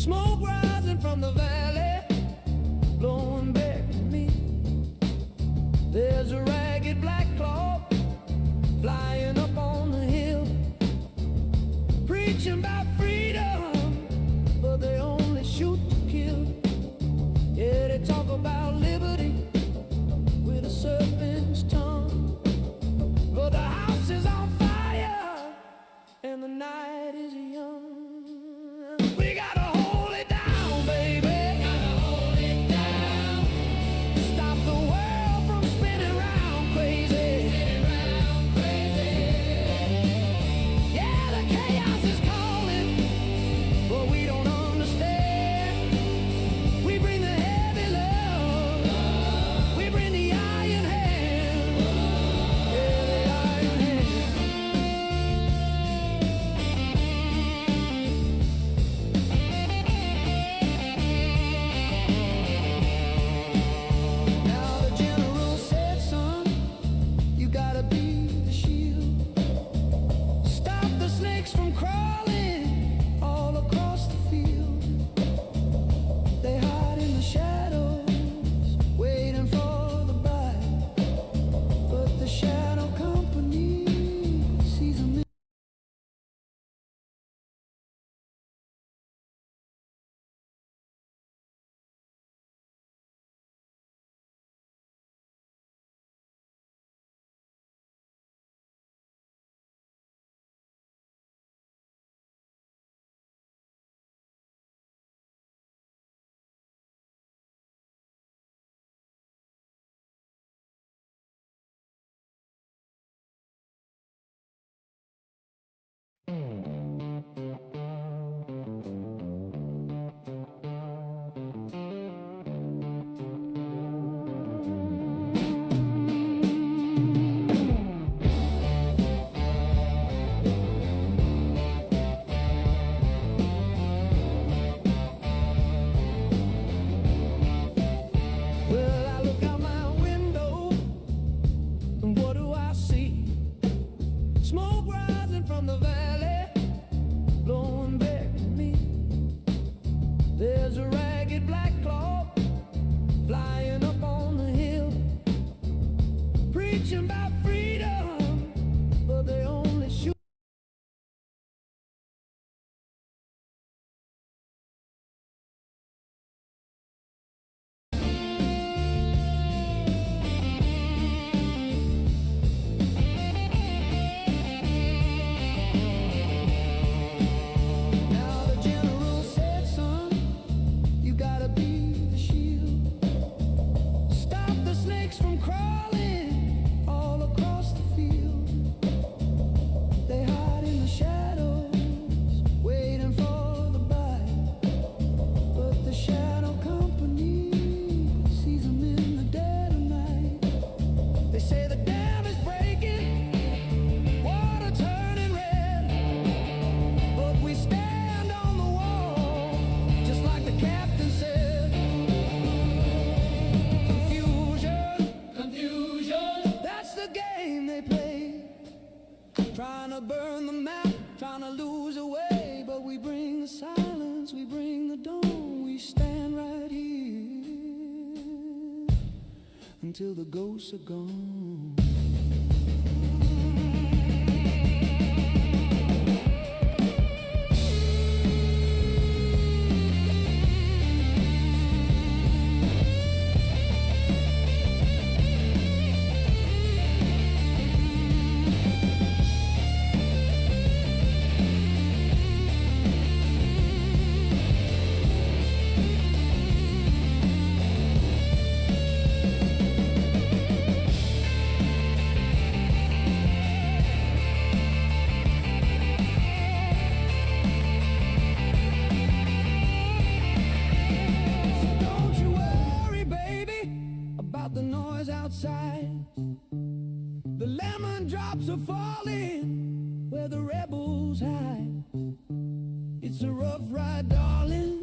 Smoke rising from the valley, blowing back at me. There's a ragged black cloud flying up on the hill, preaching about freedom, but they only shoot to kill. Yeah, they talk about liberty with a serpent's tongue, but the house is on fire and the night is young. We gotta hold it down, baby. Gotta hold it down. Stop the world from spinning round crazy. Spinning round crazy. Yeah, the chaos is calling, but we don't understand. We bring the heavy love. We bring the iron hand. Yeah, the iron hand. Now the general said, son, you gotta be the shield. Stop the snakes from crawling all across the field. They hide in the shadows, waiting for the bite. But the shadow company sees them in. Well, I look out my window, and what do I see? Smoke rising from the valley, blowing back at me. There's a ragged black cloud flying up on the hill, preaching about freedom, but they only shoot. Now the general said, son, you gotta be the shield. Stop the snakes from crawling all across the field. They hide in the shadows, waiting for the bite. But the shadow company sees them in the dead of night. They say the dam is breaking, water turning red, but we stand on the wall, just like the captain said. Confusion, confusion, that's the game they play. Trying to burn the map, trying to lose a way, but we bring the silence, we bring the dawn. We stand right here until the ghosts are gone. So don't you worry, baby, about the noise outside. The lemon drops are falling where the rebels hide. It's a rough ride, darling,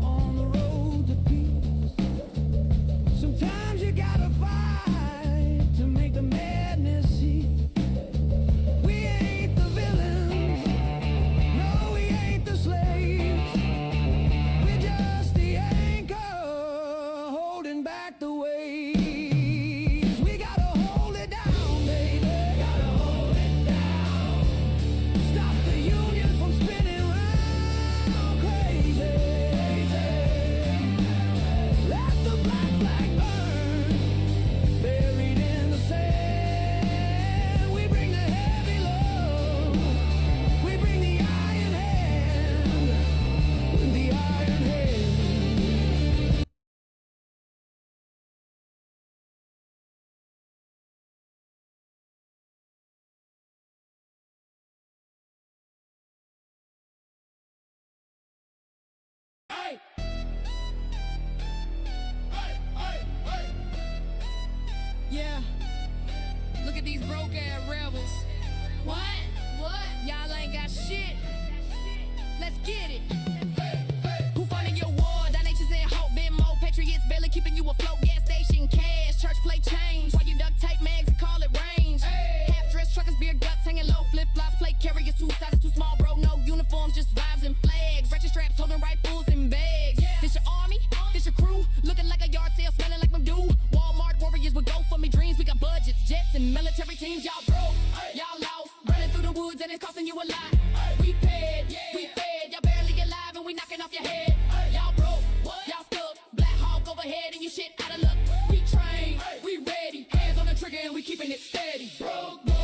on the road to peace. Sometimes you gotta fight to make the madness cease. We ain't the villains, no, we ain't the slaves. woods and it's costing you a lot. We fed, y'all barely alive and we knocking off your head. Y'all broke, y'all stuck, Black Hawk overhead and you shit out of luck. We trained, we ready, hands on the trigger and we keeping it steady. Broke boy.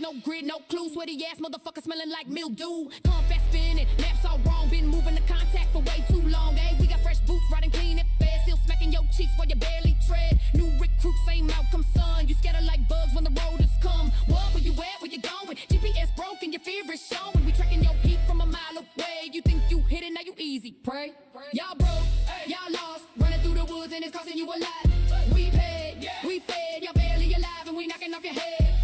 No grid, no clue, sweaty ass motherfucker smelling like mildew. Come fast spinning, maps all wrong, been moving the contact for way too long, eh? We got fresh boots, riding clean and fast, still smacking your cheeks while you barely tread. New recruits, same outcome, son. You scatter like bugs when the road has come. What, where you at, where you going? GPS broken, your fear is showing. We tracking your heat from a mile away. You think you hit it, now you easy, pray. Y'all broke, y'all lost, running through the woods and it's costing you a lot. We paid, we fed, y'all barely alive and we knocking off your head.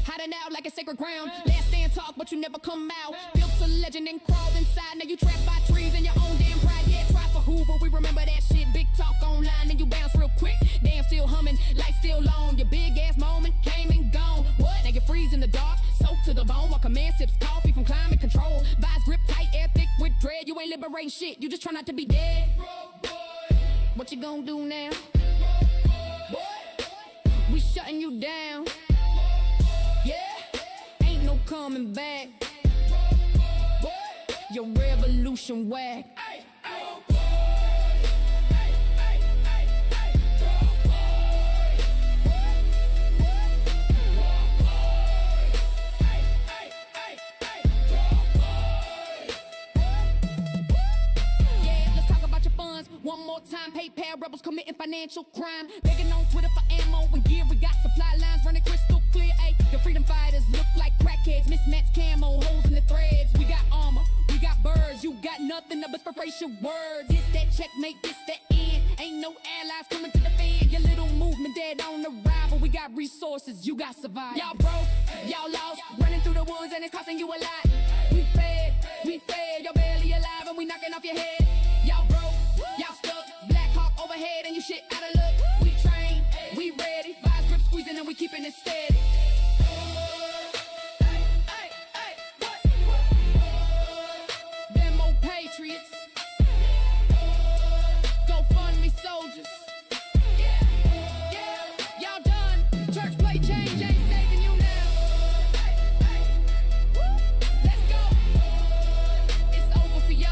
Hiding out like a sacred ground. Last stand talk, but you never come out. Built a legend and crawled inside. Now you trapped by trees in your own damn pride. Yeah, try for Hoover, we remember that shit. Big talk online and you bounce real quick. Damn, still humming, lights still on. Your big ass moment came and gone. What? Now you freeze in the dark, soaked to the bone. While command sips coffee from climate control. Vibes grip tight, air thick with dread. You ain't liberating shit, you just try not to be dead. What you gonna do now? We shutting you down. Yeah, ain't no coming back. Your revolution whack. One more time, PayPal rebels committing financial crime. Begging on Twitter for ammo and gear. We got supply lines running crystal clear. Ay, your freedom fighters look like crackheads. Mismatched camo, holes in the threads. We got armor, we got birds. You got nothing but inspirational words. This that checkmate, this that end. Ain't no allies coming to defend. Your little movement dead on arrival. We got resources, you got survival. Y'all broke, y'all lost, running through the woods and it's costing you a lot. We fed, y'all barely alive and we knocking off your head. Y'all broke, y'all stuck, Black Hawk overhead and you shit out of luck. We trained, we ready, vibes grip squeezing and we keeping it steady. Them old patriots, go fund me soldiers. Y'all done, church play change ain't saving you now. Let's go, it's over for y'all.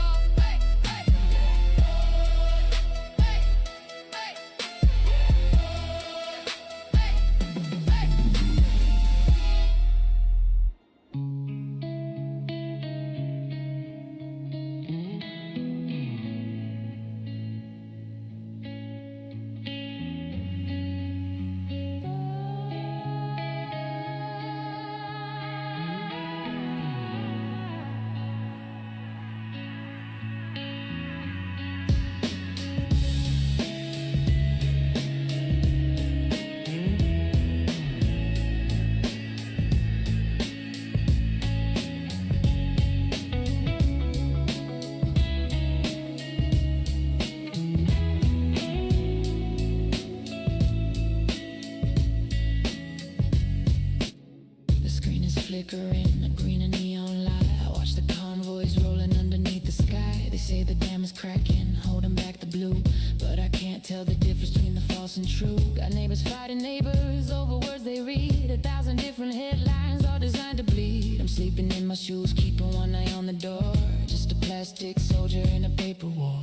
Flickering, a green and neon light. I watch the convoys rolling underneath the sky. They say the dam is cracking, holding back the blue, but I can't tell the difference between the false and true. Got neighbors fighting neighbors over words they read. 1,000 different headlines, all designed to bleed. I'm sleeping in my shoes, keeping one eye on the door. Just a plastic soldier in a paper war.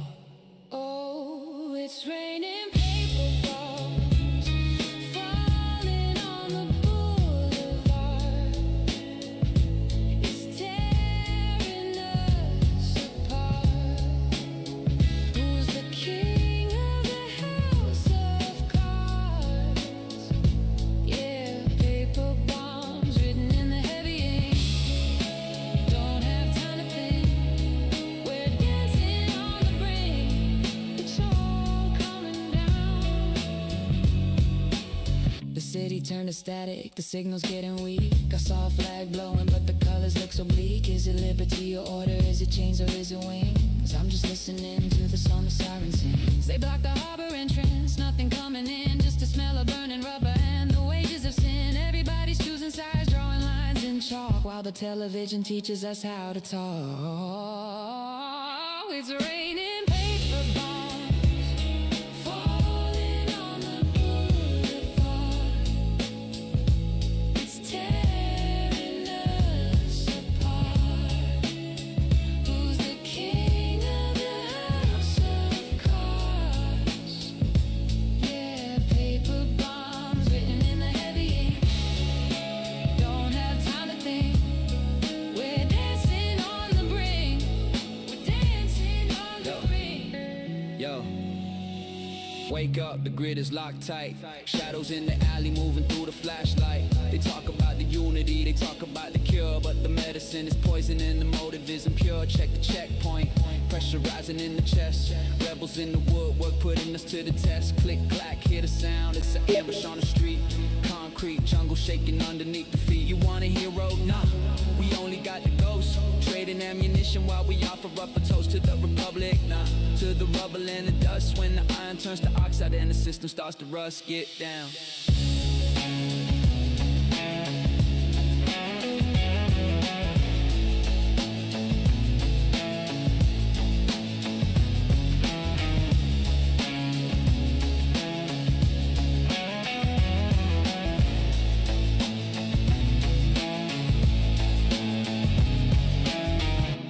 Oh, it's raining paper bombs falling on the boulevard. It's tearing us apart. Who's the king of the house of cards? Yeah, paper bombs written in the heavy ink. Don't have time to think. We're dancing on the brink. It's all coming down. The city turned to static, the signal's getting weak. I saw a flag blowing, but the colors look so bleak. Is it liberty or order? Is it chains or is it wings? I'm just listening to the song the siren sings. They blocked the harbor entrance, nothing coming in, just the smell of burning rubber and the wages of sin. Everybody's choosing sides, drawing lines in in chalk while the television teaches us how to talk. It's raining paper bombs falling on the boulevard. It's tearing us apart. Who's the king of the house of cards? Yeah, paper bombs written in the heavy ink. Don't have time to think. We're dancing on the brink. We're dancing on the brink. Yo, wake up, the grid is locked tight. Shadows in the alley moving through the flashlight. They talk about the unity, they talk about the cure, but the medicine is poison and the motive isn't pure. Check the checkpoint, pressure rising in the chest. Rebels in the woodwork putting us to the test. Click, clack, hear the sound, it's an ambush on the street. Concrete, jungle shaking underneath the feet. You want a hero? Nah, we only got the ghost. Trading ammunition while we offer up a toast to the republic. Nah, to the rubble and the dust. When the iron turns to oxide and the system starts to rust, get down.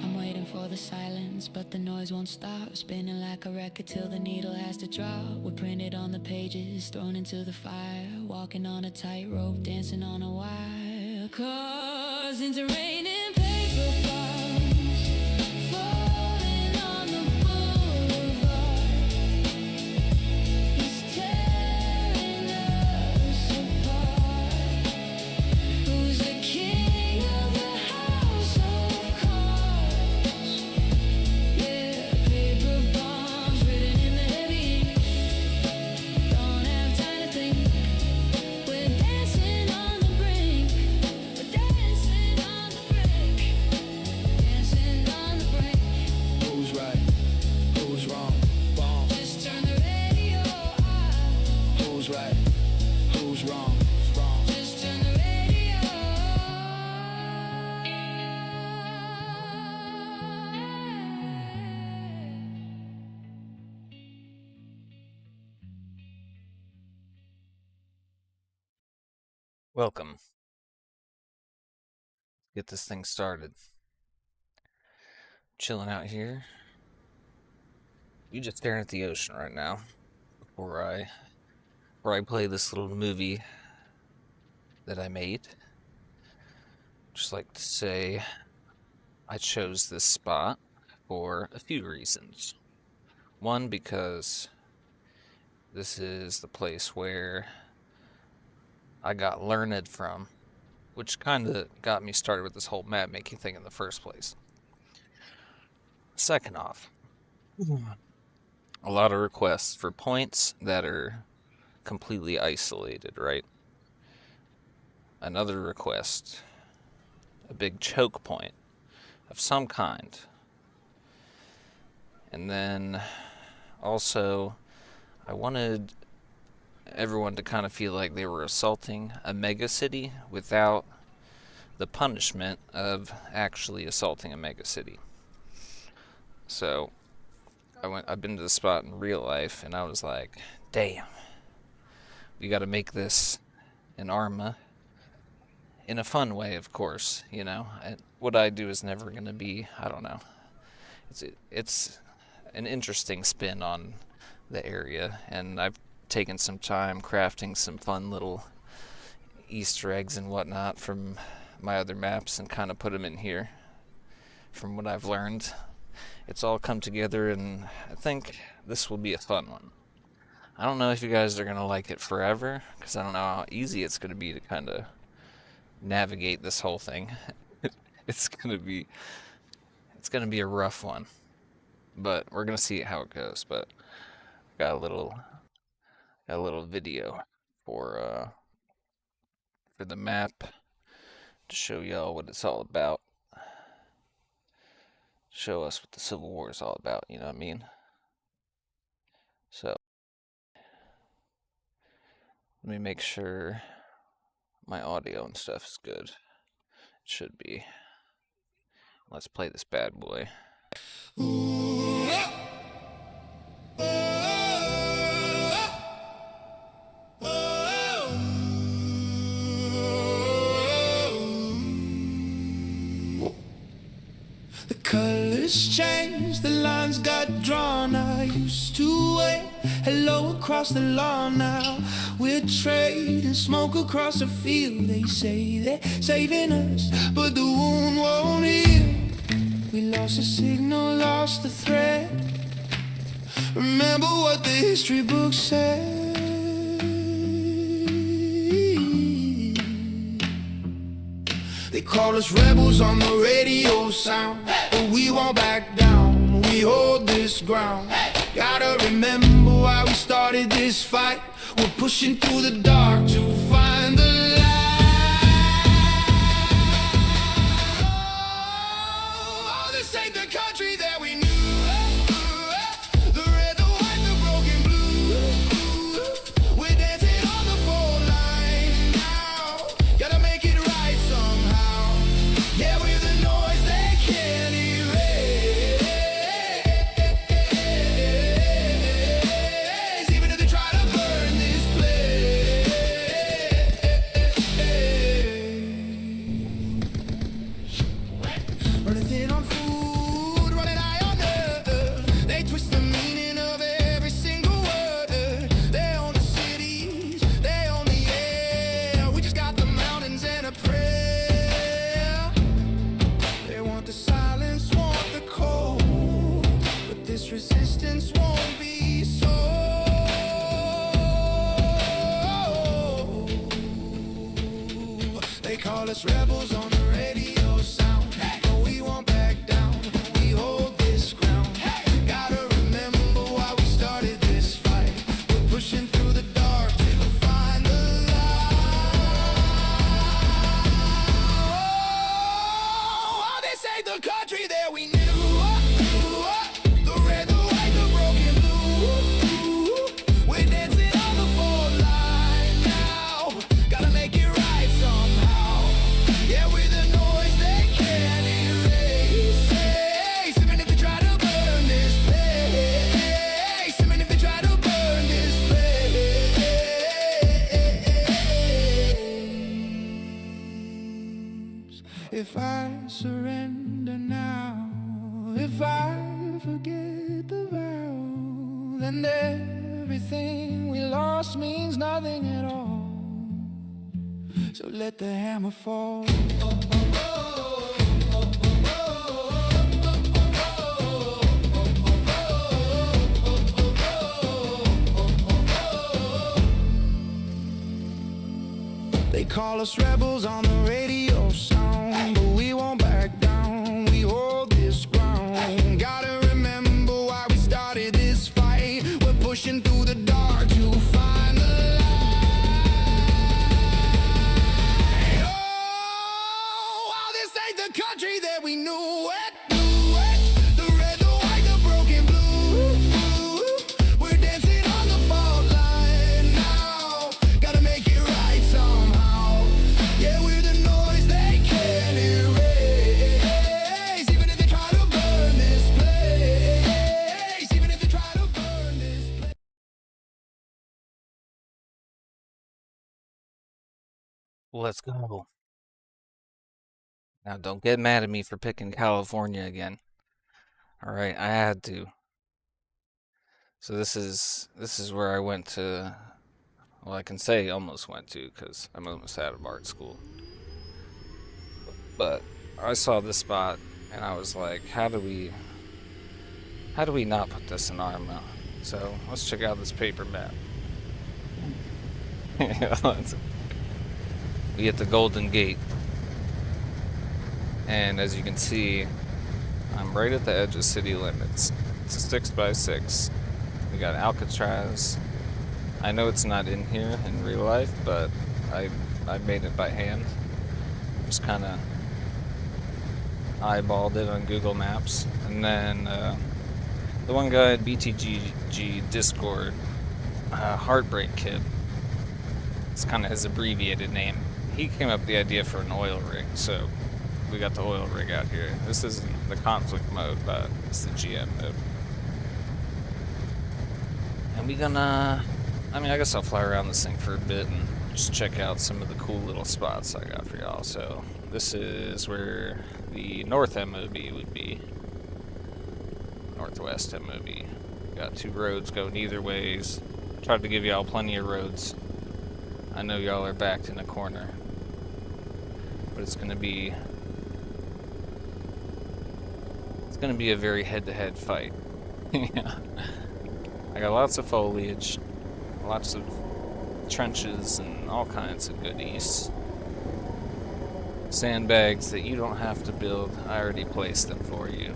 I'm waiting for the silence, but the noise won't stop. Spinning like a record till the needle has to drop. We're printed on the pages, thrown into the fire. Walking on a tightrope, dancing on a wire. 'Cause it's raining paper bombs falling on the boulevard. It's tearing us apart. Who's the king of the house of cards? Yeah, paper bombs written in the heavy ink. Don't have time to think. We're dancing on the brink. We're dancing on the brink. Dancing on the brink. Who's right? Who's wrong? Wrong. Just turn the radio off. Who's right? Who's wrong? Wrong. Just turn the radio Welcome. Get this thing started. Chilling out here. You just staring at the ocean right now before I play this little movie that I made. Just like to say I chose this spot for a few reasons. One, because this is the place where I got learned from, which kind of got me started with this whole map making thing in the first place. Second off, a lot of requests for points that are completely isolated, right? Another request, a big choke point of some kind. And then also, I wanted everyone to kind of feel like they were assaulting a mega city without the punishment of actually assaulting a mega city. So I've been to the spot in real life and I was like, damn, we got to make this an Arma in a fun way, of course, you know. What I do is never going to be, I don't know. It's an interesting spin on the area, and I've taken some time crafting some fun little Easter eggs and whatnot from my other maps and kind of put them in here from what I've learned. It's all come together, and I think this will be a fun one. I don't know if you guys are going to like it forever, because I don't know how easy it's going to be to kind of navigate this whole thing. It's going to be a rough one, but we're going to see how it goes. But got a little video for the map to show y'all what it's all about. Show us what the Civil War is all about, you know what I mean? So, let me make sure my audio and stuff is good. Should be. Let's play this bad boy. The colors changed, the lines got drawn. I used to wait hello across the lawn. Now we're trading smoke across the field. They say they're saving us, but the wound won't heal. We lost the signal, lost the thread. Remember what the history books said. They call us rebels on the radio sound, but we won't back down. We hold this ground. Gotta remember why we started this fight. We're pushing through the dark to find the light. Oh, this ain't the country that we knew. The red, the white, the broken blue. We're dancing on the fault line now. Gotta make it right somehow. Yeah, we're the noise they can't erase. Even if they try to burn this place. Running thin on food, running high on earth. They twist the meaning of every single word. They own the cities, they own the air. We just got the mountains and a prayer. They want the silence, want the cold, but this resistance won't be so. They call us rebels on the radio sound, but we won't back down. We hold this ground. Gotta remember why we started this fight. We're pushing through the dark to find the light. Oh, this ain't the country that we knew. The red, the white, the broken blue. We're dancing on the fault line now. Gotta make it right somehow. Yeah, we're the noise they can't erase. Even if they try to burn this place. Even if they try to burn this place. If I surrender now, if I forget the vow, then everything we lost means nothing at all. So let the hammer fall. They call us rebels on the radio sound, but we won't back down. We hold this ground. Gotta remember why we started this fight. We're pushing through the dark to find the light. Oh, this ain't the country that we knew it. The red, the white, the broken blue. We're dancing on the fault line now. Gotta make it right somehow. Yeah, we're the noise they can't erase. Even if they try to burn this place. Even if they try to burn this place. Let's go. Now, don't get mad at me for picking California again. All right, I had to. So this is where I went to. Well, I can say almost went to because I'm almost out of art school. But I saw this spot and I was like, how do we not put this in Arma? So let's check out this paper map. We hit the Golden Gate, and as you can see, I'm right at the edge of city limits. It's a 6x6. We got Alcatraz. I know it's not in here in real life, but I made it by hand. Just kind of eyeballed it on Google Maps. And then the one guy at btgg Discord, Heartbreak Kid, it's kind of his abbreviated name. He came up with the idea for an oil rig, so we got the oil rig out here. This isn't the conflict mode, but it's the GM mode. And we gonna, I mean, I guess I'll fly around this thing for a bit and just check out some of the cool little spots I got for y'all. So this is where the north MOB would be. Northwest MOB. Got 2 roads going either ways. Tried to give y'all plenty of roads. I know y'all are backed in a corner, but it's gonna be a very head-to-head fight. Yeah. I got lots of foliage, lots of trenches, and all kinds of goodies. Sandbags that you don't have to build. I already placed them for you.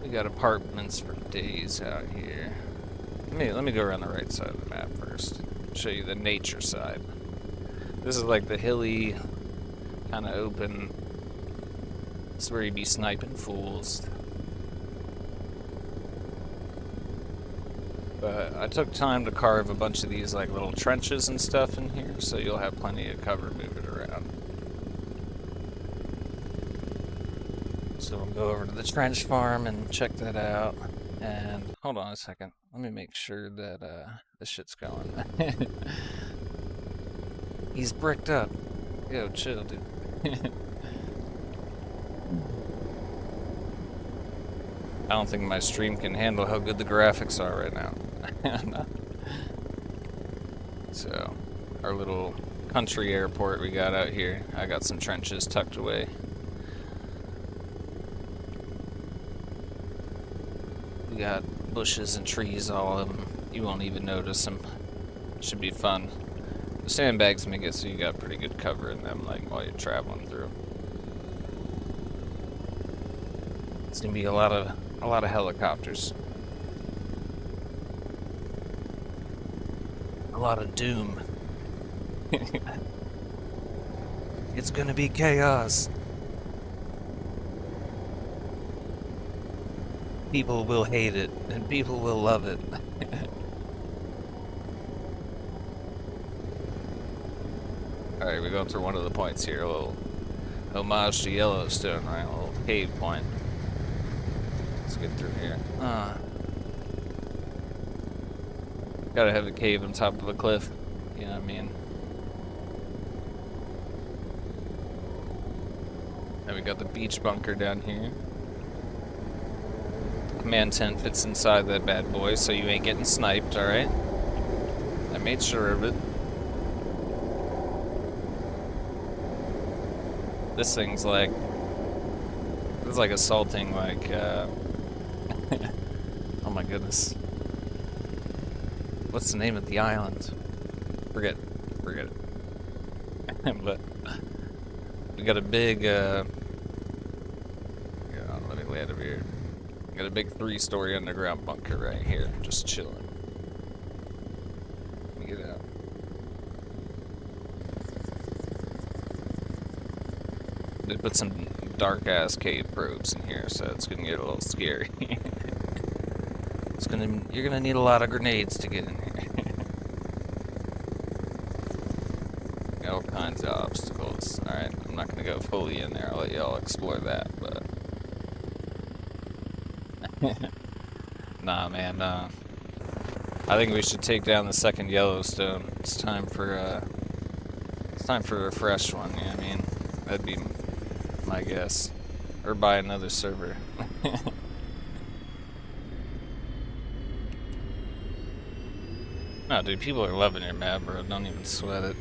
We got apartments for days out here. Let me go around the right side of the map first. Show you the nature side. This is like the hilly, kind of open. This is where you'd be sniping fools. But I took time to carve a bunch of these like little trenches and stuff in here, so you'll have plenty of cover moving around. So we'll go over to the trench farm and check that out. And hold on a second. Let me make sure that this shit's going. He's bricked up. Yo, chill, dude. I don't think my stream can handle how good the graphics are right now. So, our little country airport we got out here. I got some trenches tucked away. We got bushes and trees, all of them. You won't even notice them. Should be fun. The sandbags make it so you got pretty good cover in them, like while you're traveling through. It's gonna be a lot of helicopters. A lot of doom. It's gonna be chaos. People will hate it, and people will love it. Alright, we're going through one of the points here. A little homage to Yellowstone, right? A little cave point. Let's get through here. Gotta have a cave on top of a cliff. You know what I mean? And we got the beach bunker down here. Command tent fits inside that bad boy, so you ain't getting sniped, alright? I made sure of it. This thing's like... It's like assaulting, like, oh my goodness. What's the name of the island? Forget it. But we got a big, let me land over here. We got a big 3-story underground bunker right here, just chilling. Let me get out. They put some dark-ass cave probes in here, so it's gonna get a little scary. You're gonna need a lot of grenades to get in here. Got all kinds of obstacles. Alright, I'm not gonna go fully in there. I'll let y'all explore that, but... Nah, man, I think we should take down the second Yellowstone. It's time for a fresh one, you know what I mean? That'd be my guess. Or buy another server. No, dude, people are loving your map, bro. Don't even sweat it.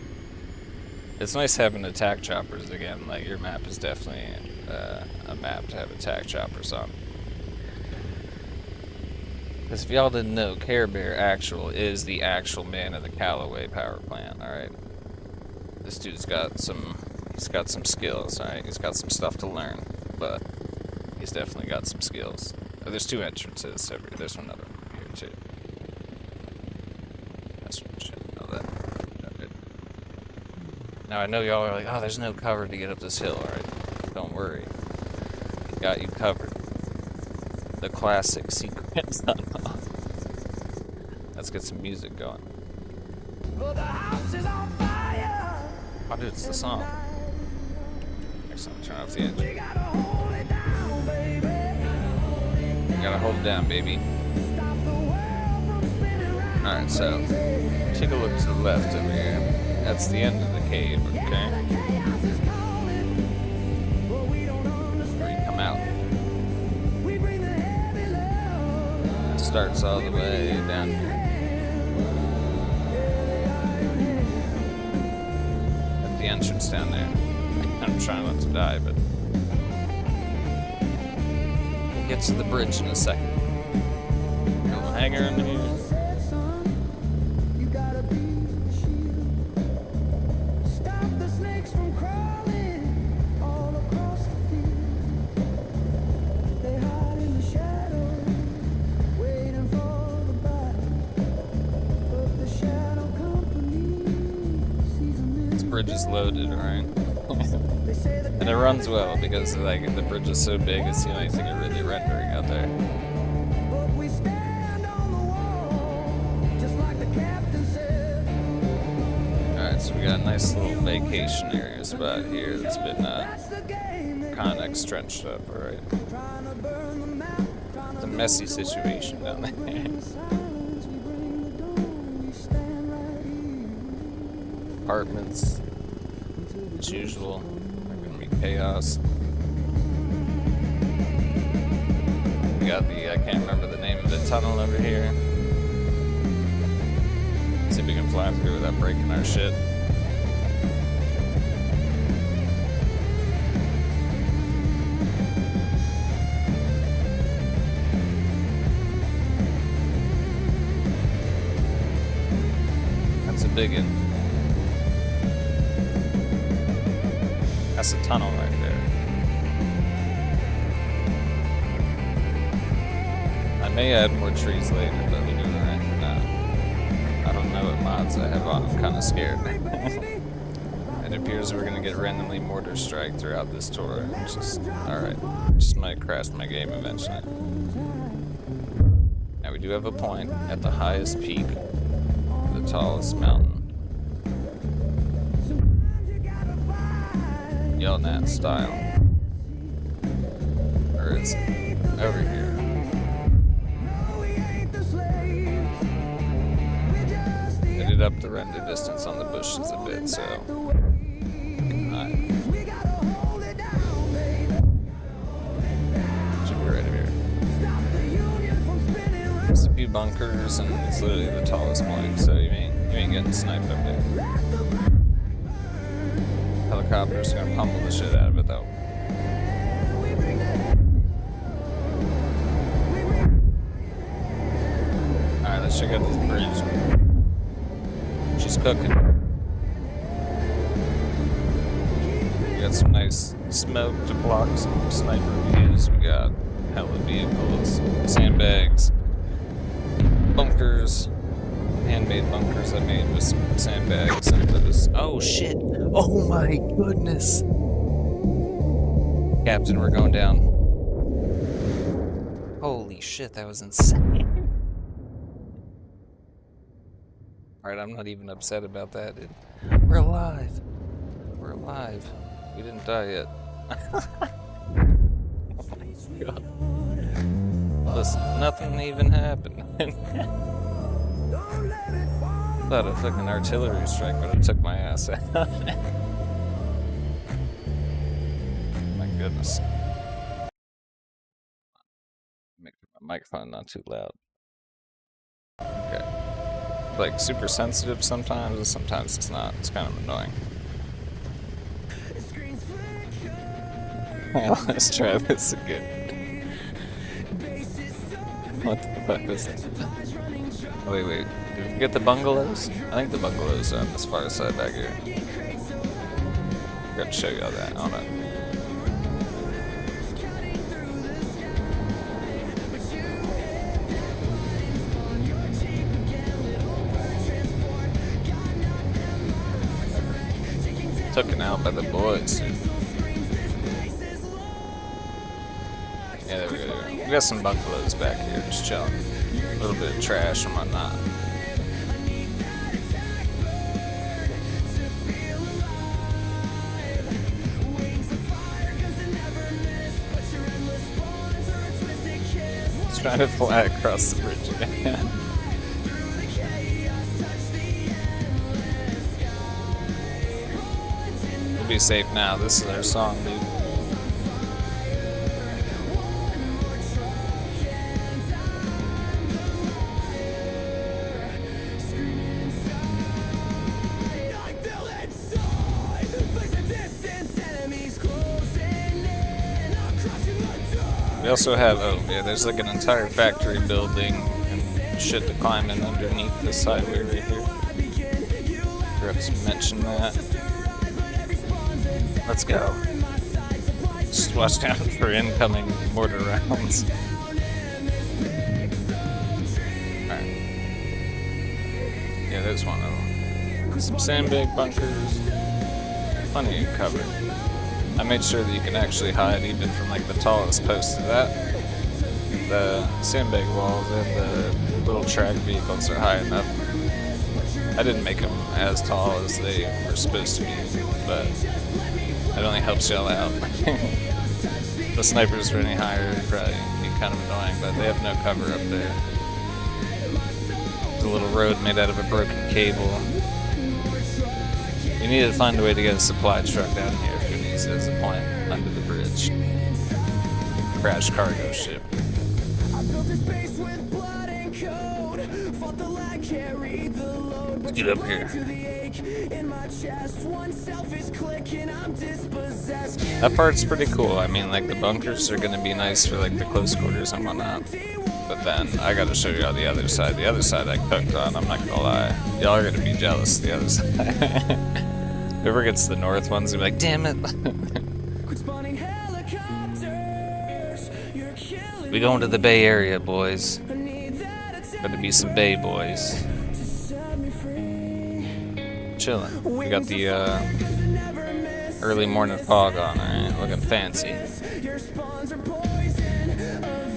It's nice having attack choppers again. Like, your map is definitely a map to have attack choppers on. Because if y'all didn't know, Care Bear Actual is the actual man of the Callaway power plant, alright? This dude's got some skills, alright? He's got some stuff to learn, but he's definitely got some skills. Oh, there's 2 entrances. There's another one here, too. That's what should know that. Okay. Now I know y'all are like, oh, there's no cover to get up this hill, alright? Don't worry. Got you covered. The classic sequence. Let's get some music going. But the house is on fire. Oh, dude, it's the song. Next time, turn off the engine. We gotta hold it down, baby. You gotta hold it down, baby. Stop the world from spinning round. Alright, so take a look to the left over here. That's the end of the cave, okay? Chaos is calling, but we don't understand. Where you come out. We bring the heavy love. It starts all the way down here. At the entrance down there. I'm trying not to die, but we'll get to the bridge in a second. Little hangar in here. Said, son, you gotta be the shield. Stop the snakes from crawling all across the field. They hide in the shadows, waiting for the bite. But the shadow company sees them in This bridge is loaded, alright? They say the And it runs well because like the bridge is so big, it's the only thing you're really rendering out there. but we stand on the wall, just like the captain said. Alright, so we got a nice little vacation area spot here that's been That's the game they Connex trenched up, alright? trying to burn the map, trying It's to a messy situation down there. bring the silence, we bring the dawn, we stand right here. Apartments, as usual, are gonna be chaos. We got the, I can't remember the name of the tunnel over here. See if we can fly through without breaking our shit. That's a big one. That's a tunnel right there. I may add more trees later, but we're doing right now. I don't know what mods I have on. I'm kind of scared. It appears we're gonna get randomly mortar strike throughout this tour, which is alright. Just might crash my game eventually. Now we do have a point at the highest peak, the tallest mountain. Yelnat style. Or is it over here? I did up the render distance on the bushes a bit, so. Should be right over here. There's a few bunkers, and it's literally the tallest point, so you ain't getting sniped up there. Helicopter's gonna pummel the shit out of it, though. Alright, let's check out this bridge. She's cooking. We got some nice smoke to block some sniper views. We got hella vehicles, sandbags, bunkers, handmade bunkers I made with some sandbags and this. Oh shit! Oh my goodness! Captain, we're going down. Holy shit, that was insane. Alright, I'm not even upset about that, dude. We're alive. We're alive. We didn't die yet. Oh my god. Listen, nothing even happened. Thought a fucking artillery strike would have took my ass out. My goodness. Make my microphone not too loud. Okay. Like super sensitive sometimes, and sometimes it's not. It's kind of annoying. Let's try this again. What the fuck is it? Wait. Did we get the bungalows? I think the bungalows are on this far side back here. I'm gonna show you all that. Hold on. Taken out by the boys. Yeah, there we go. We got some bungalows back here, just chilling. A little bit of trash and whatnot. trying to fly across the bridge again. We'll be safe now. This is our song, dude. We also have, oh yeah, there's like an entire factory building and shit to climb in underneath this sideway right here. Forgot to mention that. Let's go. Just watch down for incoming mortar rounds. Alright. Yeah, there's one of them. Some sandbag bunkers. Plenty of cover. I made sure that you can actually hide even from like the tallest post to that. The sandbag walls and the little track vehicles are high enough. I didn't make them as tall as they were supposed to be, but it only helps y'all out. The snipers were any higher, it'd probably be kind of annoying, but they have no cover up there. There's a little road made out of a broken cable. You need to find a way to get a supply truck down here if you need as a point under the bridge. Crash cargo ship. Let's get up here. That part's pretty cool. I mean, like, the bunkers are gonna be nice for like the close quarters and whatnot. But then I gotta show you on the other side. The other side I cooked on, I'm not gonna lie. Y'all are gonna be jealous of the other side. Whoever gets the north one's gonna be like, damn it. We going to the Bay Area, boys. Better be some Bay boys. Chilling. We got the early morning fog on, alright? Looking fancy.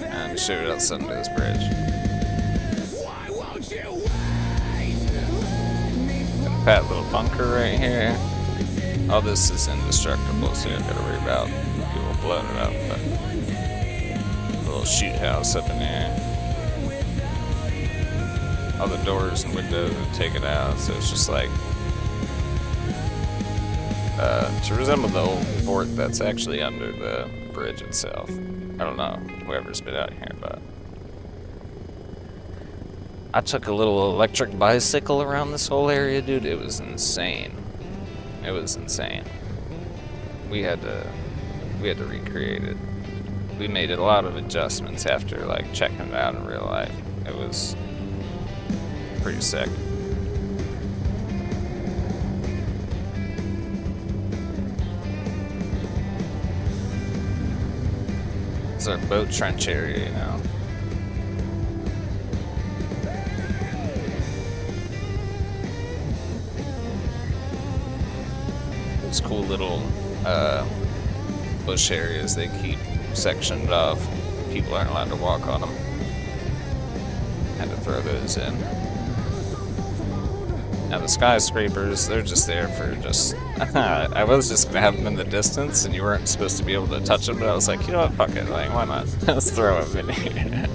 And shoot it outside under this bridge. Fat little bunker right here. All this is indestructible, so you don't gotta worry about people blowing it up. But a little shoot house up in there. All the doors and windows would take it out, so it's just like to resemble the old fort that's actually under the bridge itself. I don't know, whoever's been out here, but I took a little electric bicycle around this whole area, dude. It was insane. It was insane. We had to recreate it. We made a lot of adjustments after like checking it out in real life. It was pretty sick. It's our boat trench area, you know. Those cool little bush areas they keep sectioned off. People aren't allowed to walk on them. Had to throw those in. Now the skyscrapers, they're just there for just... I was just going to have them in the distance and you weren't supposed to be able to touch them, but I was like, you know what, fuck it, like, why not? Let's throw them in here.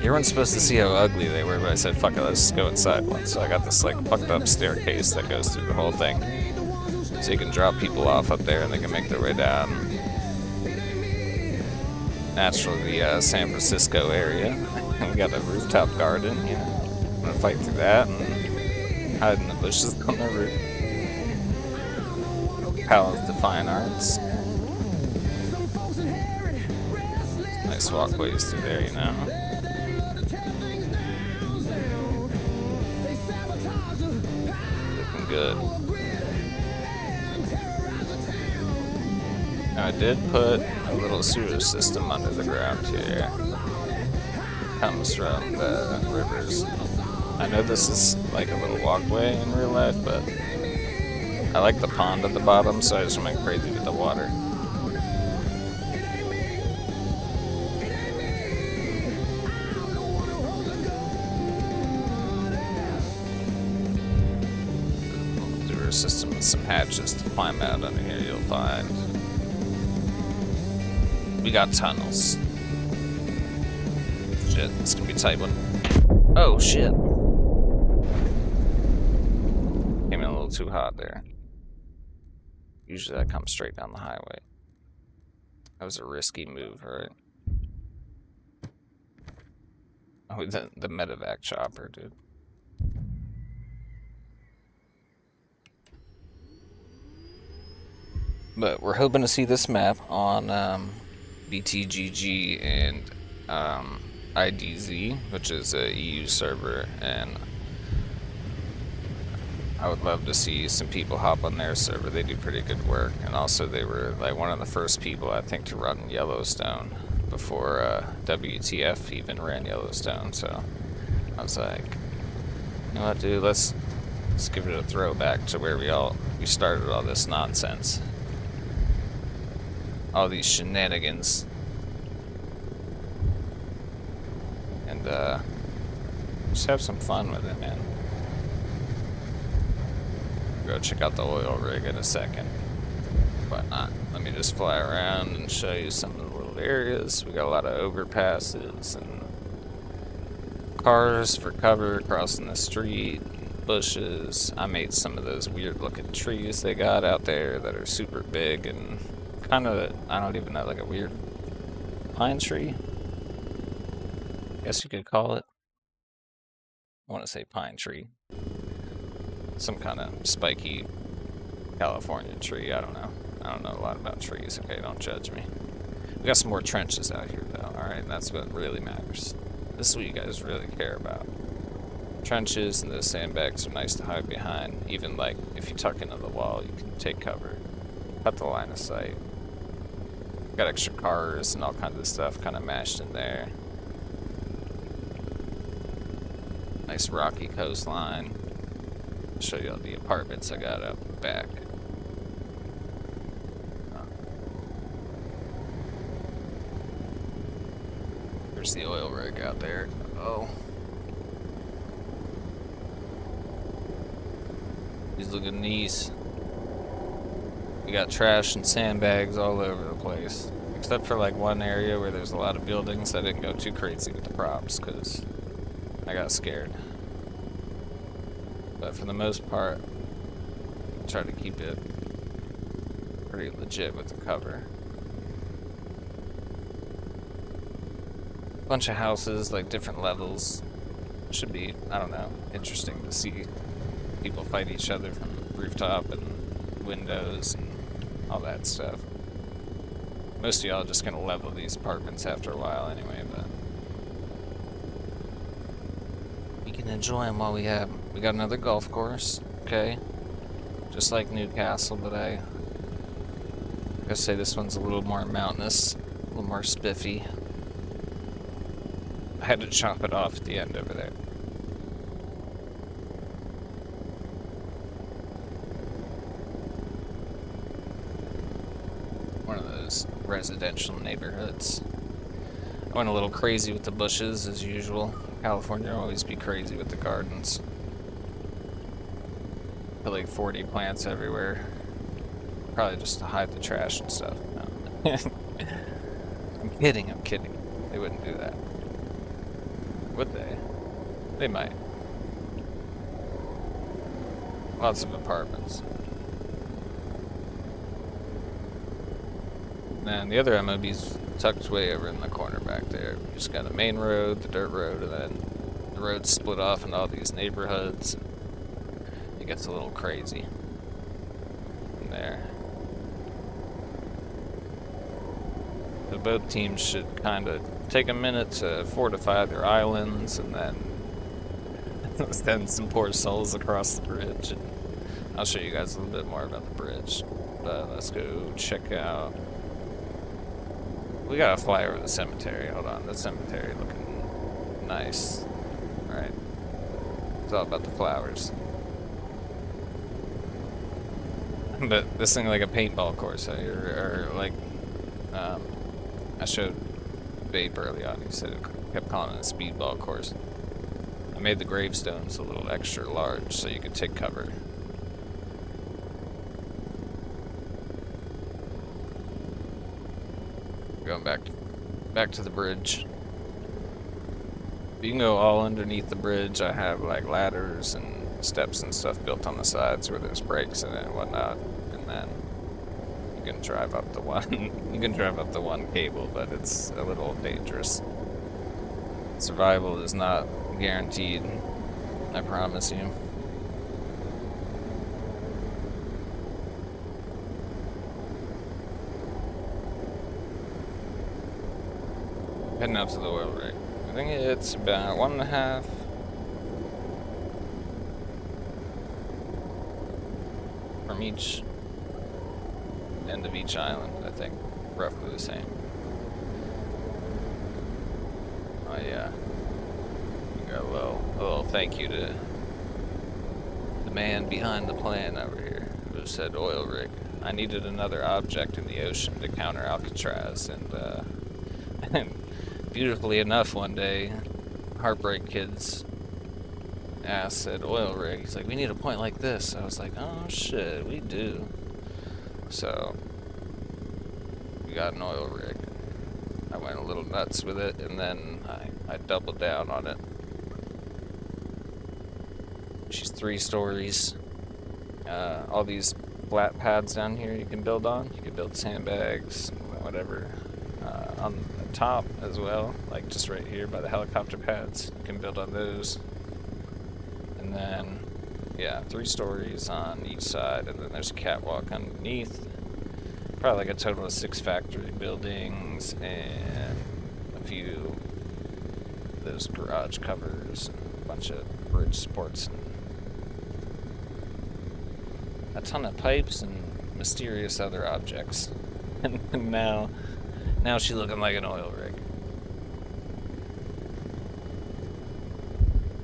You weren't supposed to see how ugly they were, but I said, fuck it, let's just go inside one. So I got this like fucked up staircase that goes through the whole thing. So you can drop people off up there and they can make their way down. Naturally, the San Francisco area. We got a rooftop garden, you know. I'm gonna fight through that and hide in the bushes on the roof. Palace of Fine Arts. Nice walkways through there, you know. Looking good. Now I did put a little sewer system under the ground here. Comes from the rivers. I know this is like a little walkway in real life, but I like the pond at the bottom, so I just want to make crazy with the water. Sewer system with some hatches to climb out under here, you'll find. We got tunnels. Shit, this can be a tight one. Oh shit. Came in a little too hot there. Usually I come straight down the highway. That was a risky move, right? Oh, the medevac chopper, dude. But we're hoping to see this map on btgg and IDZ, which is a EU server, and I would love to see some people hop on their server. They do pretty good work, and also they were like one of the first people, I think, to run Yellowstone before WTF even ran Yellowstone. So I was like, you know what, dude, let's give it a throwback to where we started all this nonsense, all these shenanigans, and just have some fun with it, man. Go check out the oil rig in a second. Why not? Let me just fly around and show you some of the little areas. We got a lot of overpasses and cars for cover crossing the street, bushes. I made some of those weird looking trees they got out there that are super big and kind of, I don't even know, like a weird pine tree, I guess you could call it. I want to say pine tree. Some kind of spiky California tree, I don't know. I don't know a lot about trees, okay, don't judge me. We got some more trenches out here though, alright, that's what really matters. This is what you guys really care about. Trenches and those sandbags are nice to hide behind. Even like, if you tuck into the wall, you can take cover. Cut the line of sight. Got extra cars and all kinds of stuff kind of mashed in there. Nice rocky coastline. Show you all the apartments I got up back. There's the oil rig out there. Oh. These look at these. We got trash and sandbags all over the place. Except for like one area where there's a lot of buildings. I didn't go too crazy with the props because I got scared. But for the most part, try to keep it pretty legit with the cover. Bunch of houses, like different levels. Should be, I don't know, interesting to see people fight each other from rooftop and windows and all that stuff. Most of y'all are just gonna level these apartments after a while anyway, but you can enjoy them while we have them. We got another golf course, okay? Just like Newcastle, but I gotta say this one's a little more mountainous, a little more spiffy. I had to chop it off at the end over there. One of those residential neighborhoods. I went a little crazy with the bushes as usual. California always be crazy with the gardens. Put like 40 plants everywhere. Probably just to hide the trash and stuff. No. I'm kidding. They wouldn't do that. Would they? They might. Lots of apartments. And the other MOB's tucked way over in the corner back there. We just got a main road, the dirt road, and then the road's split off into all these neighborhoods. It gets a little crazy in there. So both teams should kind of take a minute to fortify their islands and then send some poor souls across the bridge. And I'll show you guys a little bit more about the bridge. But let's go check out. We gotta fly over the cemetery. Hold on, the cemetery looking nice. Alright. It's all about the flowers. But this thing like a paintball course, or like, I showed Babe early on. He said it kept calling it a speedball course. I made the gravestones a little extra large so you could take cover. Going back to the bridge. You can go all underneath the bridge. I have like ladders and steps and stuff built on the sides where there's breaks in it and whatnot. And then you can drive up the one. You can drive up the one cable, but it's a little dangerous. Survival is not guaranteed, I promise you. Heading out to the oil rig. I think it's about 1.5. From each end of each island, I think. Roughly the same. Oh yeah. We got a little thank you to the man behind the plan over here who said oil rig. I needed another object in the ocean to counter Alcatraz, and beautifully enough, one day, Heartbreak Kid's ass said oil rig. He's like, we need a point like this. I was like, oh shit, we do. So, we got an oil rig. I went a little nuts with it, and then I doubled down on it. She's 3 stories. All these flat pads down here you can build on. You can build sandbags, whatever. On the top as well, like just right here by the helicopter pads. You can build on those. And then, yeah, 3 stories on each side, and then there's a catwalk underneath. Probably like a total of 6 factory buildings and a few of those garage covers and a bunch of bridge supports and a ton of pipes and mysterious other objects. And now she's looking like an oil rig.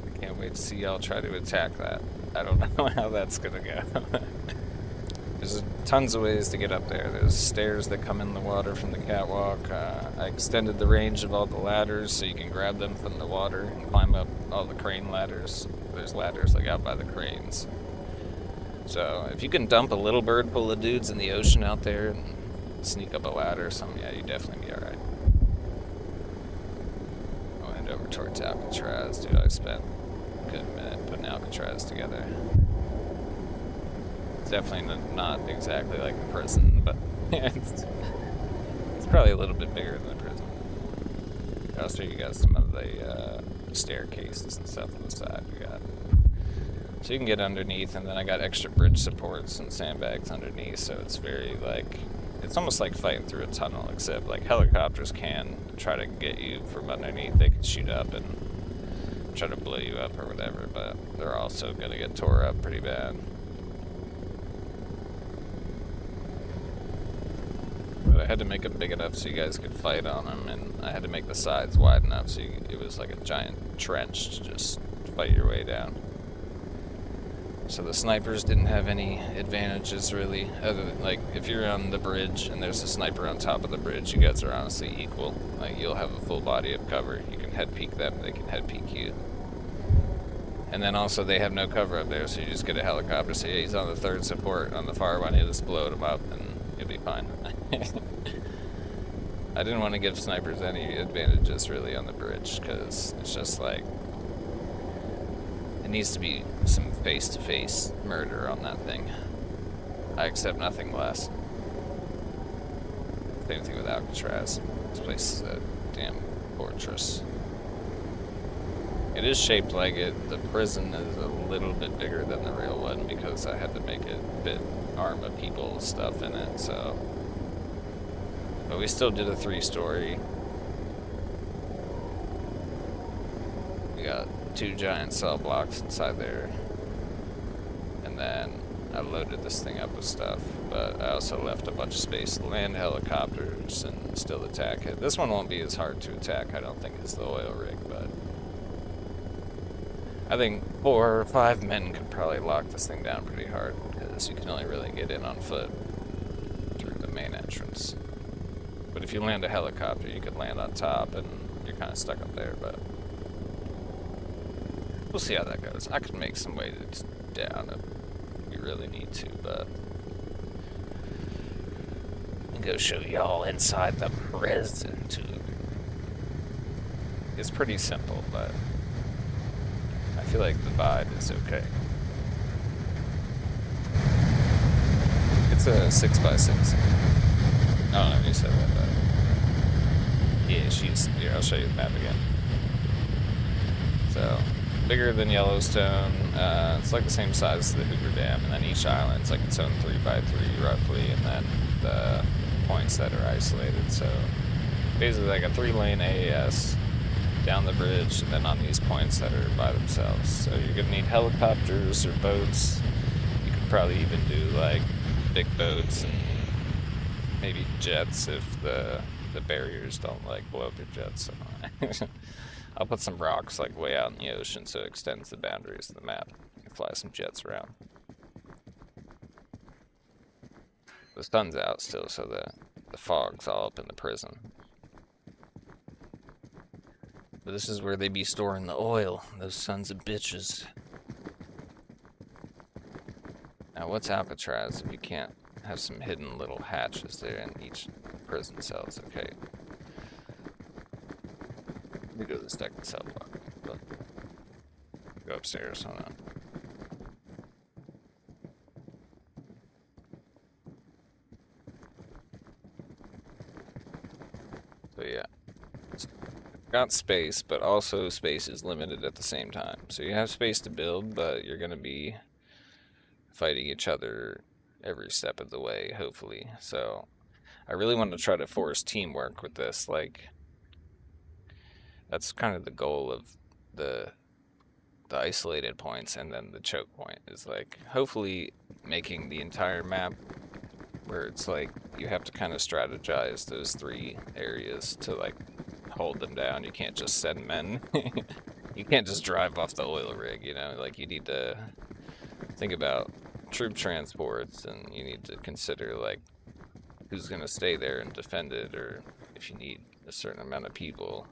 I can't wait to see y'all try to attack that. I don't know how that's gonna go. There's tons of ways to get up there. There's stairs that come in the water from the catwalk. I extended the range of all the ladders so you can grab them from the water and climb up all the crane ladders. There's ladders like out by the cranes. So if you can dump a little bird full of dudes in the ocean out there and sneak up a ladder or something, yeah, you'd definitely be alright. I went over towards Alcatraz, dude. I spent a good minute putting Alcatraz together. It's definitely not exactly like the prison, but it's probably a little bit bigger than the prison. I'll show you guys some of the staircases and stuff on the side we got. So you can get underneath, and then I got extra bridge supports and sandbags underneath, so it's very like, it's almost like fighting through a tunnel, except like helicopters can try to get you from underneath. They can shoot up and try to blow you up or whatever, but they're also going to get tore up pretty bad. But I had to make them big enough so you guys could fight on them, and I had to make the sides wide enough so it was like a giant trench to just fight your way down. So the snipers didn't have any advantages really, other than like if you're on the bridge and there's a sniper on top of the bridge, you guys are honestly equal. Like you'll have a full body of cover. You can head peek them, they can head peek you. And then also they have no cover up there, so you just get a helicopter, say hey, he's on the 3rd support on the far one, you just blow him up and you'll be fine. I didn't want to give snipers any advantages really on the bridge, because it's just like, it needs to be some face-to-face murder on that thing. I accept nothing less. Same thing with Alcatraz. This place is a damn fortress. It is shaped like it. The prison is a little bit bigger than the real one because I had to make it fit Arma people stuff in it, so. But we still did a 3-story. We got 2 giant cell blocks inside there, and then I loaded this thing up with stuff, but I also left a bunch of space to land helicopters and still attack it. This one won't be as hard to attack, I don't think, as the oil rig, but I think 4 or 5 men could probably lock this thing down pretty hard, because you can only really get in on foot through the main entrance. But if you land a helicopter, you could land on top, and you're kind of stuck up there, but we'll see how that goes. I could make some way to down if we really need to, but I'll go show y'all inside the prison too. it's pretty simple, but I feel like the vibe is okay. It's a 6x6. I don't know if you said that, but yeah, here, I'll show you the map again. So, bigger than Yellowstone. It's like the same size as the Hoover Dam, and then each island's like its own 3x3 roughly, and then the points that are isolated. So, basically like a 3-lane AAS down the bridge, and then on these points that are by themselves. So you're gonna need helicopters or boats. You could probably even do like big boats and maybe jets if the barriers don't like blow up your jets. So I'll put some rocks like way out in the ocean so it extends the boundaries of the map. You can fly some jets around. The sun's out still, so the fog's all up in the prison. But this is where they be storing the oil, those sons of bitches. Now, what's Alcatraz if you can't have some hidden little hatches there in each prison cells? Okay. Let me go to the second cell block. But go upstairs, hold on. So yeah. Got space, but also space is limited at the same time. So you have space to build, but you're going to be fighting each other every step of the way, hopefully. So I really want to try to force teamwork with this. Like, that's kind of the goal of the isolated points, and then the choke point is like hopefully making the entire map where it's like you have to kind of strategize those 3 areas to like hold them down. You can't just send men. You can't just drive off the oil rig, you know? Like, you need to think about troop transports, and you need to consider like who's going to stay there and defend it, or if you need a certain amount of people.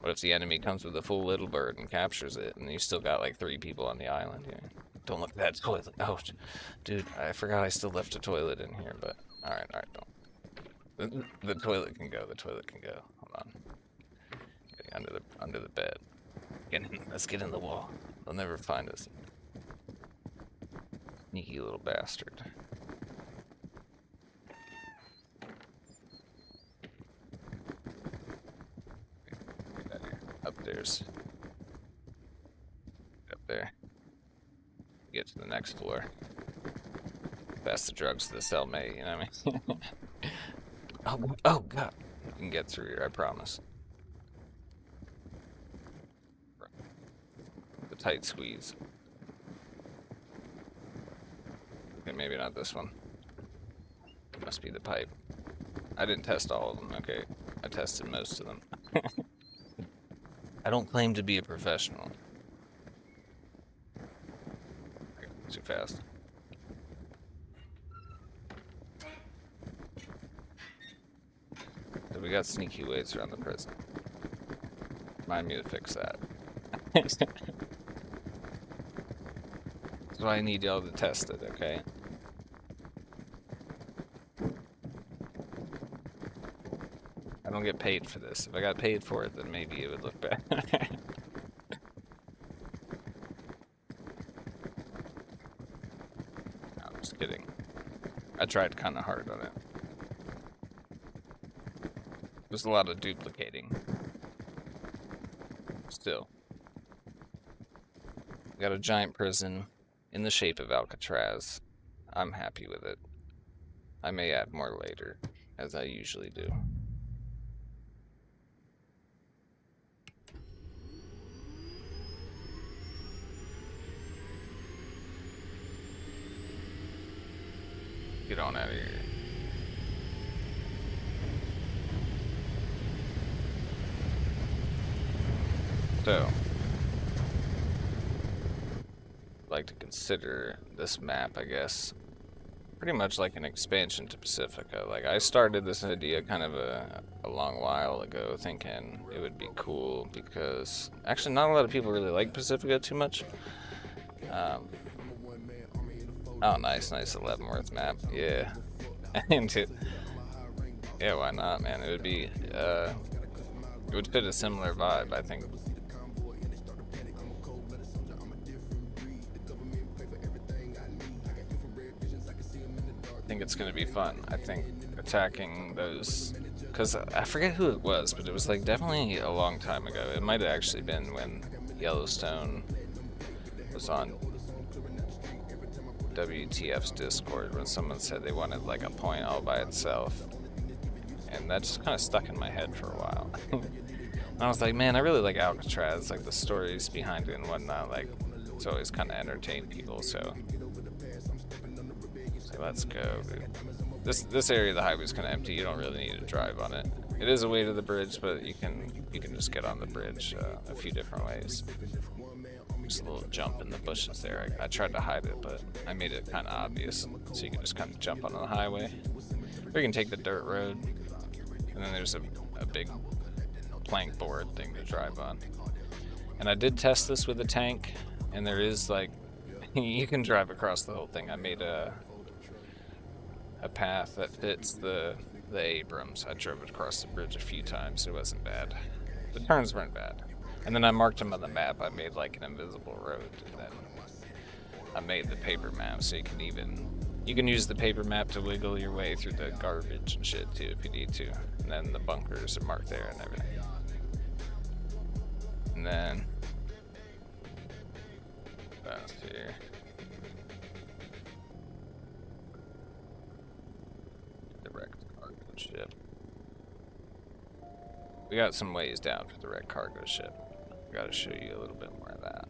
What if the enemy comes with a full little bird and captures it, and you still got like 3 people on the island? You know? Don't look at that toilet. Oh, dude, I forgot I still left a toilet in here, but alright, don't. The toilet can go, the toilet can go. Hold on. Getting under the bed. Let's get in the wall. They'll never find us. Sneaky little bastard. Get out here. Upstairs. Up there. Get to the next floor. Pass the drugs to the cellmate, you know what I mean? oh god. You can get through here, I promise. The tight squeeze. Okay, maybe not this one. It must be the pipe. I didn't test all of them, okay. I tested most of them. I don't claim to be a professional. Too fast. So we got sneaky ways around the prison. Remind me to fix that. That's why I need y'all to test it, okay? I don't get paid for this. If I got paid for it, then maybe it would look bad. No, I'm just kidding. I tried kind of hard on it. There's a lot of duplicating. Still. We got a giant prison in the shape of Alcatraz. I'm happy with it. I may add more later, as I usually do. Get on out of here. So, I'd like to consider this map, I guess, pretty much like an expansion to Pacifica. Like, I started this idea kind of a long while ago, thinking it would be cool because actually not a lot of people really like Pacifica too much. Oh, nice Leavenworth map. Yeah. Yeah, why not, man? It would be It would fit a similar vibe, I think. I think it's gonna be fun. I think attacking those, because I forget who it was, but it was like definitely a long time ago. It might have actually been when Yellowstone was on WTF's Discord, when someone said they wanted like a point all by itself, and that just kind of stuck in my head for a while. And I was like, man, I really like Alcatraz, like the stories behind it and whatnot. Like, it's always kind of entertained people. So let's go, dude. This area of the highway is kind of empty. You don't really need to drive on it. It is a way to the bridge, but you can just get on the bridge a few different ways. There's a little jump in the bushes there. I tried to hide it, but I made it kind of obvious, so you can just kind of jump onto the highway. Or you can take the dirt road, and then there's a big plank board thing to drive on. And I did test this with a tank, and there is like you can drive across the whole thing. I made a path that fits the Abrams. I drove it across the bridge a few times. It wasn't bad. The turns weren't bad. And then I marked them on the map. I made like an invisible road, and then I made the paper map, so you can use the paper map to wiggle your way through the garbage and shit too if you need to. And then the bunkers are marked there and everything. And then that's here. The wrecked cargo ship. We got some ways down for the wrecked cargo ship. I gotta show you a little bit more of that.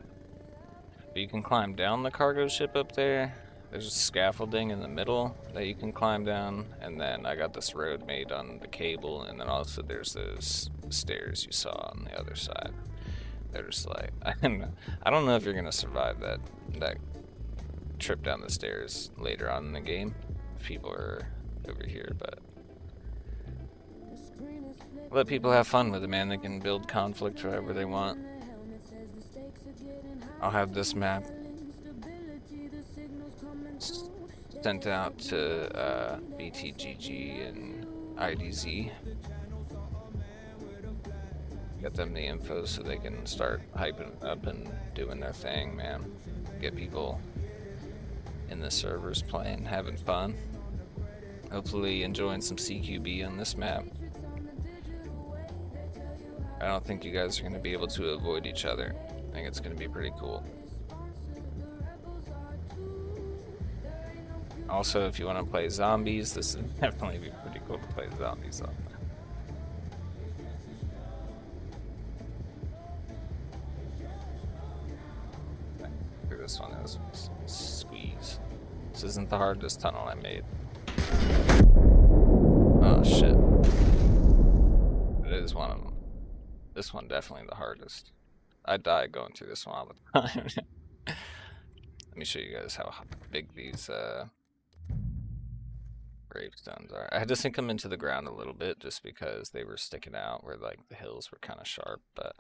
But you can climb down the cargo ship up there. There's a scaffolding in the middle that you can climb down, and then I got this road made on the cable, and then also there's those stairs you saw on the other side. They're just like, I don't know if you're gonna survive that trip down the stairs later on in the game if people are over here, but let people have fun with it, man. They can build conflict however they want. I'll have this map sent out to btgg and IDZ. Get them the info so they can start hyping up and doing their thing, man. Get people in the servers playing, having fun. Hopefully enjoying some CQB on this map. I don't think you guys are going to be able to avoid each other. I think it's going to be pretty cool. Also, if you want to play zombies, this would definitely be pretty cool to play zombies on. This one is squeeze. This isn't the hardest tunnel I made. Oh shit. It is one of them. This one definitely the hardest. I die going through this one all the time. Let me show you guys how big these gravestones are. I had to sink them into the ground a little bit just because they were sticking out where like the hills were kind of sharp, but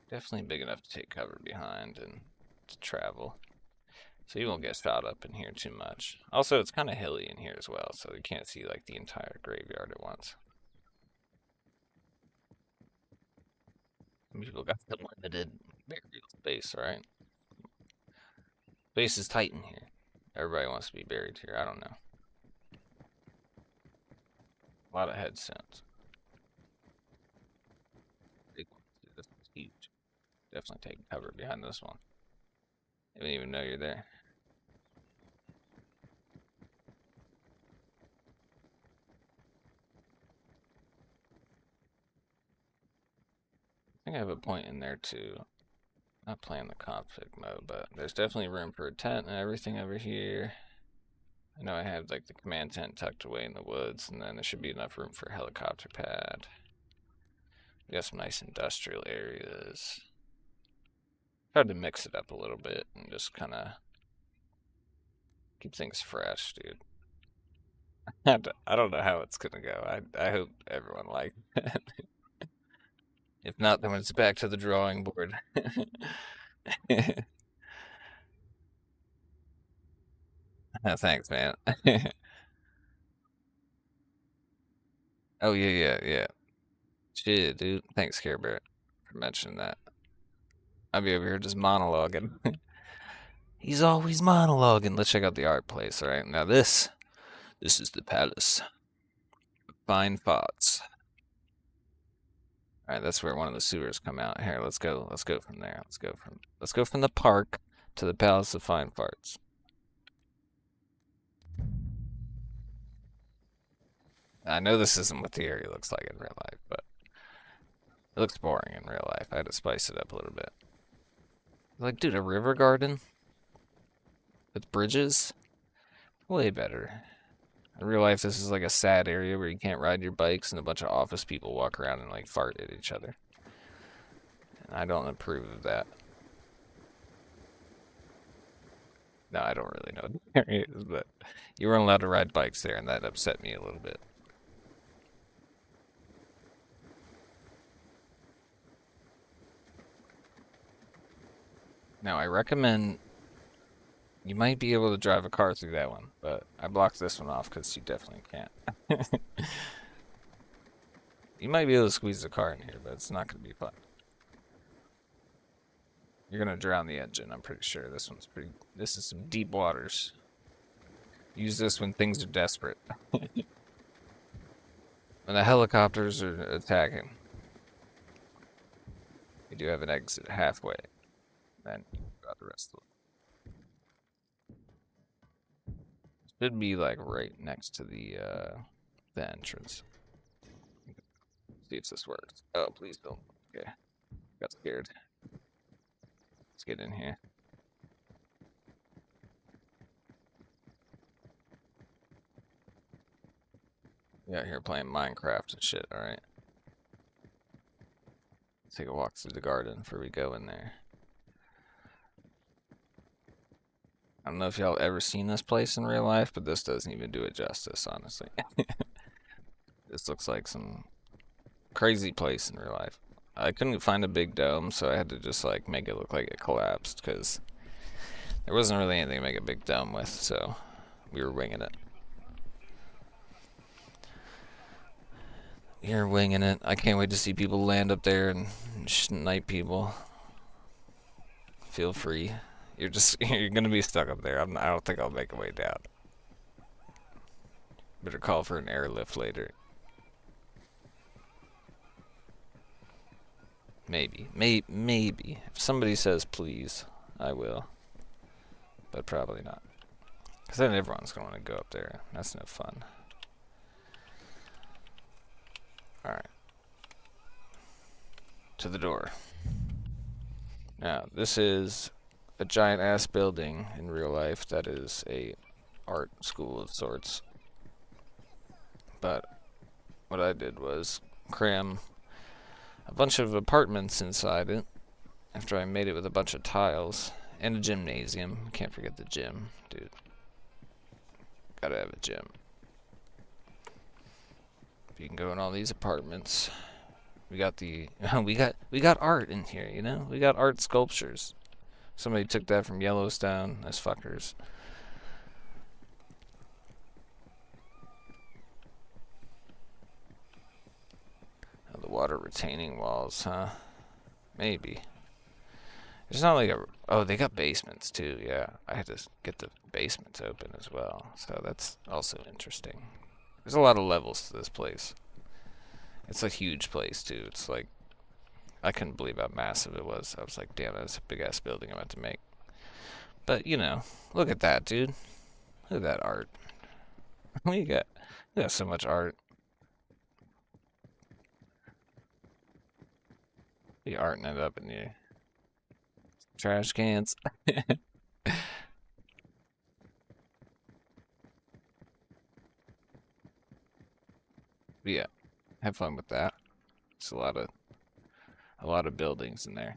definitely big enough to take cover behind and to travel. So you won't get shot up in here too much. Also, it's kind of hilly in here as well, so you can't see like the entire graveyard at once. Some people got the limited burial space, right? Space is tight in here. Everybody wants to be buried here. I don't know. A lot of head sounds. Big one. This one's huge. Definitely take cover behind this one. You don't even know you're there. I think I have a point in there too. Not playing the conflict mode, but there's definitely room for a tent and everything over here. I know I have like the command tent tucked away in the woods, and then there should be enough room for a helicopter pad. We got some nice industrial areas. Tried to mix it up a little bit and just kind of keep things fresh, dude. I don't know how it's gonna go. I hope everyone likes it. If not, then it's back to the drawing board. Thanks, man. Oh, yeah. Shit, dude. Thanks, Care Bear, for mentioning that. I'll be over here just monologuing. He's always monologuing. Let's check out the art place, alright? Now this is the palace. Fine thoughts. Alright, that's where one of the sewers come out. Here, let's go from there. Let's go from the park to the Palace of Fine Farts. I know this isn't what the area looks like in real life, but it looks boring in real life. I had to spice it up a little bit. Like, dude, a river garden with bridges? Way better. In real life, this is like a sad area where you can't ride your bikes and a bunch of office people walk around and like fart at each other. And I don't approve of that. No, I don't really know what the area is, but you weren't allowed to ride bikes there, and that upset me a little bit. Now, I recommend you might be able to drive a car through that one, but I blocked this one off because you definitely can't. You might be able to squeeze the car in here, but it's not going to be fun. You're going to drown the engine, I'm pretty sure. This is some deep waters. Use this when things are desperate. When the helicopters are attacking. You do have an exit halfway. Then you got the rest of it. Should be like right next to the entrance. See if this works. Oh, please don't. Okay. Got scared. Let's get in here. We out here playing Minecraft and shit, alright. Let's take a walk through the garden before we go in there. I don't know if y'all ever seen this place in real life, but this doesn't even do it justice, honestly. This looks like some crazy place in real life. I couldn't find a big dome, so I had to just like make it look like it collapsed, because there wasn't really anything to make a big dome with, so we were winging it. You're winging it. I can't wait to see people land up there and snipe people. Feel free. You're gonna be stuck up there. I don't think I'll make a way down. Better call for an airlift later. Maybe. Maybe. If somebody says please, I will. But probably not. Because then everyone's gonna want to go up there. That's no fun. Alright. To the door. Now, this is a giant ass building in real life that is a art school of sorts. But what I did was cram a bunch of apartments inside it after I made it with a bunch of tiles and a gymnasium. Can't forget the gym, dude. Gotta have a gym. You can go in all these apartments. We got the we got art in here, you know? We got art sculptures. Somebody took that from Yellowstone, those fuckers. Oh, the water retaining walls, huh? Maybe. There's not like a... Oh, they got basements too, yeah. I had to get the basements open as well, so that's also interesting. There's a lot of levels to this place. It's a huge place too. It's like... I couldn't believe how massive it was. I was like, damn, that's a big ass building I'm about to make. But, you know, look at that, dude. Look at that art. We got so much art. The arting it up in the trash cans. But yeah, have fun with that. It's a lot of buildings in there.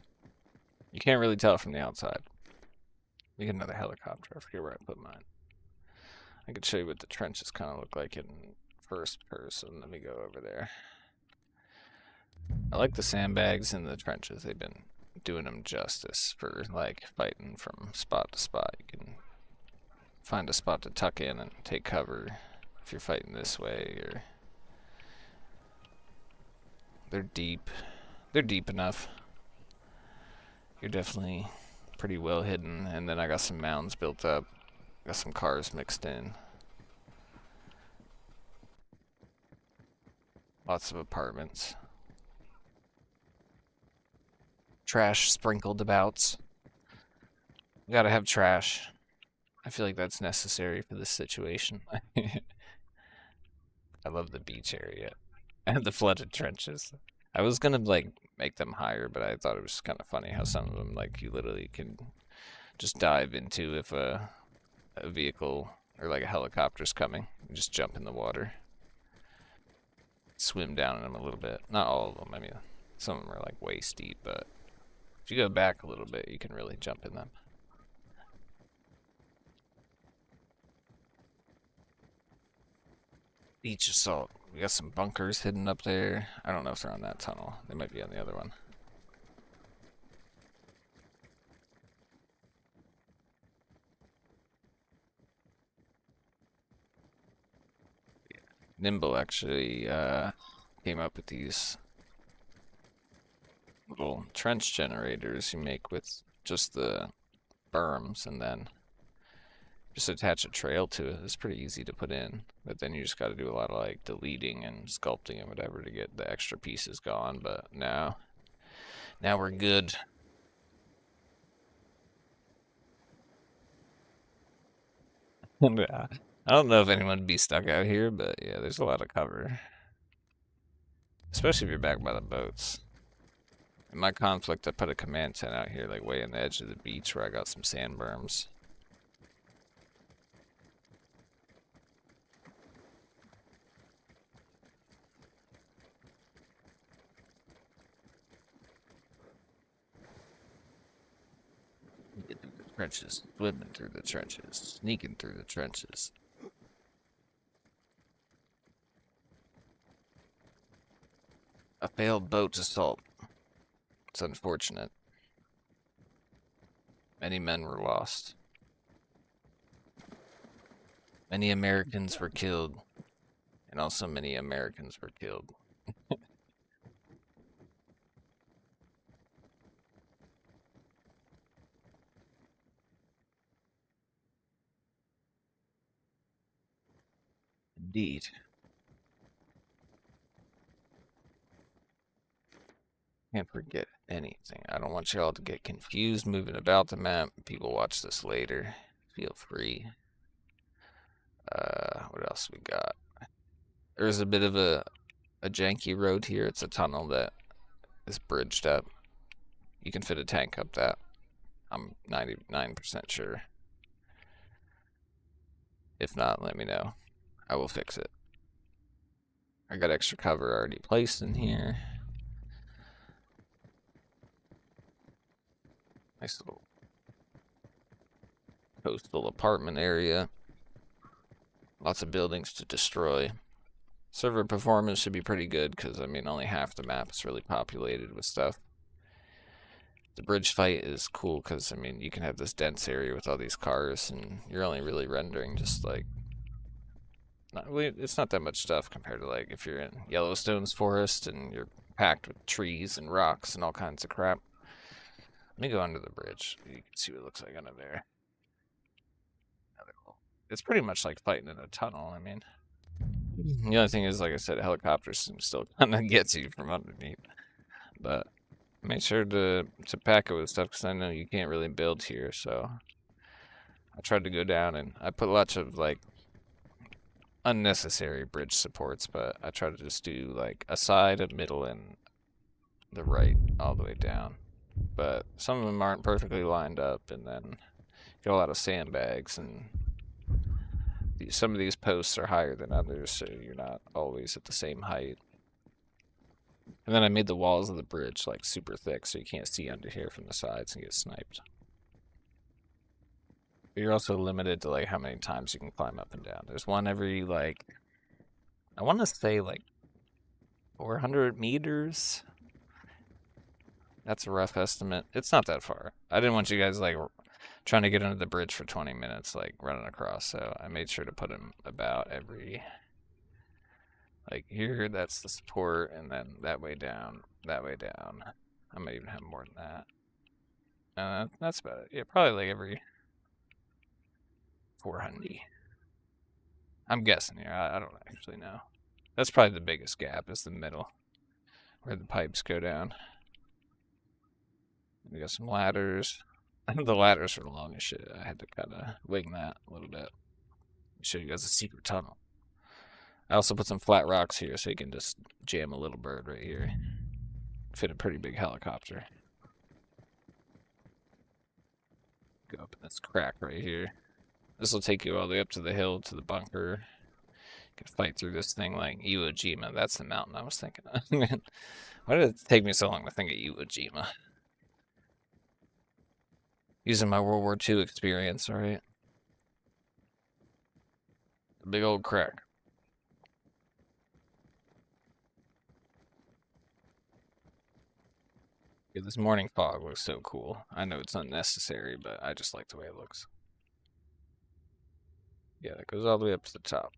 You can't really tell from the outside. We get another helicopter. I forget where I put mine. I could show you what the trenches kind of look like in first person. Let me go over there. I like the sandbags in the trenches. They've been doing them justice for like fighting from spot to spot. You can find a spot to tuck in and take cover if you're fighting this way, or They're deep. They're deep enough. You're definitely pretty well hidden. And then I got some mounds built up. Got some cars mixed in. Lots of apartments. Trash sprinkled about. You gotta have trash. I feel like that's necessary for this situation. I love the beach area and the flooded trenches. I was gonna like make them higher, but I thought it was kind of funny how some of them like you literally can just dive into if a vehicle or like a helicopter's coming. You just jump in the water, swim down in them a little bit. Not all of them. I mean, some of them are like waist deep, but if you go back a little bit, you can really jump in them. Beach assault. We got some bunkers hidden up there. I don't know if they're on that tunnel. They might be on the other one. Nimble actually came up with these little trench generators you make with just the berms and then just attach a trail to it. It's pretty easy to put in, but then you just got to do a lot of like deleting and sculpting and whatever to get the extra pieces gone. But now we're good. I don't know if anyone would be stuck out here, but yeah, there's a lot of cover, especially if you're back by the boats. In my conflict, I put a command tent out here, like way on the edge of the beach where I got some sand berms. Get through the trenches, swimming through the trenches, sneaking through the trenches. A failed boat assault. It's unfortunate. Many men were lost. Many Americans were killed. And also many Americans were killed. Indeed. Can't forget anything. I don't want y'all to get confused moving about the map. People watch this later. Feel free. What else we got? There's a bit of a janky road here. It's a tunnel that is bridged up. You can fit a tank up that. I'm 99% sure. If not, let me know. I will fix it. I got extra cover already placed in here. Nice little coastal apartment area. Lots of buildings to destroy. Server performance should be pretty good because, I mean, only half the map is really populated with stuff. The bridge fight is cool because, I mean, you can have this dense area with all these cars and you're only really rendering just like it's not that much stuff compared to like if you're in Yellowstone's forest and you're packed with trees and rocks and all kinds of crap. Let me go under the bridge. You can see what it looks like under there. It's pretty much like fighting in a tunnel. I mean, the only thing is, like I said, helicopters still kind of gets you from underneath. But make sure to pack it with stuff because I know you can't really build here. So I tried to go down and I put lots of like unnecessary bridge supports, but I tried to just do like a side, a middle, and the right all the way down. But some of them aren't perfectly lined up, and then get a lot of sandbags, and some of these posts are higher than others, so you're not always at the same height. And then I made the walls of the bridge like super thick, so you can't see under here from the sides and get sniped. But you're also limited to like how many times you can climb up and down. There's one every like, I want to say like 400 meters. That's a rough estimate. It's not that far. I didn't want you guys like trying to get under the bridge for 20 minutes, like running across. So I made sure to put them about every Like here, that's the support, and then that way down, that way down. I might even have more than that. That's about it. Yeah, probably like every 400. I'm guessing here. I don't actually know. That's probably the biggest gap is the middle, where the pipes go down. We got some ladders. The ladders are long as shit. I had to kind of wing that a little bit. Show you guys a secret tunnel. I also put some flat rocks here so you can just jam a little bird right here. Fit a pretty big helicopter. Go up in this crack right here. This will take you all the way up to the hill to the bunker. You can fight through this thing like Iwo Jima. That's the mountain I was thinking of. Why did it take me so long to think of Iwo Jima? Using my World War II experience, alright? The big old crack. Yeah, this morning fog looks so cool. I know it's unnecessary, but I just like the way it looks. Yeah, that goes all the way up to the top.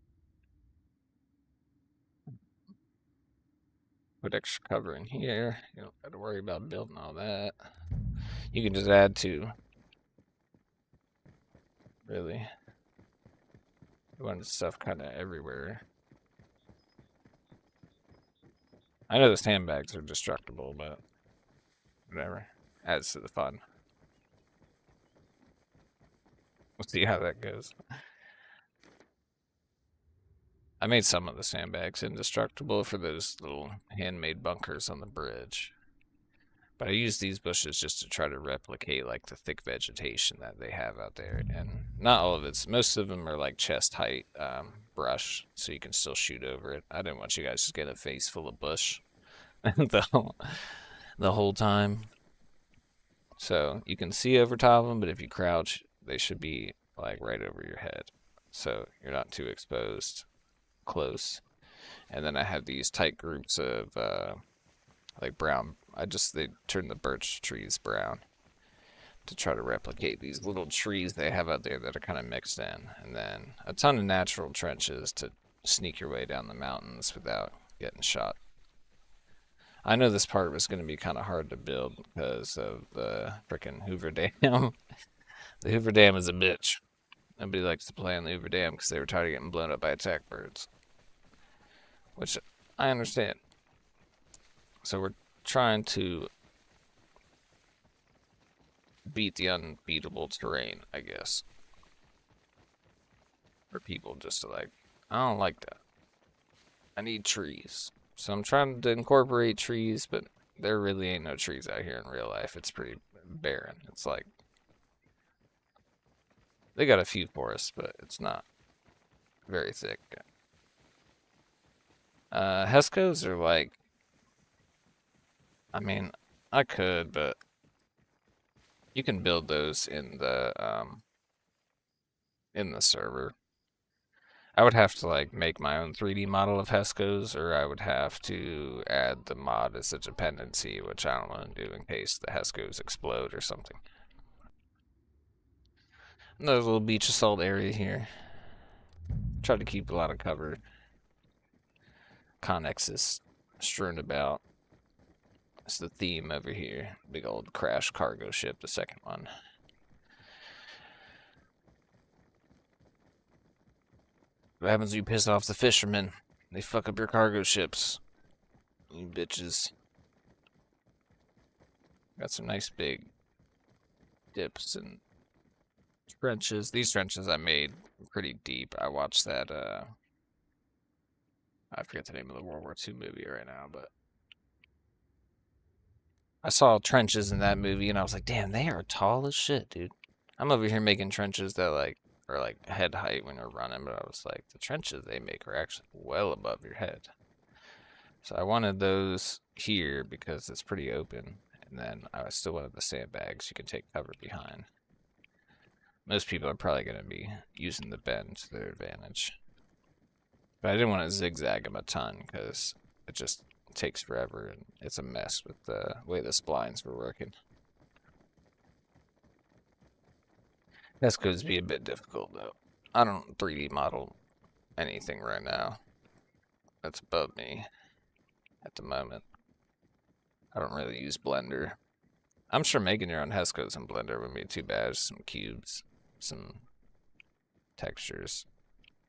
Put extra cover in here. You don't got to worry about building all that. You can just add to. Really. You want stuff kind of everywhere. I know the sandbags are destructible, but whatever. Adds to the fun. We'll see how that goes. I made some of the sandbags indestructible for those little handmade bunkers on the bridge. But I use these bushes just to try to replicate like the thick vegetation that they have out there. And not all of it's, most of them are like chest height brush, so you can still shoot over it. I didn't want you guys to get a face full of bush the whole time. So you can see over top of them, but if you crouch, they should be like right over your head. So you're not too exposed close. And then I have these tight groups of like brown. They turn the birch trees brown to try to replicate these little trees they have out there that are kind of mixed in. And then a ton of natural trenches to sneak your way down the mountains without getting shot. I know this part was going to be kind of hard to build because of the frickin' Hoover Dam. The Hoover Dam is a bitch. Nobody likes to play on the Hoover Dam because they were tired of getting blown up by attack birds. Which I understand. So we're trying to beat the unbeatable terrain, I guess. For people just to like, I don't like that. I need trees. So I'm trying to incorporate trees, but there really ain't no trees out here in real life. It's pretty barren. It's like, they got a few forests, but it's not very thick. Heskos are like, I mean, I could, but you can build those in the server. I would have to like make my own 3D model of Heskos, or I would have to add the mod as a dependency, which I don't want to do in case the Heskos explode or something. Another little beach assault area here. Try to keep a lot of cover. Connexes strewn about. That's the theme over here. Big old crash cargo ship, the second one. What happens when you piss off the fishermen? They fuck up your cargo ships. You bitches. Got some nice big dips and trenches. These trenches I made pretty deep. I watched that, I forget the name of the World War II movie right now, but I saw trenches in that movie and I was like, damn, they are tall as shit, dude. I'm over here making trenches that like are like head height when you're running, but I was like, the trenches they make are actually well above your head. So I wanted those here because it's pretty open, and then I still wanted the sandbags you can take cover behind. Most people are probably going to be using the bend to their advantage. But I didn't want to zigzag them a ton because it just takes forever and it's a mess with the way the splines were working. That's going to be a bit difficult though. I don't 3D model anything right now. that's above me at the moment. I don't really use Blender. I'm sure making your own Hescos in Blender wouldn't be too bad. Some cubes, some textures.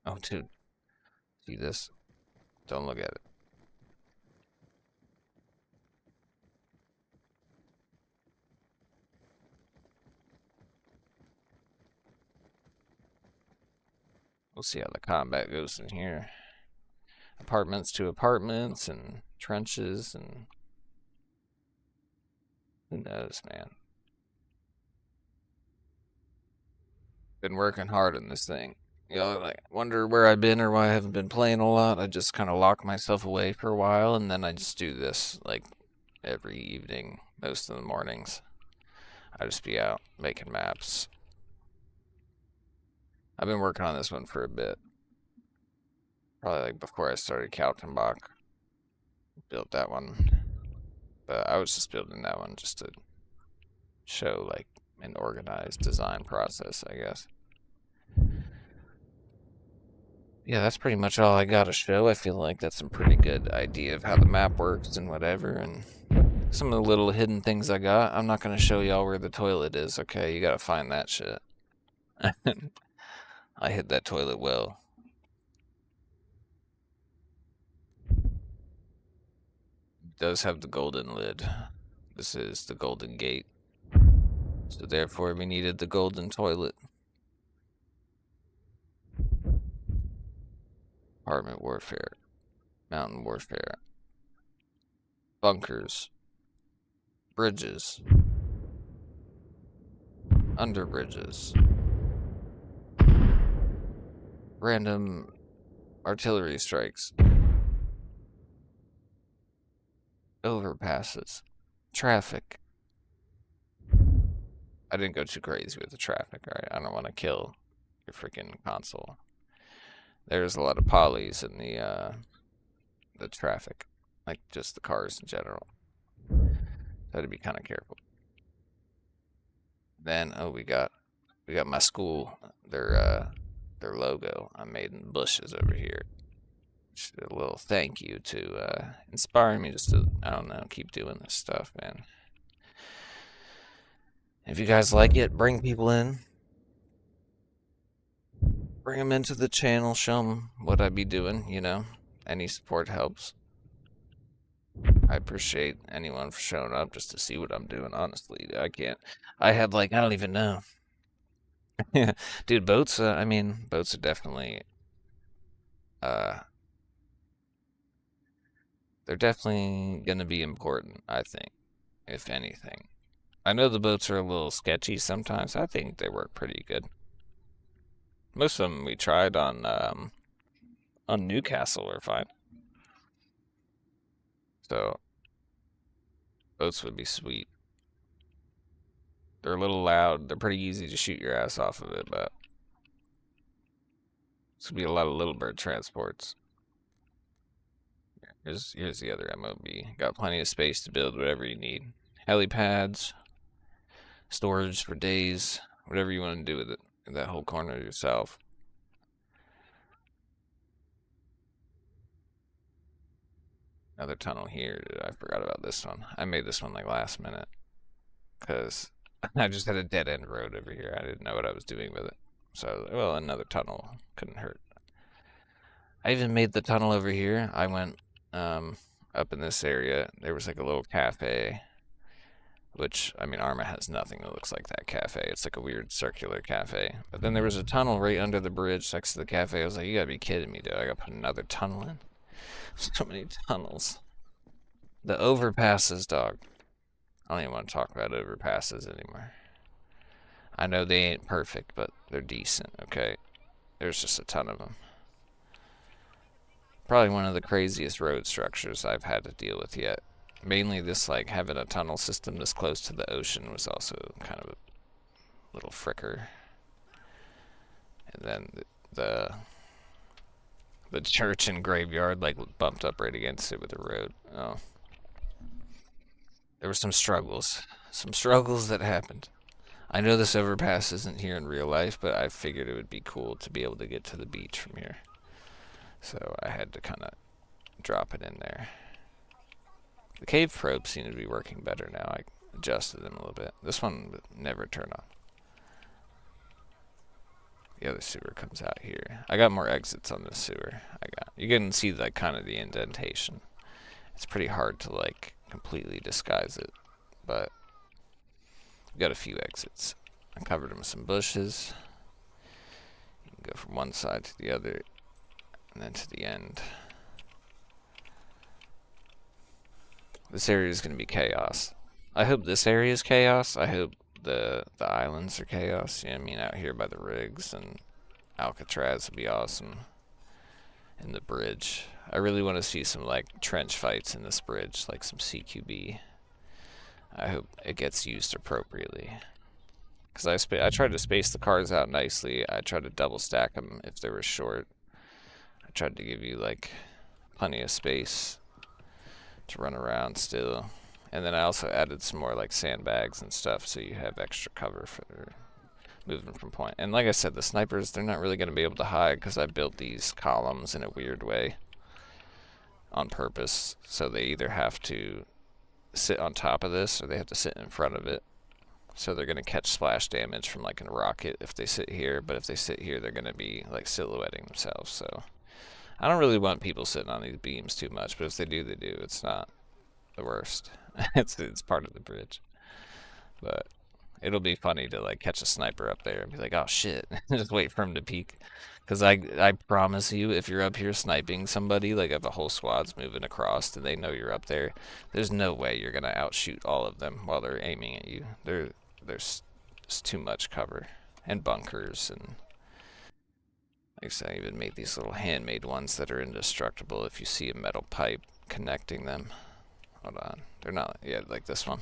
Oh, dude. See this? Don't look at it. We'll see how the combat goes in here. Apartments to apartments and trenches and who knows, man. Been working hard on this thing. You know, like, wonder where I've been or why I haven't been playing a lot. I just kind of lock myself away for a while, and then I just do this, like, every evening, most of the mornings. I just be out making maps. I've been working on this one for a bit. Probably, like, before I started Kaltenbach. Built that one. But I was just building that one just to show, like, an organized design process, I guess. Yeah, that's pretty much all I got to show. I feel like that's a pretty good idea of how the map works and whatever, and some of the little hidden things I got. I'm not going to show y'all where the toilet is, okay? You got to find that shit. I hid that toilet well. It does have the golden lid. This is the golden gate. So therefore we needed the golden toilet. Apartment warfare. Mountain warfare. Bunkers. Bridges. Under bridges. Random artillery strikes. Overpasses. Traffic. I didn't go too crazy with the traffic, right? I don't want to kill your freaking console. There's a lot of polys in the traffic, like just the cars in general. So I had to be kind of careful. Then we got my school, their logo I made in bushes over here. Just a little thank you to inspire me just to, I don't know, keep doing this stuff, man. If you guys like it, bring people in. Bring them into the channel, show them what I be doing, you know. Any support helps. I appreciate anyone for showing up just to see what I'm doing, honestly. I don't even know. Dude, boats, boats are definitely, they're definitely gonna be important, I think, if anything. I know the boats are a little sketchy sometimes. I think they work pretty good. Most of them we tried on Newcastle were fine. So boats would be sweet. They're a little loud. They're pretty easy to shoot your ass off of it, but this would be a lot of little bird transports. Here's the other MOB. Got plenty of space to build whatever you need. Helipads, storage for days, whatever you want to do with it. In that whole corner yourself. Another tunnel here. I forgot about this one. I made this one like last minute because I just had a dead end road over here. I didn't know what I was doing with it. So, well, another tunnel couldn't hurt. I even made the tunnel over here. I went up in this area. There was like a little cafe, which, I mean, Arma has nothing that looks like that cafe. It's like a weird circular cafe. But then there was a tunnel right under the bridge next to the cafe. I was like, you gotta be kidding me, dude. I gotta put another tunnel in. So many tunnels. The overpasses, dog. I don't even want to talk about overpasses anymore. I know they ain't perfect, but they're decent, okay? There's just a ton of them. Probably one of the craziest road structures I've had to deal with yet. Mainly this, like, having a tunnel system this close to the ocean was also kind of a little fricker. And then the church and graveyard, like, bumped up right against it with the road. Oh. There were some struggles. Some struggles that happened. I know this overpass isn't here in real life, but I figured it would be cool to be able to get to the beach from here. So I had to kind of drop it in there. The cave probes seem to be working better now. I adjusted them a little bit. This one would never turn on. The other sewer comes out here. I got more exits on this sewer. You can see like kind of the indentation. It's pretty hard to like completely disguise it, but I've got a few exits. I covered them with some bushes. You can go from one side to the other, and then to the end. This area is going to be chaos. I hope this area is chaos. I hope the islands are chaos. You know what I mean? Out here by the rigs, and Alcatraz would be awesome. And the bridge. I really want to see some like trench fights in this bridge, like some CQB. I hope it gets used appropriately. Because I tried to space the cars out nicely. I tried to double stack them if they were short. I tried to give you like plenty of space to run around still. And then I also added some more like sandbags and stuff so you have extra cover for moving from point. And like I said, the snipers, they're not really going to be able to hide because I built these columns in a weird way on purpose. So they either have to sit on top of this or they have to sit in front of it. So they're going to catch splash damage from like a rocket if they sit here, but if they sit here, they're going to be like silhouetting themselves. So I don't really want people sitting on these beams too much, but if they do, they do. It's not the worst. it's part of the bridge. But it'll be funny to like catch a sniper up there and be like, oh shit, just wait for him to peek. Because I promise you, if you're up here sniping somebody, like if a whole squad's moving across and they know you're up there, there's no way you're going to outshoot all of them while they're aiming at you. There's just too much cover. And bunkers. And like I said, I even made these little handmade ones that are indestructible if you see a metal pipe connecting them. Hold on. They're not, yeah, like this one.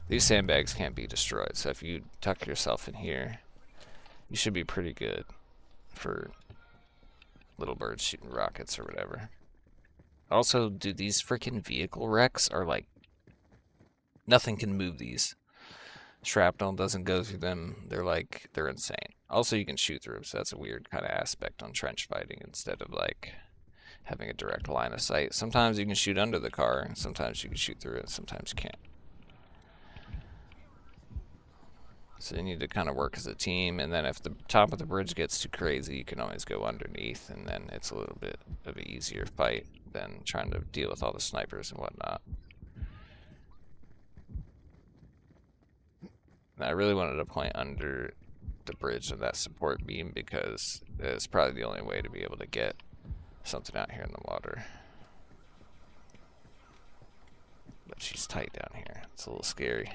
These sandbags can't be destroyed, so if you tuck yourself in here, you should be pretty good for little birds shooting rockets or whatever. Also, dude, these freaking vehicle wrecks are like, nothing can move these. Shrapnel doesn't go through them. They're insane. Also, you can shoot through them, so that's a weird kind of aspect on trench fighting instead of like having a direct line of sight. Sometimes you can shoot under the car, and sometimes you can shoot through it, sometimes you can't. So you need to kind of work as a team, and then if the top of the bridge gets too crazy, you can always go underneath, and then it's a little bit of an easier fight than trying to deal with all the snipers and whatnot. And I really wanted to point under the bridge of that support beam because it's probably the only way to be able to get something out here in the water. But she's tight down here. It's a little scary.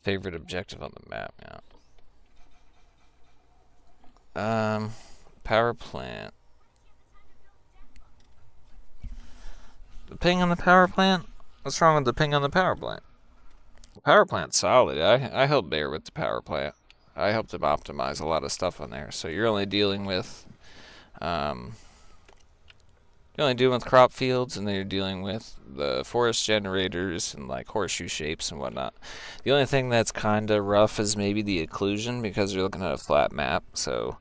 Favorite objective on the map, yeah. Power plant. The ping on the power plant? What's wrong with the ping on the power plant? The power plant's solid. I helped Bear with the power plant. I helped him optimize a lot of stuff on there. So you're only dealing with crop fields, and then you're dealing with the forest generators and like horseshoe shapes and whatnot. The only thing that's kind of rough is maybe the occlusion because you're looking at a flat map, so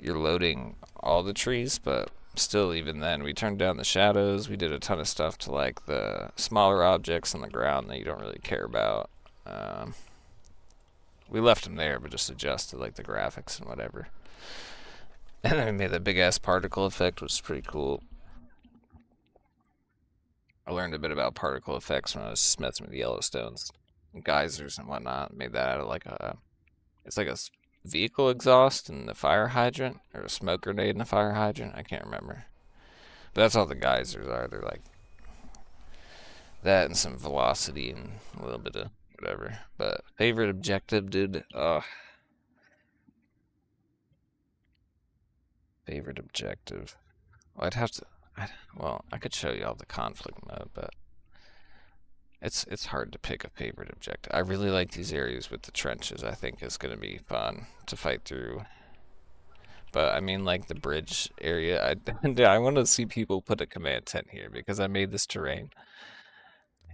you're loading all the trees, but still, even then, we turned down the shadows. We did a ton of stuff to like the smaller objects on the ground that you don't really care about. We left them there, but just adjusted like the graphics and whatever. And then we made that big ass particle effect, which is pretty cool. I learned a bit about particle effects when I was messing with Yellowstones, and geysers and whatnot. Made that out of like it's like a vehicle exhaust in the fire hydrant, or a smoke grenade in the fire hydrant. I can't remember. But that's all the geysers are. They're like that and some velocity and a little bit of whatever. But favorite objective, dude. Favorite objective. Well, I'd have to. I could show you all the conflict mode, but it's hard to pick a favorite objective. I really like these areas with the trenches. I think it's going to be fun to fight through. But I mean, like the bridge area, I want to see people put a command tent here because I made this terrain.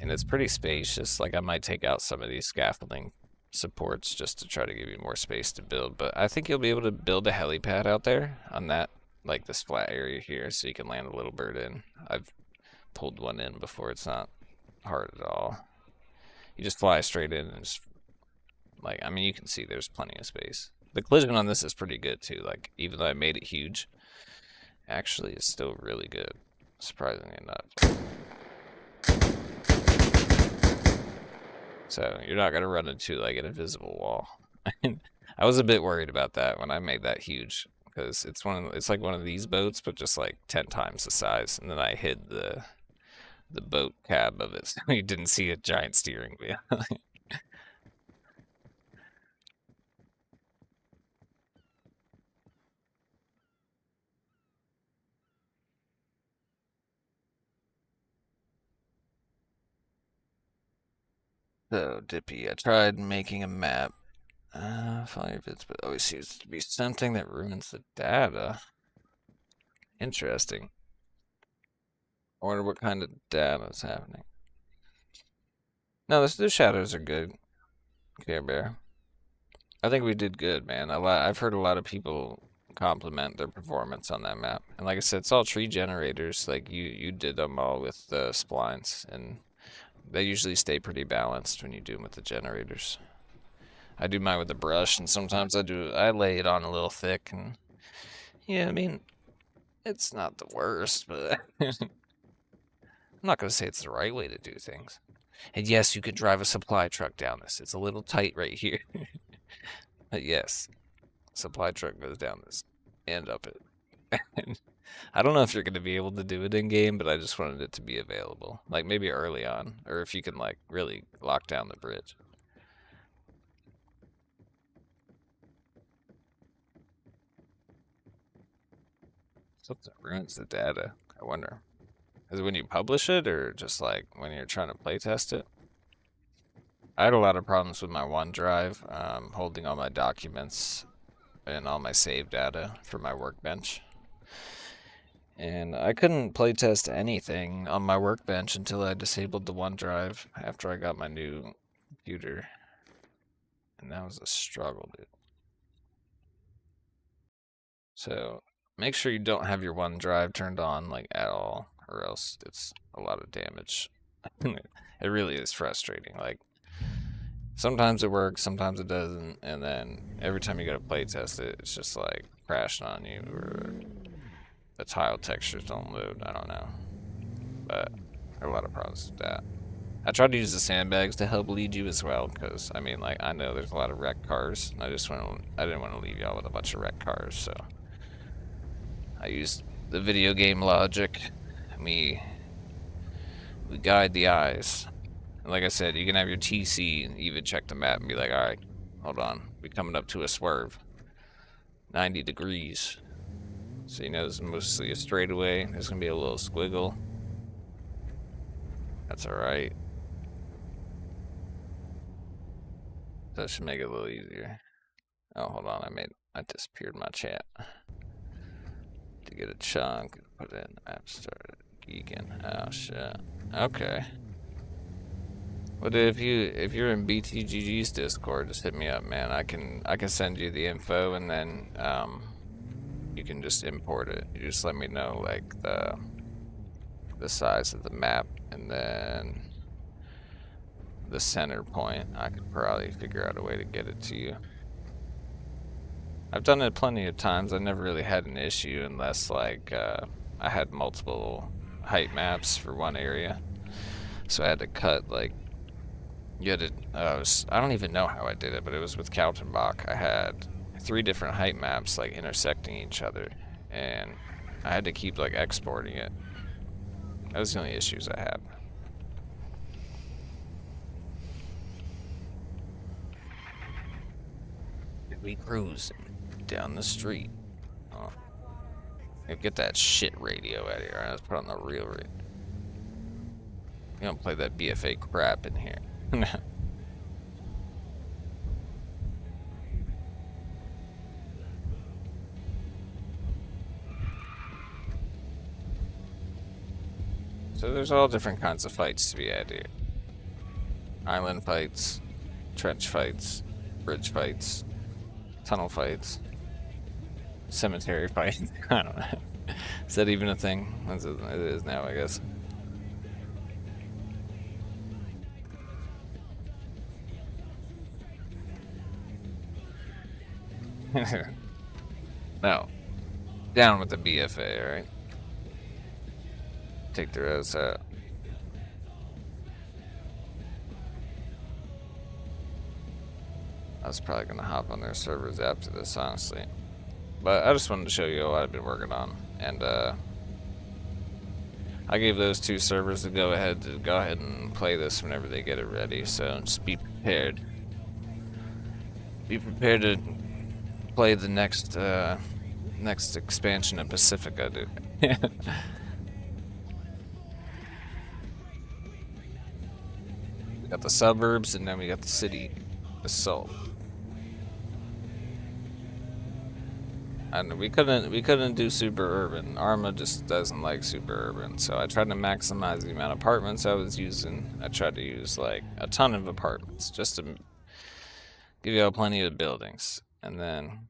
And it's pretty spacious. Like I might take out some of these scaffolding supports just to try to give you more space to build. But I think you'll be able to build a helipad out there on that like this flat area here so you can land a little bird in. I've pulled one in before. It's not hard at all. You just fly straight in and just, like, I mean, you can see there's plenty of space. The collision on this is pretty good too. Like, even though I made it huge, actually it's still really good, surprisingly enough. So you're not gonna run into like an invisible wall. I was a bit worried about that when I made that huge, because it's like one of these boats, but just like 10 times the size. And then I hid the boat cab of it, so you didn't see a giant steering wheel. So, Dippy, I tried making a map. Follow your bits, but always seems to be something that ruins the data. Interesting. I wonder what kind of data is happening. No, the shadows are good, Care Bear. I think we did good, man. I've heard a lot of people compliment their performance on that map. And like I said, it's all tree generators. Like, you did them all with the splines, and they usually stay pretty balanced when you do them with the generators. I do mine with the brush, and sometimes I lay it on a little thick, and yeah, I mean, it's not the worst, but I'm not gonna say it's the right way to do things. And yes, you could drive a supply truck down this. It's a little tight right here. But yes, supply truck goes down this and up it. And I don't know if you're going to be able to do it in game, but I just wanted it to be available. Like maybe early on, or if you can like really lock down the bridge. Something ruins the data, I wonder. Is it when you publish it, or just like when you're trying to playtest it? I had a lot of problems with my OneDrive, holding all my documents and all my save data for my workbench. And I couldn't playtest anything on my workbench until I disabled the OneDrive after I got my new computer. And that was a struggle, dude. So make sure you don't have your OneDrive turned on like at all, or else it's a lot of damage. It really is frustrating. Like, sometimes it works, sometimes it doesn't, and then every time you go to playtest it, it's just like crashing on you, or the tile textures don't load. I don't know, but there are a lot of problems with that. I tried to use the sandbags to help lead you as well, because I mean, like, I know there's a lot of wrecked cars, and I didn't want to leave y'all with a bunch of wrecked cars, so I used the video game logic. We guide the eyes. And like I said, you can have your TC even check the map and be like, all right, hold on, we're coming up to a swerve, 90 degrees. So you know this is mostly a straightaway. There's gonna be a little squiggle. That's all right. That should make it a little easier. Oh, hold on, I disappeared my chat. To get a chunk, put it in the map, started geeking. Oh shit. Okay. But if you're in btgg's Discord, just hit me up, man. I can send you the info, and then you can just import it. You just let me know like the size of the map, and then the center point. I could probably figure out a way to get it to you. I've done it plenty of times. I never really had an issue unless like I had multiple height maps for one area, so I had to cut like. You had to, I don't even know how I did it, but it was with Kaltenbach. I had 3 different height maps like intersecting each other, and I had to keep like exporting it. That was the only issues I had. We cruising down the street. Oh. Get that shit radio out of here. Let's put on the real radio. You don't play that BFA crap in here. So there's all different kinds of fights to be had here. Island fights, trench fights, bridge fights, tunnel fights. cemetery fight. I don't know. Is that even a thing? It is now, I guess. No. Down with the BFA, alright? Take the rest out. I was probably gonna hop on their servers after this, honestly. But I just wanted to show you what I've been working on. And I gave those 2 servers to go ahead and play this whenever they get it ready, so just be prepared. Be prepared to play the next expansion of Pacifica, dude. We got the suburbs, and then we got the city assault. And we couldn't do super urban. Arma just doesn't like super urban, so I tried to maximize the amount of apartments I was using. I tried to use like a ton of apartments just to give you all plenty of buildings. And then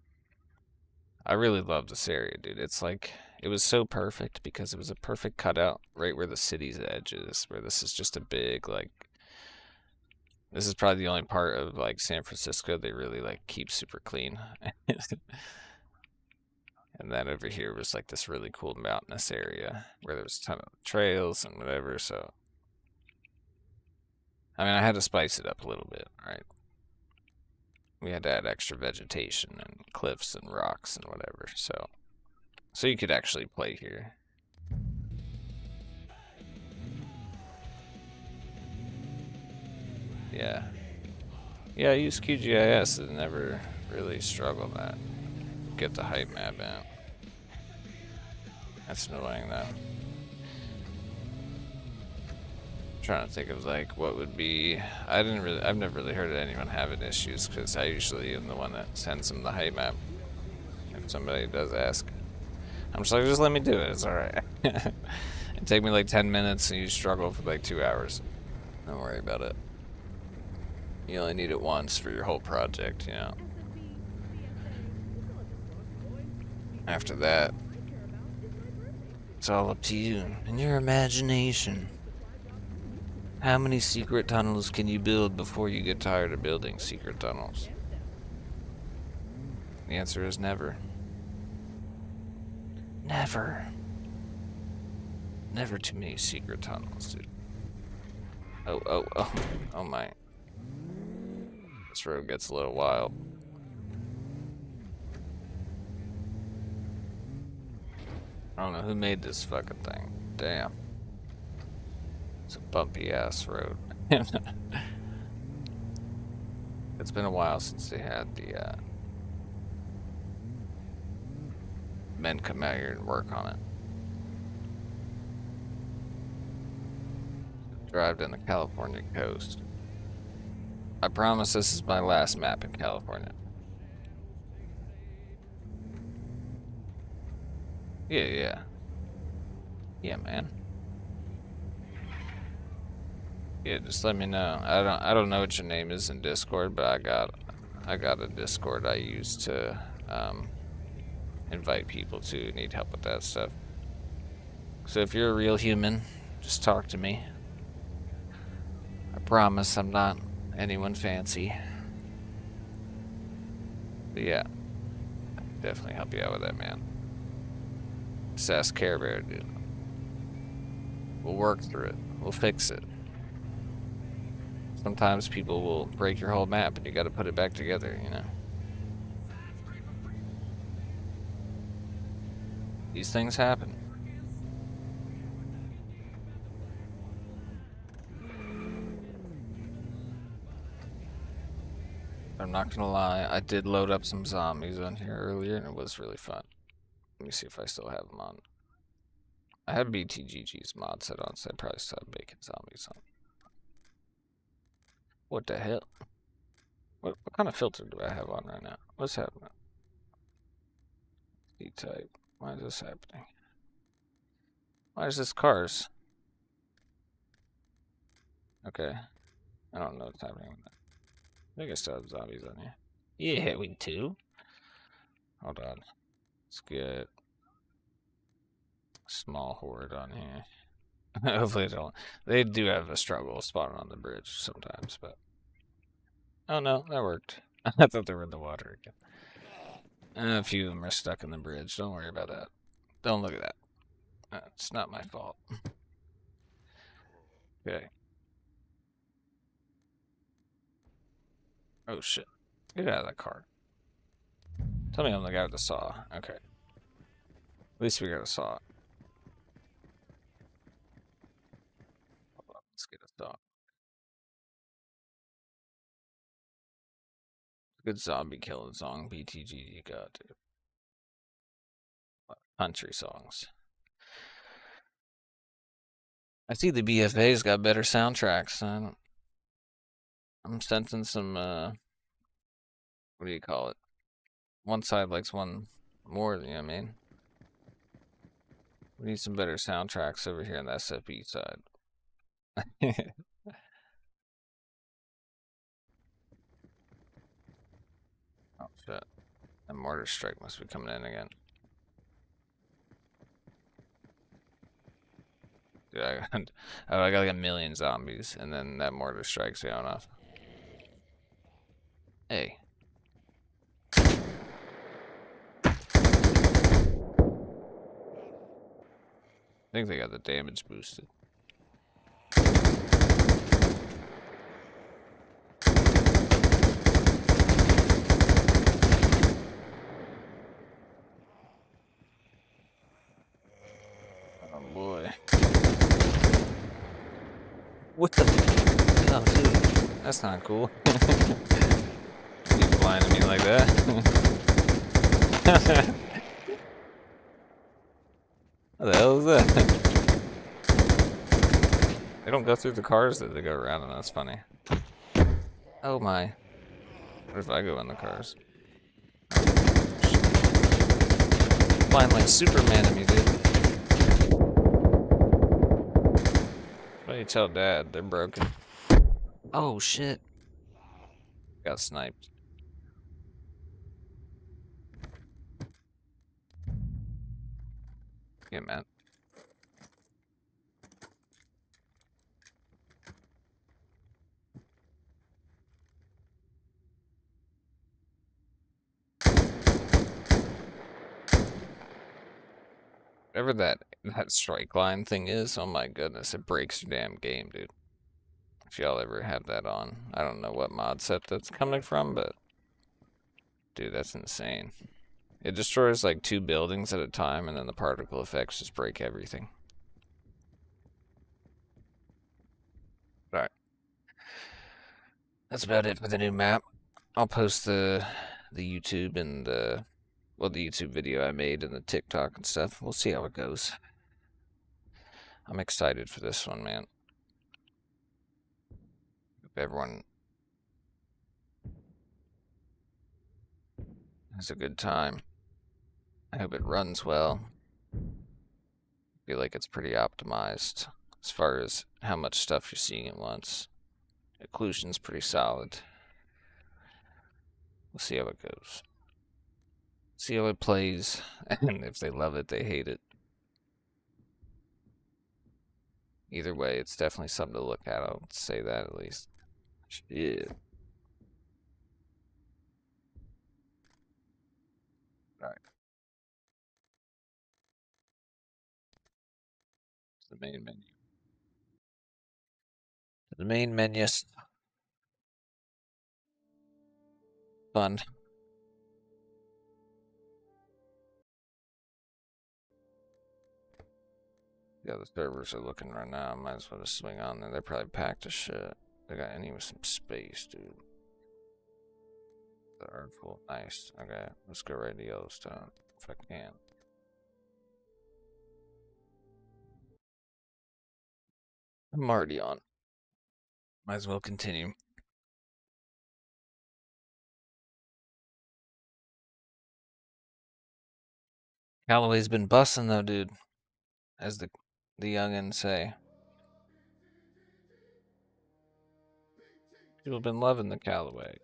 I really love this area, dude. It's like it was so perfect because it was a perfect cutout right where the city's edge is, where this is just a big like. This is probably the only part of like San Francisco they really like keep super clean. And then over here was like this really cool mountainous area where there was a ton of trails and whatever, so. I mean, I had to spice it up a little bit, right? We had to add extra vegetation and cliffs and rocks and whatever, so you could actually play here. Yeah. Yeah, I use QGIS and never really struggled that. Get the height map out. That's annoying though. I'm trying to think of like what would be. I've never really heard of anyone having issues because I usually am the one that sends them the height map. If somebody does ask, I'm just like, just let me do it. It's all right. It take me like 10 minutes and you struggle for like 2 hours. Don't worry about it. You only need it once for your whole project, you know. After that, it's all up to you and your imagination. How many secret tunnels can you build before you get tired of building secret tunnels? The answer is never. Never. Never too many secret tunnels, dude. Oh my. This road gets a little wild. I don't know who made this fucking thing. Damn. It's a bumpy ass road. It's been a while since they had the men come out here and work on it. Drive down the California coast. I promise this is my last map in California. Yeah. Yeah, man. Yeah, just let me know. I don't know what your name is in Discord, but I got a Discord I use to invite people to need help with that stuff. So if you're a real human, just talk to me. I promise I'm not anyone fancy. But yeah, I can definitely help you out with that, man. Just ask Care Bear, dude. We'll work through it. We'll fix it. Sometimes people will break your whole map and you gotta put it back together, you know? These things happen. I'm not gonna lie, I did load up some zombies on here earlier and it was really fun. Let me see if I still have them on. I have btgg's mod set on, so I probably still have bacon zombies on. What the hell? What kind of filter do I have on right now? What's happening? E-type. Why is this happening? Why is this cars? Okay. I don't know what's happening with that. I think I still have zombies on here. Yeah, we do. Hold on. Let's get a small horde on here. Hopefully they don't. They do have a struggle spawning on the bridge sometimes, but oh no, that worked. I thought they were in the water again. A few of them are stuck in the bridge. Don't worry about that. Don't look at that. It's not my fault. Okay. Oh shit. Get out of that car. Tell me I'm the guy with the saw. Okay. At least we got a saw. Hold on, let's get a saw. Good zombie killing song. btgg got, dude. Country songs. I see the BFA's got better soundtracks. I'm sensing some, what do you call it? One side likes one more, you know what I mean? We need some better soundtracks over here on the SFE side. Oh shit. That mortar strike must be coming in again. Dude, I got like a million zombies, and then that mortar strike's going off. Hey. I think they got the damage boosted. Oh boy. What the? Oh, dude. That's not cool. Keep flying at me like that. What the hell is that? They don't go through the cars that they go around, and that's funny. Oh my. What if I go in the cars? Flying like Superman at me, dude. Why do you tell Dad? They're broken. Oh shit. Got sniped. Yeah, man. Whatever that strike line thing is, oh my goodness, it breaks your damn game, dude. If y'all ever have that on. I don't know what mod set that's coming from, but dude, that's insane. It destroys like 2 buildings at a time, and then the particle effects just break everything. Alright. That's about it for the new map. I'll post the YouTube and well, the YouTube video I made and the TikTok and stuff. We'll see how it goes. I'm excited for this one, man. Hope everyone has a good time. I hope it runs well. I feel like it's pretty optimized as far as how much stuff you're seeing at once. Occlusion's pretty solid. We'll see how it goes. See how it plays, and if they love it, they hate it. Either way, it's definitely something to look at. I'll say that at least. Shit. Alright. The main menu. The main menu. Fun. Yeah, the servers are looking right now. Might as well just swing on there. They're probably packed as shit. They got any with some space, dude. They are full. Nice. Okay, let's go right to Yellowstone if I can. I'm already on. Might as well continue. Callaway's been busting though, dude. As the youngins say. People have been loving the Callaway.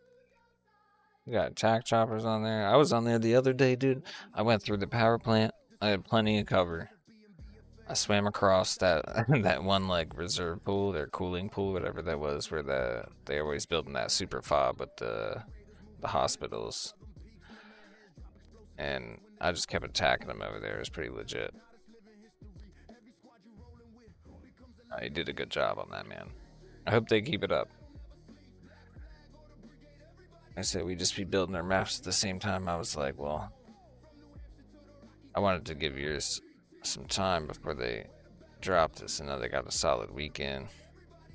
We got attack choppers on there. I was on there the other day, dude. I went through the power plant. I had plenty of cover. I swam across that that one like reserve pool, their cooling pool, whatever that was, where they always building that super fob with the hospitals. And I just kept attacking them over there. It was pretty legit. He did a good job on that, man. I hope they keep it up. I said we just be building our maps at the same time. I was like, well, I wanted to give yours some time before they drop this, and now they got a solid weekend.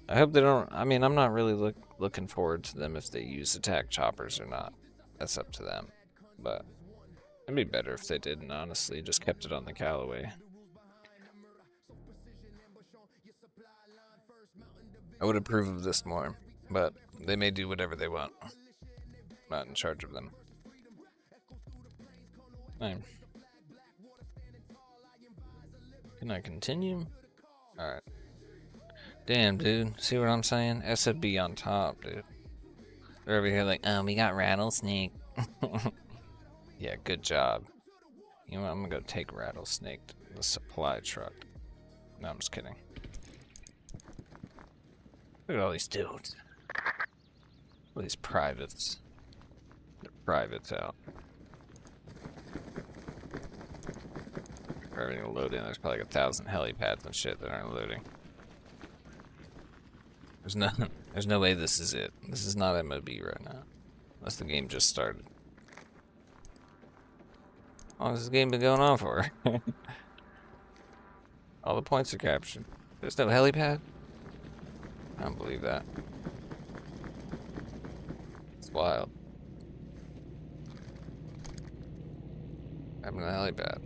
I hope they don't. I mean, I'm not really looking forward to them if they use attack choppers or not. That's up to them. But it'd be better if they didn't, honestly. Just kept it on the Callaway. I would approve of this more, but they may do whatever they want. I'm not in charge of them. Fine. Can I continue? Alright. Damn, dude. See what I'm saying? SFB on top, dude. They're over here like, oh, we got Rattlesnake. Yeah, good job. You know what? I'm gonna go take Rattlesnake to the supply truck. No, I'm just kidding. Look at all these dudes. All these privates. They're privates out. Everything will load in. There's probably like 1,000 helipads and shit that aren't loading. There's no way this is it. This is not MOB right now. Unless the game just started. How long has this game been going on for? All the points are captured. There's no helipad? I don't believe that. It's wild. Having a helipad.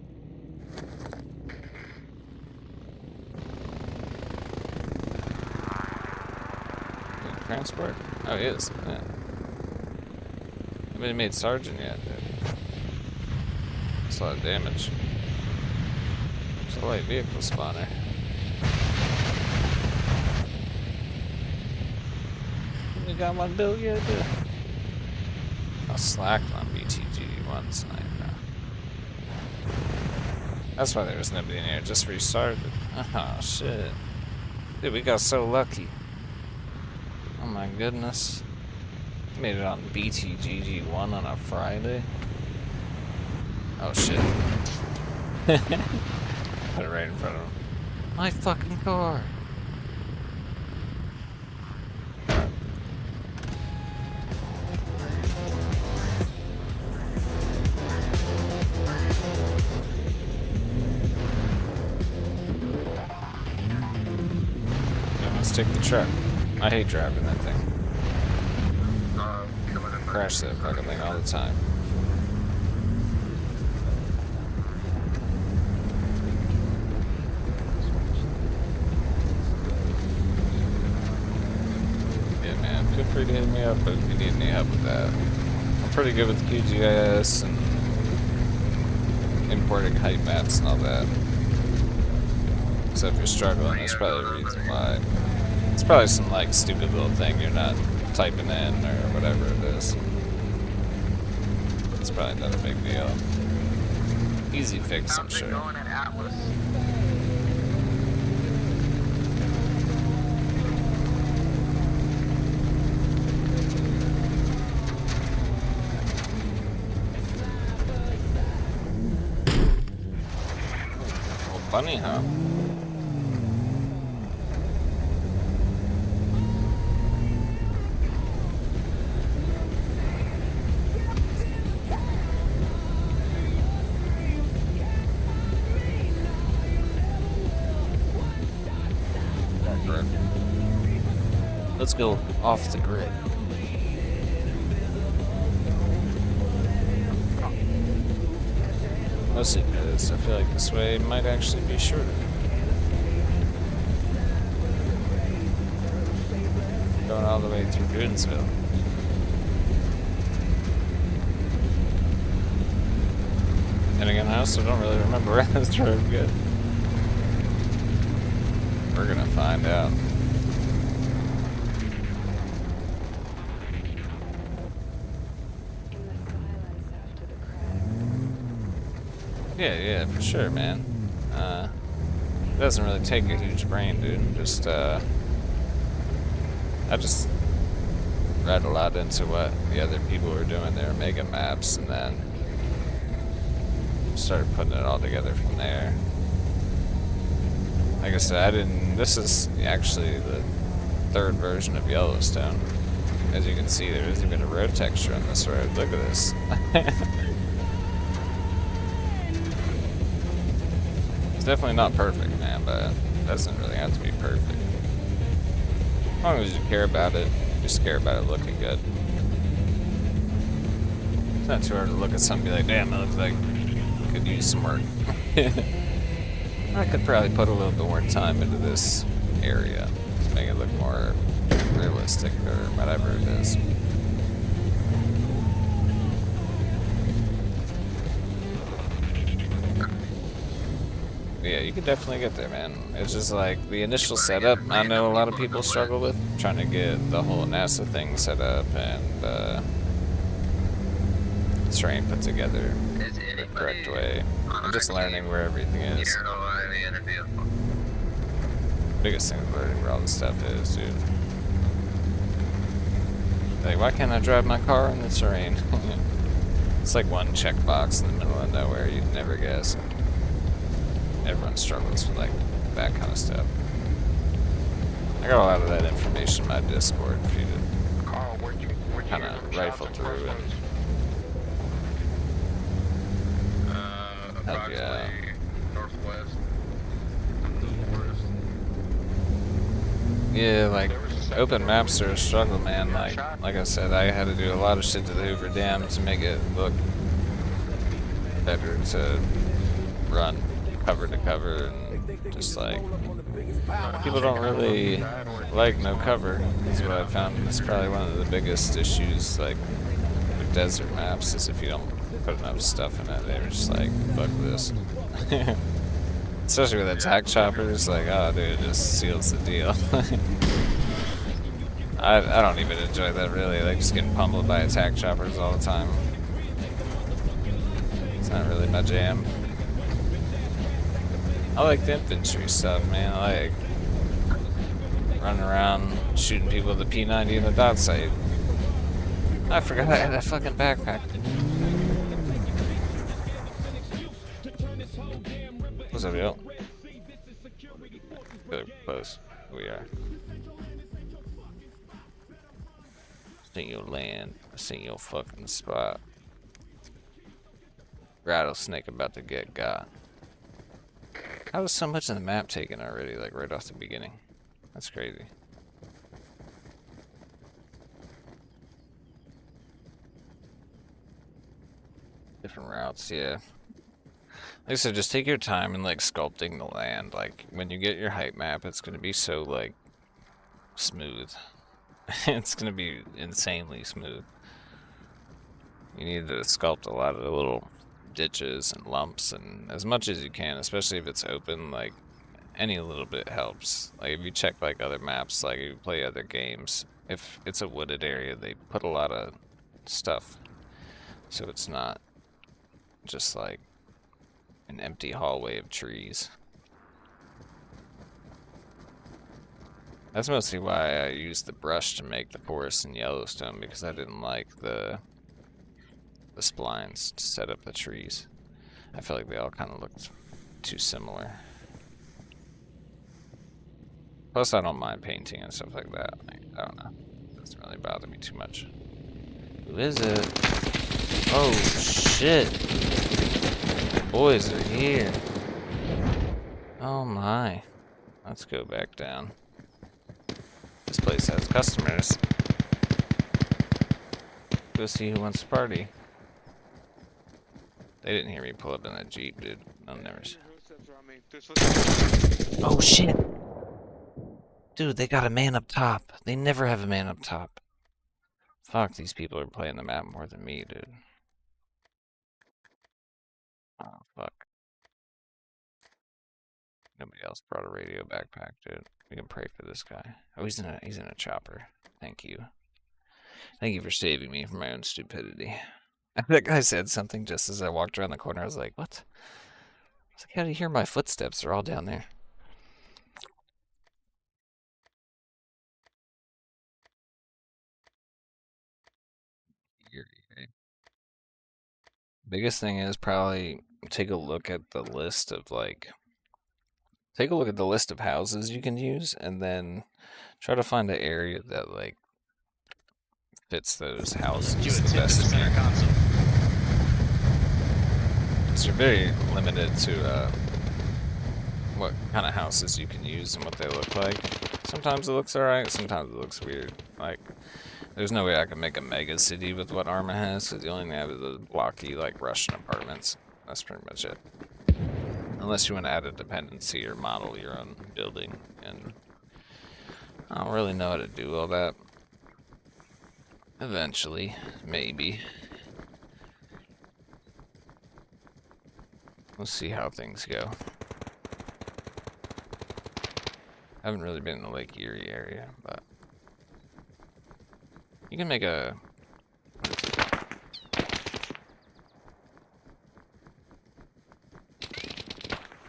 Transport? Oh, he is. Yeah. Nobody made Sergeant yet, dude. That's a lot of damage. It's a light vehicle spawner. You got one built yet, dude? I slacked on btgg one tonight, bro. That's why there was nobody in here. It just restarted. Oh, shit. Dude, we got so lucky. Oh my goodness. Made it on btgg 1 on a Friday. Oh shit. Put it right in front of him. My fucking car. Yeah, let's take the truck. I hate driving that thing. Crash that fucking thing all the time. Yeah, man, feel free to hit me up if you need any help with that. I'm pretty good with QGIS and importing height maps and all that. So if you're struggling, there's probably a reason why. It's probably some like stupid little thing you're not typing in or whatever it is. It's probably not a big deal. Easy fix, I'm sure. Oh, bunny hop. Let's go off the grid. Mostly because I feel like this way might actually be shorter. Going all the way through Goodensville. And again, I also don't really remember where this road goes. We're gonna find out. Yeah, for sure, man. It doesn't really take a huge brain, dude. Just, I just read a lot into what the other people were doing their mega maps, and then started putting it all together from there. Like I said, this is actually the third version of Yellowstone. As you can see, there isn't even a road texture on this road. Look at this. It's definitely not perfect, man, but it doesn't really have to be perfect. As long as you care about it, just care about it looking good. It's not too hard to look at something and be like, damn, that looks like it could use some work. I could probably put a little bit more time into this area to make it look more realistic or whatever it is. Yeah, you can definitely get there, man. It's just like the initial setup, I know a lot of people struggle with trying to get the whole NASA thing set up and terrain put together the correct way. And just learning where everything is. Biggest thing is learning where all this stuff is, dude. Like, why can't I drive my car in the terrain? It's like one checkbox in the middle of nowhere, you'd never guess. Everyone struggles with like that kind of stuff. I got a lot of that information in my Discord for you to kind of rifle through and approximately northwest. yeah, like open maps are a struggle, man. Like I said, I had to do a lot of shit to the Hoover Dam to make it look better to run cover to cover, and just like people don't really like no cover is what I found. It's probably one of the biggest issues like with desert maps is if you don't put enough stuff in it, they're just like, fuck this. Especially with attack choppers, like, oh dude, it just seals the deal. I don't even enjoy that really, like just getting pummeled by attack choppers all the time. It's not really my jam. I like the infantry stuff, man. I like running around shooting people with the P90 in the dot sight. I forgot I had a fucking backpack. What's up, yo? Good, close. We are. Seen your land. Seen your fucking spot. Rattlesnake about to get got. How was so much of the map taken already, like right off the beginning? That's crazy. Different routes, yeah. Like I said, just take your time in like sculpting the land. Like when you get your height map, it's gonna be so like smooth. It's gonna be insanely smooth. You need to sculpt a lot of the little ditches and lumps and as much as you can, especially if it's open. Like any little bit helps. Like if you check like other maps, like if you play other games, if it's a wooded area, they put a lot of stuff so it's not just like an empty hallway of trees. That's mostly why I used the brush to make the forest in Yellowstone, because I didn't like the splines to set up the trees. I feel like they all kind of looked too similar. Plus, I don't mind painting and stuff like that. Like, I don't know. It doesn't really bother me too much. Who is it? Oh, shit. Boys are here. Oh my. Let's go back down. This place has customers. Go see who wants to party. They didn't hear me pull up in that Jeep, dude. I'll never. Oh shit! Dude, they got a man up top. They never have a man up top. Fuck, these people are playing the map more than me, dude. Oh, fuck. Nobody else brought a radio backpack, dude. We can pray for this guy. Oh, he's in a chopper. Thank you. Thank you for saving me from my own stupidity. That guy said something just as I walked around the corner. I was like, what? It's like, how do you hear my footsteps? They're all down there. Biggest thing is probably take a look at the list of houses you can use, and then try to find an area that fits those houses the best. So you're very limited to what kind of houses you can use and what they look like. Sometimes it looks alright, sometimes it looks weird. Like, there's no way I can make a mega city with what Arma has, because the only thing I have is the blocky, Russian apartments. That's pretty much it. Unless you want to add a dependency or model your own building, and I don't really know how to do all that. Eventually, maybe. We'll see how things go. I haven't really been in the Lake Erie area, but you can make a...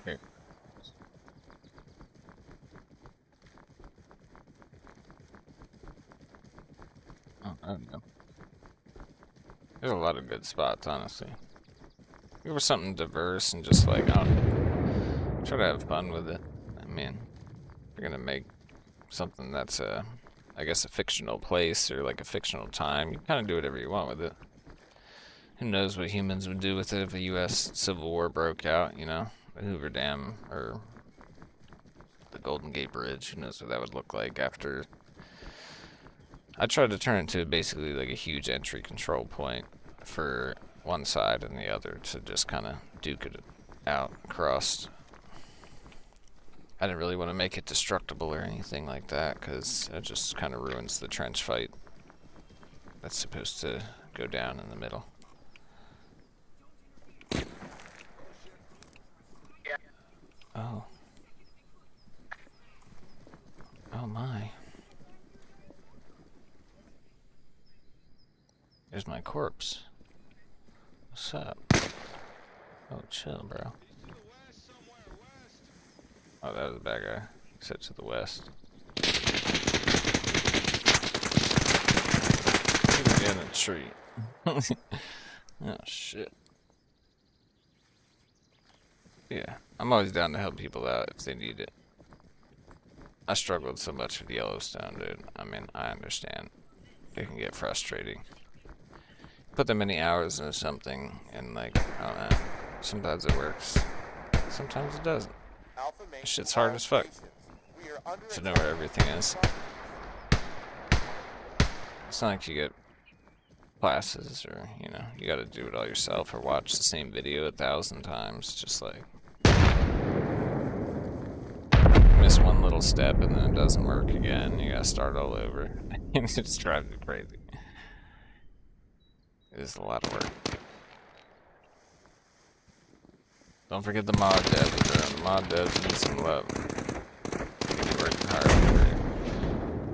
Here. Oh, I don't know. There's a lot of good spots, honestly. If it was something diverse and just try to have fun with it. I mean, if you're gonna make something that's I guess a fictional place or a fictional time, you kind of do whatever you want with it. Who knows what humans would do with it if a U.S. Civil War broke out, you know? The Hoover Dam or the Golden Gate Bridge. Who knows what that would look like after... I tried to turn it into basically a huge entry control point for one side and the other to just kind of duke it out across. I didn't really want to make it destructible or anything like that, because it just kind of ruins the trench fight that's supposed to go down in the middle. Oh. Oh my. There's my corpse. What's up? Oh, chill, bro. Oh, that was a bad guy. He said to the west. He's in a tree. Oh, shit. Yeah, I'm always down to help people out if they need it. I struggled so much with Yellowstone, dude. I mean, I understand. It can get frustrating. Put that many hours into something, and I don't know. Sometimes it works. Sometimes it doesn't. This shit's hard as fuck to know where everything is. It's not like you get classes or, you gotta do it all yourself or watch the same video 1,000 times. Just miss one little step and then it doesn't work again. You gotta start all over. It just drives me crazy. It is a lot of work. Don't forget the mod devs, bro. The mod devs need some love. They're working hard for it.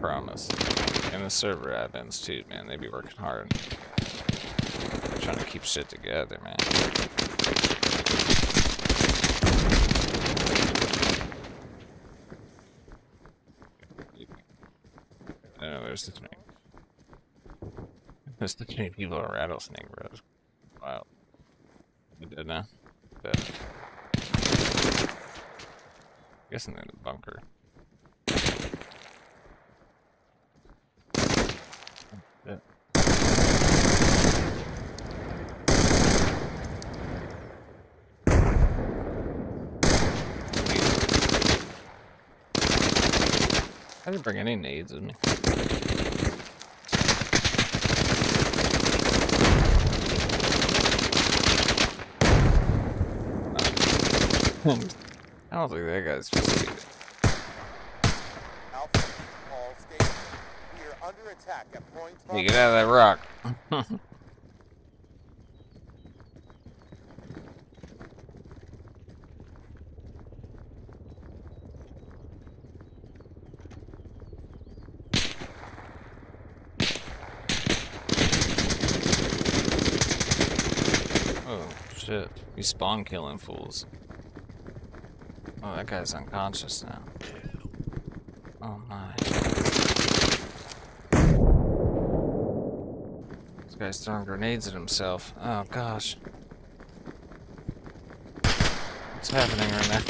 Promise. And the server admins too, man. They be working hard. They're trying to keep shit together, man. I don't know, there's too many people at Rattlesnake, bro. Wow. You dead now? Dead. Guessing they're in the bunker. Dead. I didn't bring any nades with me. I don't think that guy's supposed to be there. Alpha, all stations. We are under attack at point. Hey, get out of that rock. Oh, shit. You spawn killing fools. Oh, that guy's unconscious now. Oh my. This guy's throwing grenades at himself. Oh gosh. What's happening right now?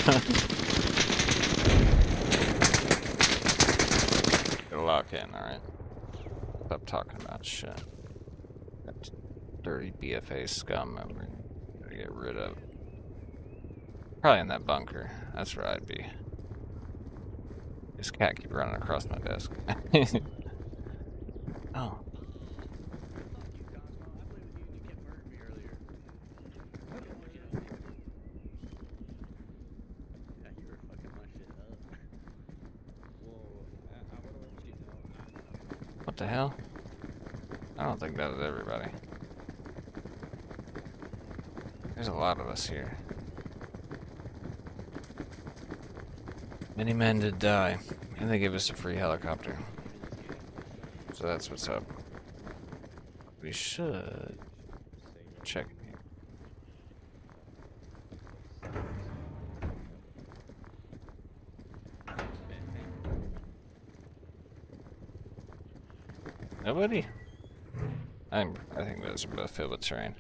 Gotta lock in, alright. Stop talking about shit. That dirty BFA scum over. Gotta get rid of. Probably in that bunker. That's where I'd be. This cat keep running across my desk. Oh. What the hell? I don't think that is everybody. There's a lot of us here. Many men did die, and they gave us a free helicopter. So that's what's up. We should check. Nobody? I think those are both filled with terrain.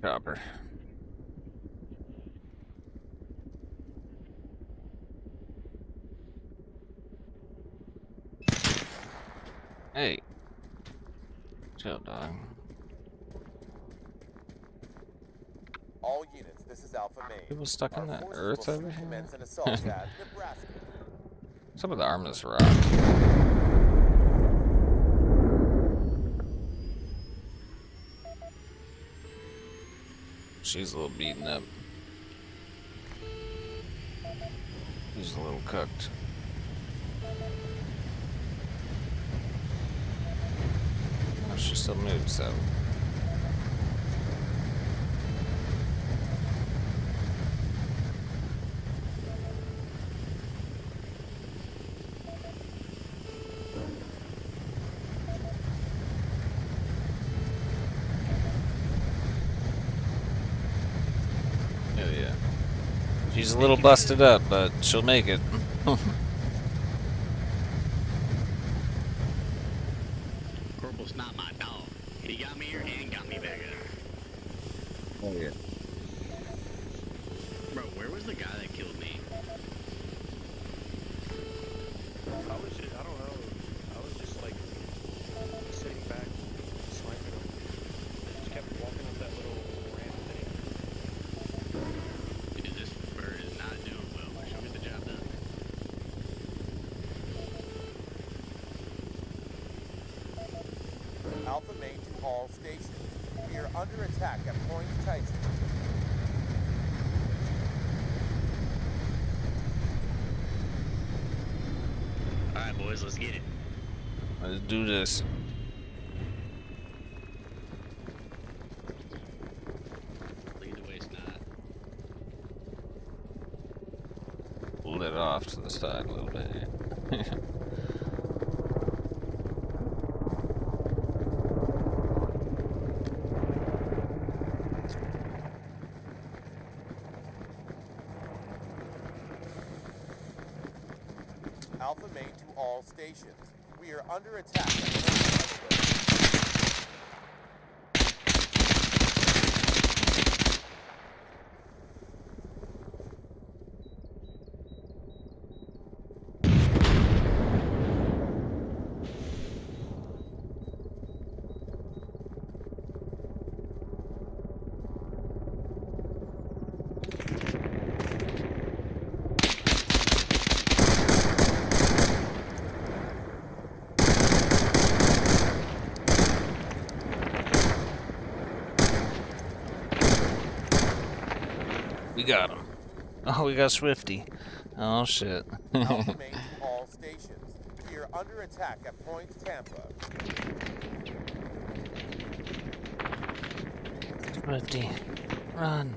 Copper. Hey. Chill, dog. All units, this is Alpha Main. People stuck in Our that forces earth will over soon here? commence an assault at Nebraska. Some of the Arma's rock. She's a little beaten up. She's a little cooked. Oh, she still moves though. Yeah. She's a little busted up, but she'll make it. Corporal's not my dog. He got me here and got me back up. Oh yeah. Bro, where was the guy that killed me? I don't know. I was just like sitting back, sniping him. I just kept walking up that little ramp thing. Dude, this bird is not doing well. Show me the job done. Alpha Main to all stations. We are under attack at Point Titan. Alright, boys, let's get it. Let's do this. Lead the way, Snot. Pull it off to the side a little bit. Alpha Main to all stations. We are under attack at Point Titan. We got him. Oh, we got Swifty. Oh shit. Alpha Main to all stations. We are under attack at Point Tampa. Swifty, run.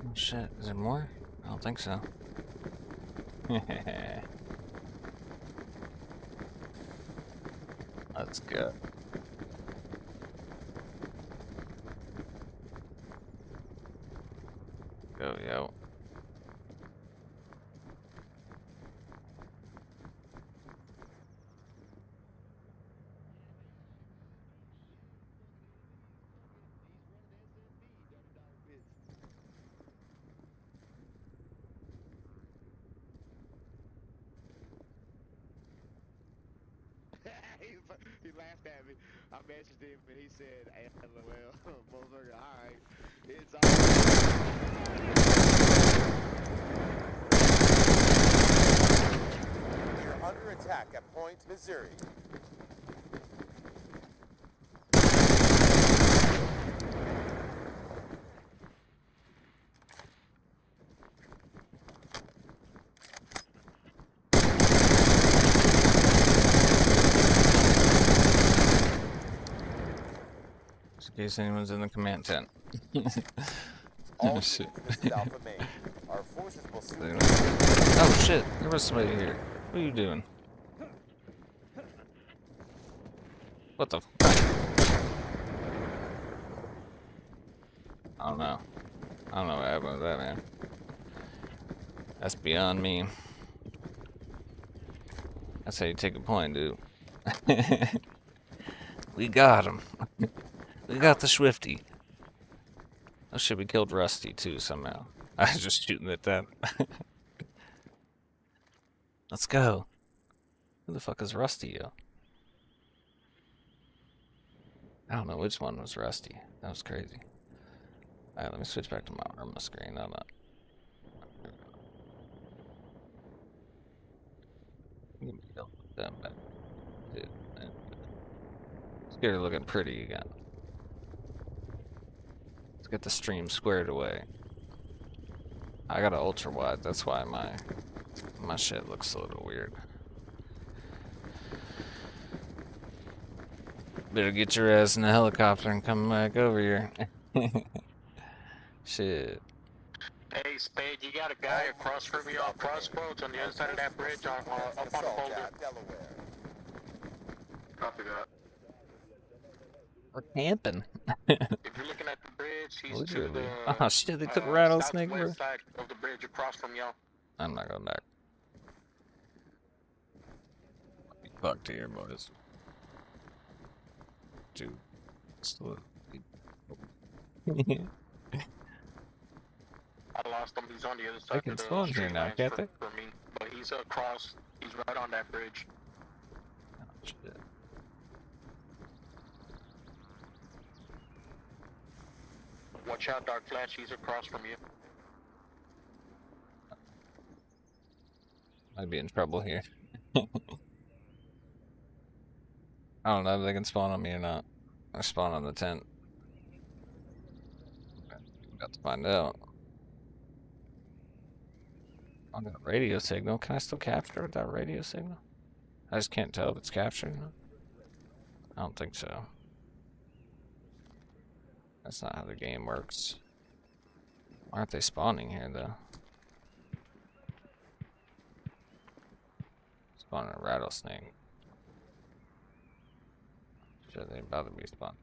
Oh shit, is there more? I don't think so. Let's go. Go, yo. He laughed at me. I messaged him and he said, hey, LOL, motherfucker, alright. It's all We are under attack at Point Missouri. Just in case anyone's in the command tent. All Oh units, shit. this is Alpha Main. Our forces will soon. Oh shit, there was somebody here. What are you doing? What the f? I don't know. I don't know what happened with that, man. That's beyond me. That's how you take a point, dude. We got him. We got the Swifty. Oh shit, we killed Rusty too somehow. I was just shooting at them. Let's go. Who the fuck is Rusty, yo? I don't know which one was Rusty. That was crazy. Alright, let me switch back to my Arma screen. I'm not. Them back. Dude, let's get her looking pretty again. Let's get the stream squared away. I got an ultra wide, that's why my shit looks a little weird. Better get your ass in the helicopter and come back over here. Shit. Hey, Spade, you got a guy across from you on crossroads on the other side of that bridge up on the boulder. Delaware. Copy that. We're camping. If you're looking at the bridge, he's to Literally. the Oh shit, they took rattlesnake, bro. southwest side of the bridge across from y'all. I'm not going back. Fucked here, boys. Dude. Still. I lost him. He's on the other side can of the spawn here street now, lines can't for, they? for me. But he's across. He's right on that bridge. Oh, shit. Watch out, Dark Flash. He's across from you. Might be in trouble here. I don't know if they can spawn on me or not. Or spawn on the tent. Got to find out. I got a radio signal. Can I still capture with that radio signal? I just can't tell if it's captured or not. I don't think so. That's not how the game works. Why aren't they spawning here, though? Spawning a rattlesnake. Sure, they ain't about to be spawned.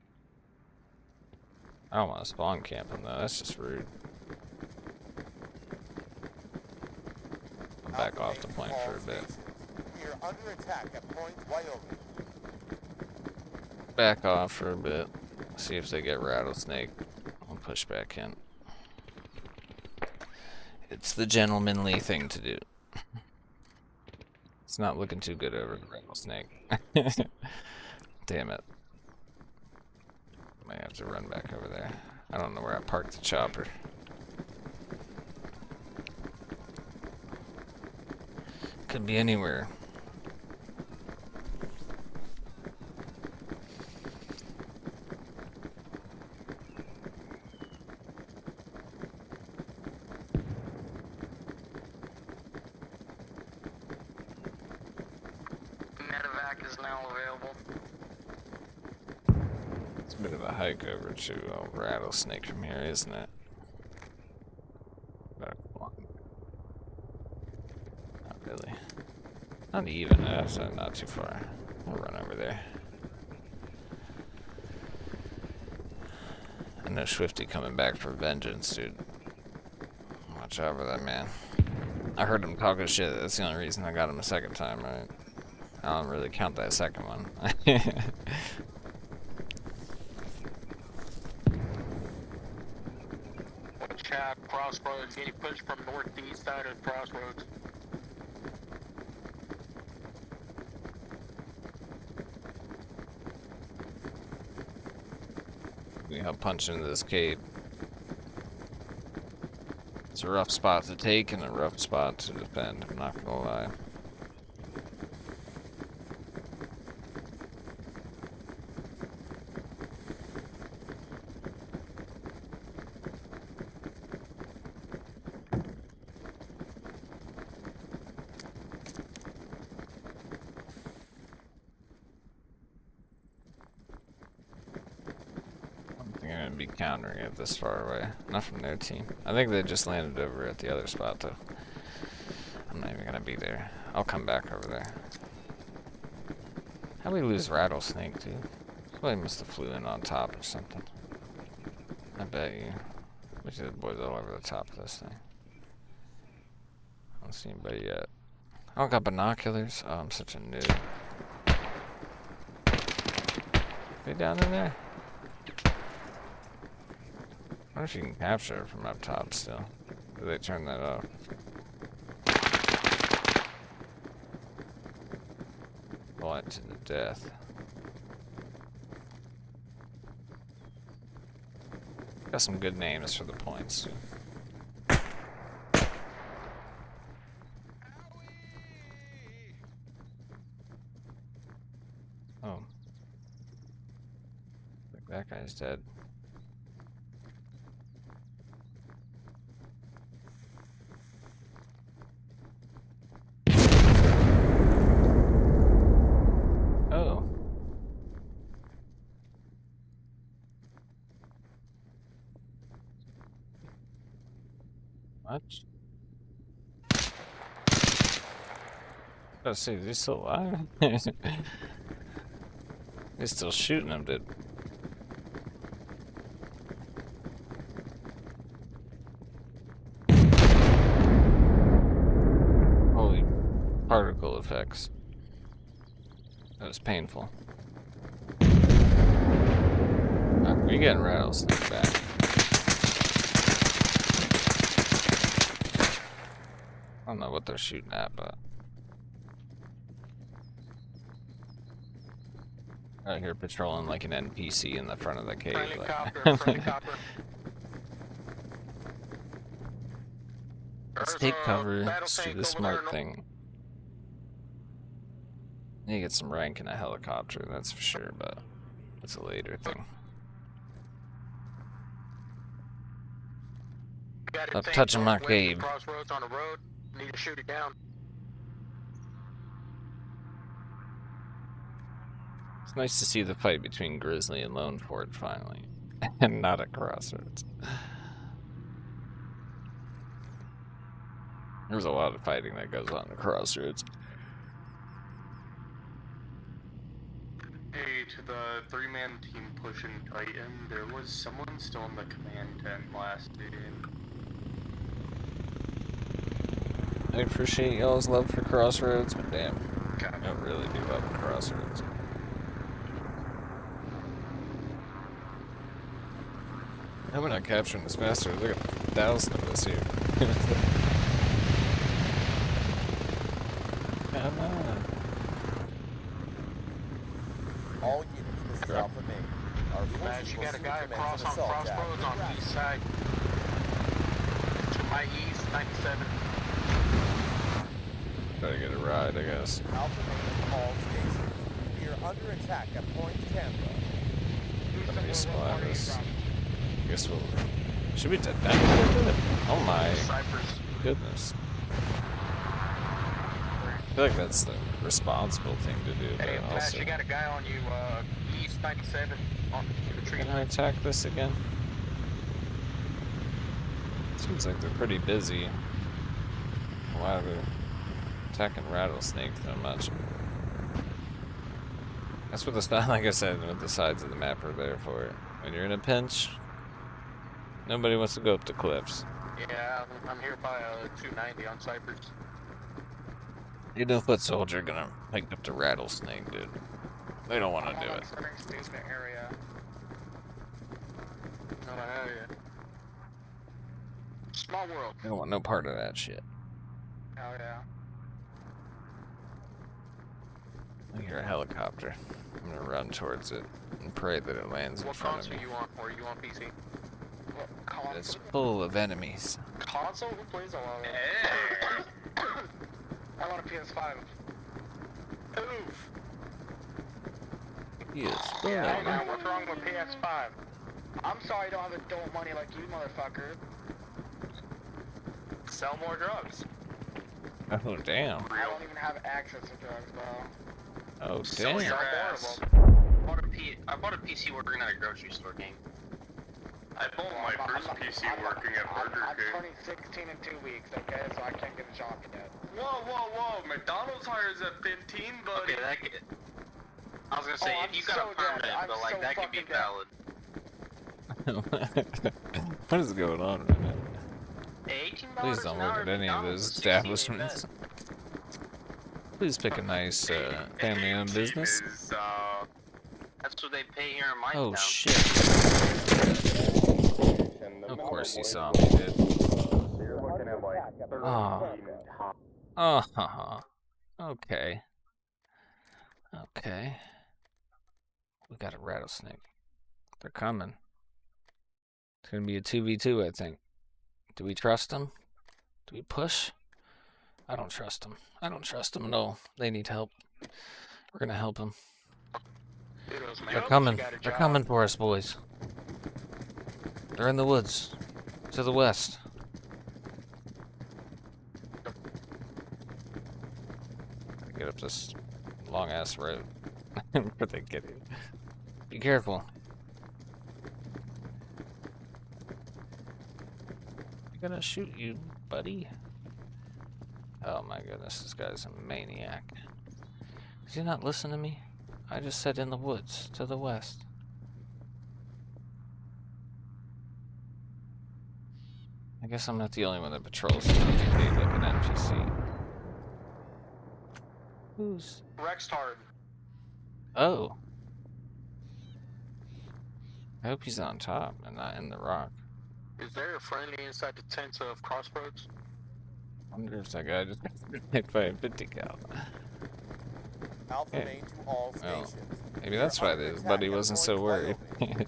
I don't want to spawn camp them, though. That's just rude. I'll back off the point for a bit. We are under attack at Point Wyoming. Back off for a bit. See if they get rattlesnake. I'll push back in. It's the gentlemanly thing to do. It's not looking too good over the rattlesnake. Damn it. Might have to run back over there. I don't know where I parked the chopper. Could be anywhere. Medevac is now available. It's a bit of a hike over to Rattlesnake from here, isn't it? Back one. Not really. Not even, so not too far. I'll run over there. know Swifty coming back for vengeance, dude. Watch out for that man. I heard him talking shit. That's the only reason I got him a second time, right? I don't really count that second one. Watch out, crossroads, getting pushed from northeast side of crossroads. I'll punch into this cave. It's a rough spot to take and a rough spot to defend, I'm not gonna lie. Be countering it this far away. Not from their team. I think they just landed over at the other spot though. I'm not even gonna be there. I'll come back over there. How'd we lose Rattlesnake, dude? Somebody must have flew in on top or something. I bet you. We see the boys all over the top of this thing. I don't see anybody yet. I don't got binoculars. Oh, I'm such a noob. They down in there? I wonder if you can capture it from up top still. Do they turn that off? Blind to the death. Got some good names for the points. Oh. I think that guy's dead. Much? Let's see, is he still alive? He's still shooting him, dude. Holy particle effects. That was painful. We getting Rattlesnake back. I don't know what they're shooting at, but out here patrolling like an NPC in the front of the cave. Friendly copter, friendly copter. Let's take cover. Let's do the smart thing. You get some rank in a helicopter, that's for sure, but that's a later thing. Stop touching my cave. Crossroads on the road. Need to shoot it down. It's nice to see the fight between Grizzly and Lone Fort finally, and not at Crossroads. There's a lot of fighting that goes on at Crossroads. Hey, to the three-man team pushing Titan, there was someone still in the command tent last day. I appreciate y'all's love for Crossroads, but damn, I don't really do love Crossroads. How am I not capturing this faster? Look at 1,000 of us here. Come on. All units, this is Alpha Main. Our forces You will got a soon guy commence across an on assault crossroads action. on the east side. To my east, 97. Gotta get a ride, I guess. Alpha Main to all stations. We are under attack at Point Tango. Somebody spot us. Guess we'll... Should we take that? Oh my Cypress. goodness. I feel like that's the responsible thing to do, Hey, but Flash, also... you got a guy on you, east 97 on the tree Can I line. attack this again? Seems like they're pretty busy. Why are they attacking Rattlesnake so much? That's what the like I said, what the sides of the map are there for. When you're in a pinch, Nobody wants to go up the cliffs. Yeah, I'm here by 290 on Cypress. You know, foot soldier gonna pick up the rattlesnake, dude. They don't want to do it. Basement area. No, I know you. Small world. They don't want no part of that shit. Hell yeah. I hear a helicopter. I'm gonna run towards it and pray that it lands in What front of console me. you on? Or you on PC? What console? It's full of enemies. Console? Who plays a lot of that? Hey! I want a PS5. Oof! Yes, Yeah, hey man, what's wrong with PS5? I'm sorry I don't have adult money like you, motherfucker. Sell more drugs. Oh, damn. I don't even have access to drugs, bro. Oh, Sell damn. your ass. I bought a PC working at a grocery store game. I bought my first PC working at Burger I'm King. turning 16 in 2 weeks, okay? So I can't get a job yet. Whoa! McDonald's hires at 15, buddy. Okay, that could... I was gonna say, if you got a permit, but like, that could be valid. What is going on right now? $18 Please don't work at any of those establishments. Please pick a nice family-owned business. That's what they pay here in my Oh town. shit! Of course you saw me, dude. You're looking at like 13. Oh, okay. Okay. We got a rattlesnake. They're coming. It's gonna be a 2v2, I think. Do we trust them? Do we push? I don't trust them. I don't trust them at all. They need help. We're gonna help them. They're coming. They're coming for us, boys. They're in the woods. To the west. Get up this long-ass road. Where they get it. Be careful. They're gonna shoot you, buddy. Oh my goodness, this guy's a maniac. Does he not listen to me? I just said in the woods, to the west. I guess I'm not the only one that patrols this PvP like an NPC. Who's... Rextard. Oh. I hope he's on top and not in the rock. Is there a friendly inside the tent of Crossroads? I wonder if that guy just got hit by a 50 cal. Alpha Yeah. main to all Well, stations. maybe We that's are why under his attack buddy at wasn't North so worried. Wyoming.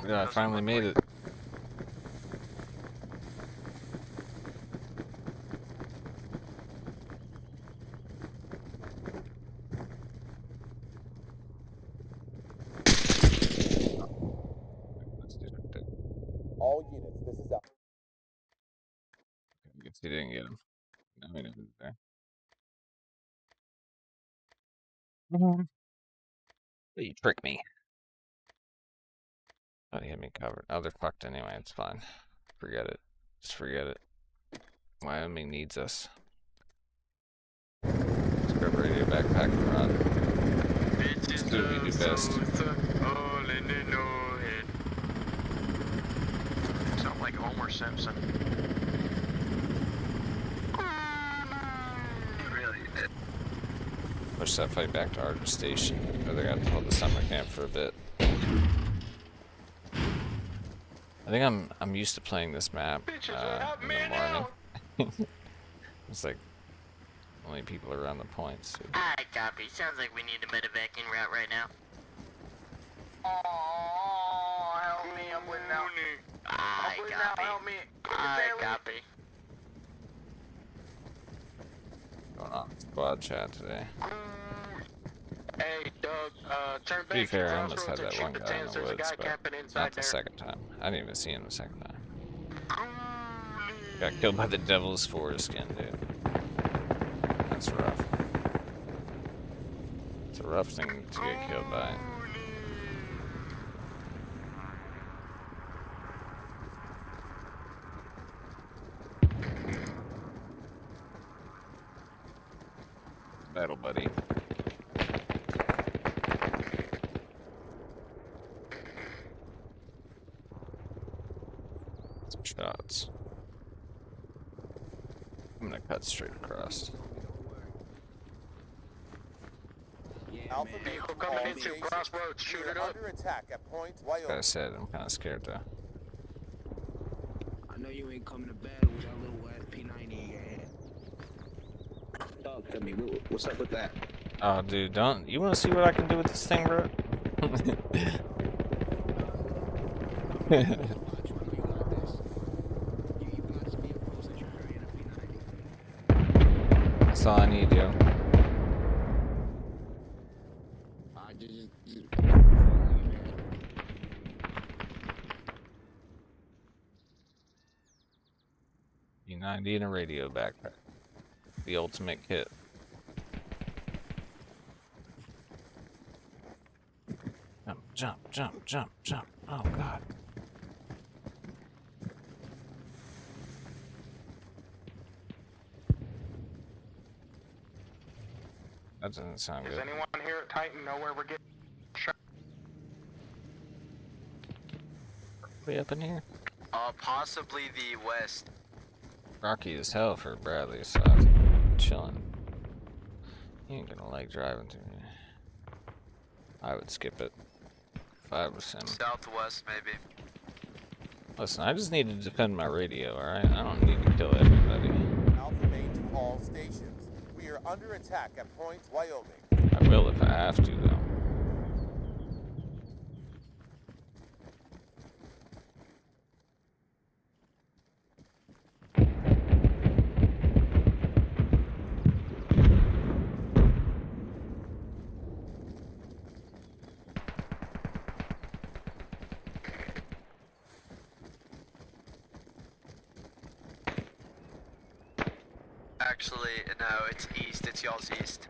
Yeah, I finally made it. All units, this is Alpha. I guess he didn't get him. No, he didn't there. But you tricked me. Oh, he had me covered. Oh, they're fucked anyway. It's fine. Forget it. Just forget it. Wyoming needs us. Let's grab a radio backpack and run. Let's do what we do best. Sound like Homer Simpson. Really did. Push that fight back to Archer Station. Or they're gonna hold the summer camp for a bit. I think I'm used to playing this map in the morning. It's like only people around the points. So. Alright, copy. Sounds like we need a medevac en route right now. Oh, help me, I'm bleeding out. Alright, I'm bleeding out, copy. help me. Alright, copy. Going on squad chat today. Hey, Doug, turn back To be fair, I to almost had Crossroads that and one shoot the guy in tents. the There's a woods, guy but camping inside not the there. second time. I didn't even see him the second time. Got killed by the devil's foreskin, dude. That's rough. It's a rough thing to get killed by. Battle buddy. shots. I'm gonna cut straight across. Alpha Main Vehicle to coming all into stations. crossroads, We shoot are it up. under attack at Point Like I Wyoming. said, I'm kind of scared though. I know you ain't coming to bed with that little ass P90 in your hand. Talk to me. What's up with that? Oh, dude, don't you want to see what I can do with this thing, bro? That's all I need, yo. P90 and a radio backpack. The ultimate kit. Jump, jump, jump, jump, jump. Oh, God. That doesn't sound Does good. anyone here at Titan know where we're getting shot? We up in here? Possibly the west. Rocky as hell for Bradley, so I'm chilling. He ain't gonna like driving through here. I would skip it if I was him. Southwest, maybe. Listen, I just need to defend my radio, alright? I don't need to kill everybody. Alpha Main to all stations. We are under attack at Point Wyoming. I will if I have to, though. Actually, no, it's east. It's y'all's east.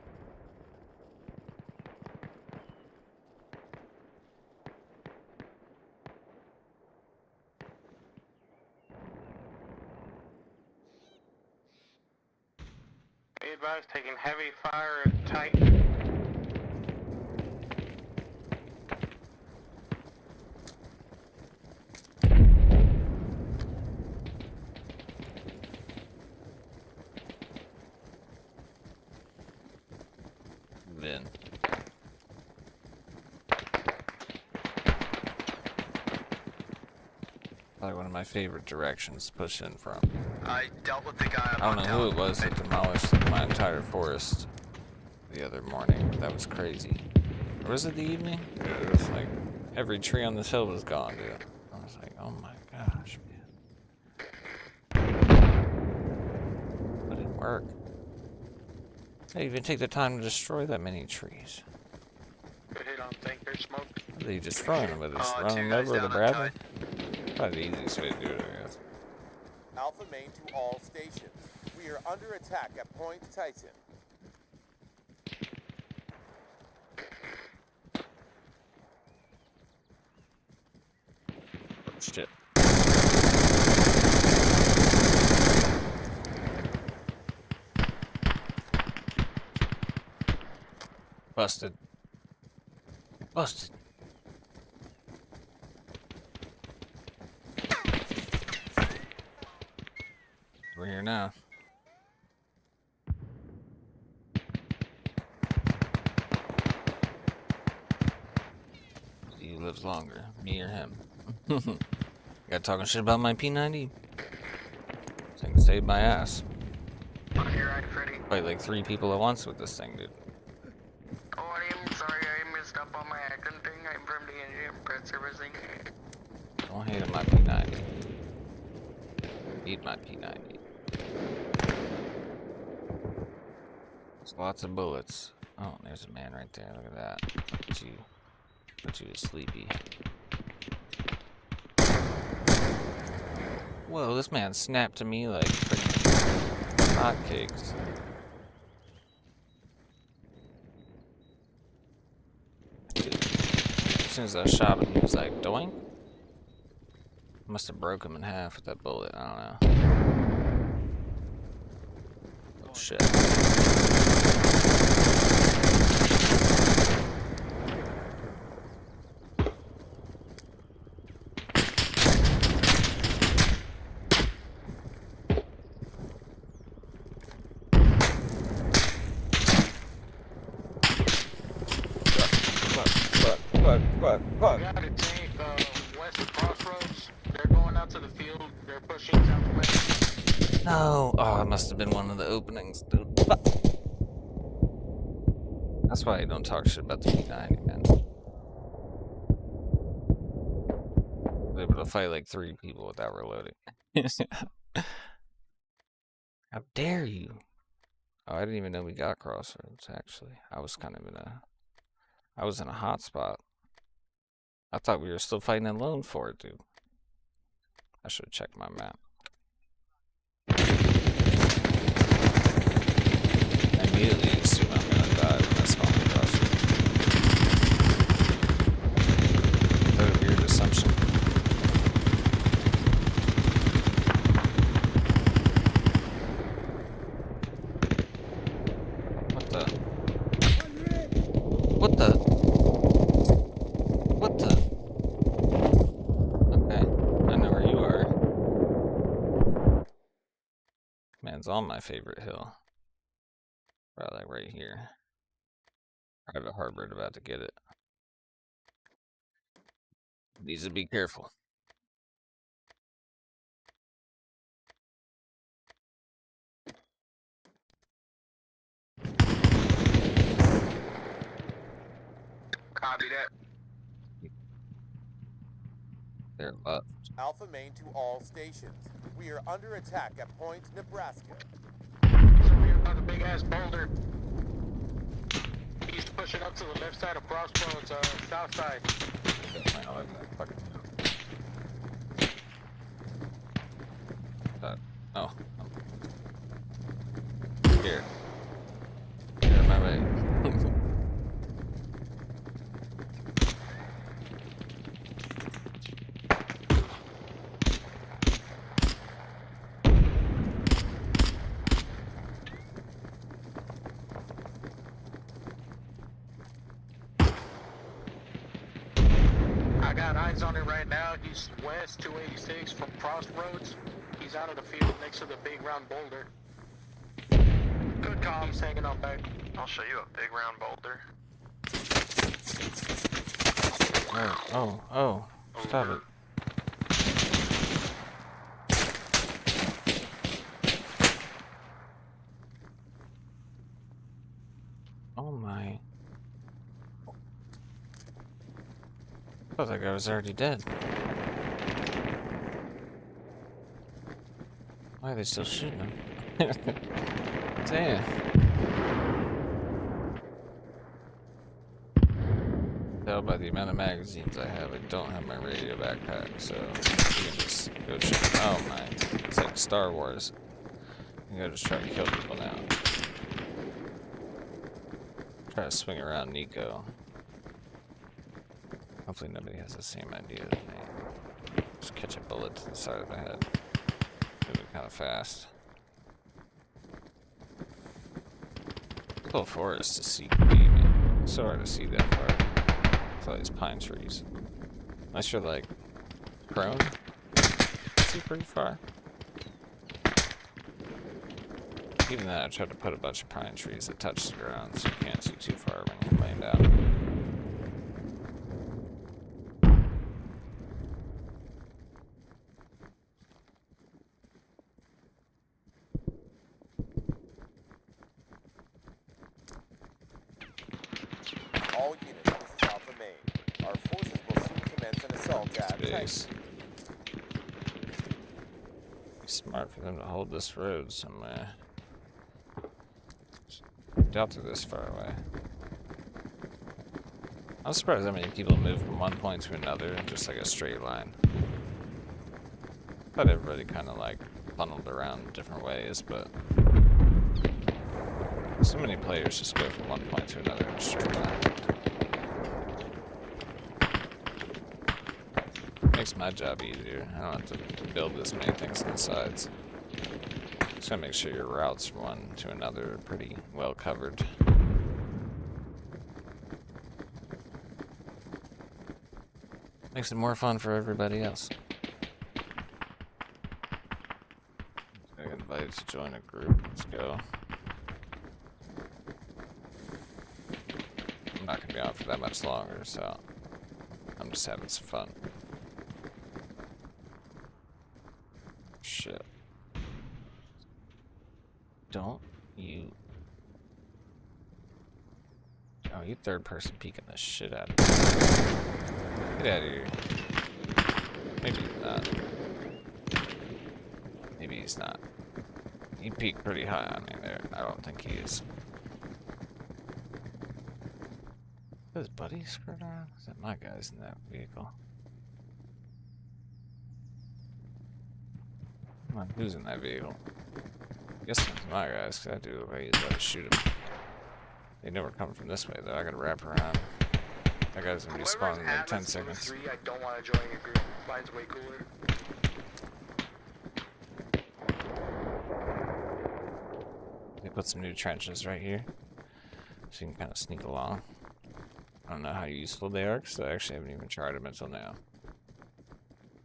Be advised, taking heavy fire at Titan. Then. Probably one of my favorite directions to push in from. I dealt with the guy. I don't know who it was that demolished my entire forest the other morning. That was crazy. Or was it the evening? It was like every tree on this hill was gone, dude. I was like, oh my gosh, man. That didn't work. They even take the time to destroy that many trees. Good hit on tanker smoke. They just throwing them, but just Oh, run two them guys over the down on Bradley. Probably the easiest way to do it, I guess. Alpha Main to all stations. We are under attack at Point Titan. Oh, shit. Busted. Busted. We're here now. He lives longer, me or him. Got talking shit about my P90. This thing saved my ass. You're right, Freddy. Fight like 3 people at once with this thing, dude. Oh, I'm sorry, I messed up on my acting thing. I'm from the engine press servicing. Don't hate on my P90. Beat my P90. There's lots of bullets. Oh, there's a man right there. Look at that. Put you to sleepy. Whoa, this man snapped to me like freaking hotcakes. As soon as I shot him, he was like, doink. Must have broke him in half with that bullet. I don't know. Oh shit. What? We got a tank west of Crossroads. They're going out to the field. They're pushing southwest. No. Oh, it must have been one of the openings, dude. That's why I don't talk shit about the P90, man. I'm able to fight like 3 people without reloading. How dare you? Oh, I didn't even know we got Crossroads, actually. I was kind of in a hot spot. I thought we were still fighting alone for it, dude. I should have checked my map. I immediately assume I'm gonna die when I spawn the Crossroads. Is that a weird assumption? What the? What the? What the? Okay, I know where you are. Man's on my favorite hill. Probably like right here. Private Harbor about to get it. Needs to be careful. Copy that. They're left. Alpha main to all stations. We are under attack at Point, Nebraska. So we're about the big ass boulder. He's pushing up to the left side of Crossroads, south side. Oh. Here. Here, my way. I got eyes on it right now. He's west 286 from Crossroads. He's out of the field next to the big round boulder. Good call. He's hanging on back. I'll show you a big round boulder. Oh. Stop it. Oh my. I thought that guy was already dead. Why are they still shooting him? Damn. Tell by the amount of magazines I have, I don't have my radio backpack, so you can just go check. Oh my. It's like Star Wars. You can go just try to kill people now. Try to swing around Nico. Hopefully nobody has the same idea as me. Just catch a bullet to the side of the head. Moving kind of fast. Cool forest to see, man. It's so hard to see that far. It's all these pine trees. Unless you're like prone, see pretty far. Even then, I tried to put a bunch of pine trees that touch the ground, so you can't see too far when you're laying down. All units, this is Alpha main. Our forces will soon commence an assault at Space. Be smart for them to hold this road somewhere. Doubt they're this far away. I'm surprised how many people move from one point to another in just like a straight line. Thought everybody kind of like funneled around different ways, but so many players just go from one point to another in a straight line. Makes my job easier. I don't have to build this many things on the sides. Just gotta make sure your routes from one to another are pretty well covered. Makes it more fun for everybody else. I got invited to join a group. Let's go. I'm not gonna be on for that much longer, so I'm just having some fun. Shit. Don't you... Oh, you third person peeking the shit out of me. Get out of here. Maybe he's not. Maybe he's not. He peeked pretty high on me there. I don't think he is. Is Buddy screwed around? Is that my guy's in that vehicle? Come on, who's in that vehicle? I guess it's my guys, because I do look like he's about to shoot him. They never come from this way, though. I gotta wrap around. That guy's gonna be spawning in like 10 seconds. I don't want to join your group. Mine's way cooler. They put some new trenches right here, so you can kind of sneak along. I don't know how useful they are, because I actually haven't even tried them until now.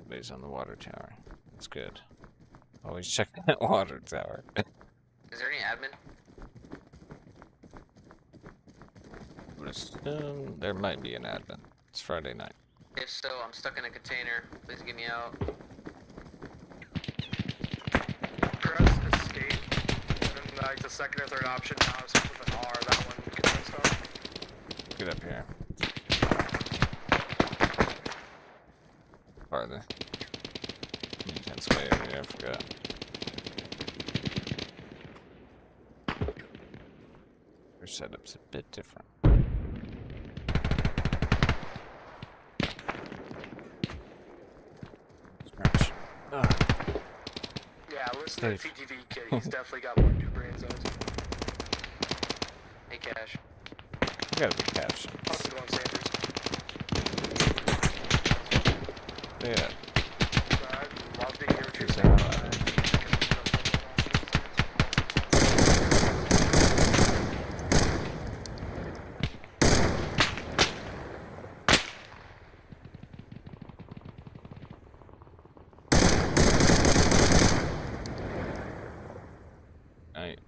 Based on the water tower. That's good. Always check that water tower. Is there any admin? I would assume there might be an admin. It's Friday night. If so, I'm stuck in a container. Please get me out. Press escape. And then like the second or third option now is with an R. That one gets messed up. Get up here. Farther. Intense way over here, I forgot. Your setup's a bit different. Scratch. Yeah, listen to the Safe. PTV kid. He's definitely got more new brain zones. Hey, Cash. You gotta be captioned. How's it going, Sanders? Yeah. I'd love to hear what you're Good saying. job. Alright.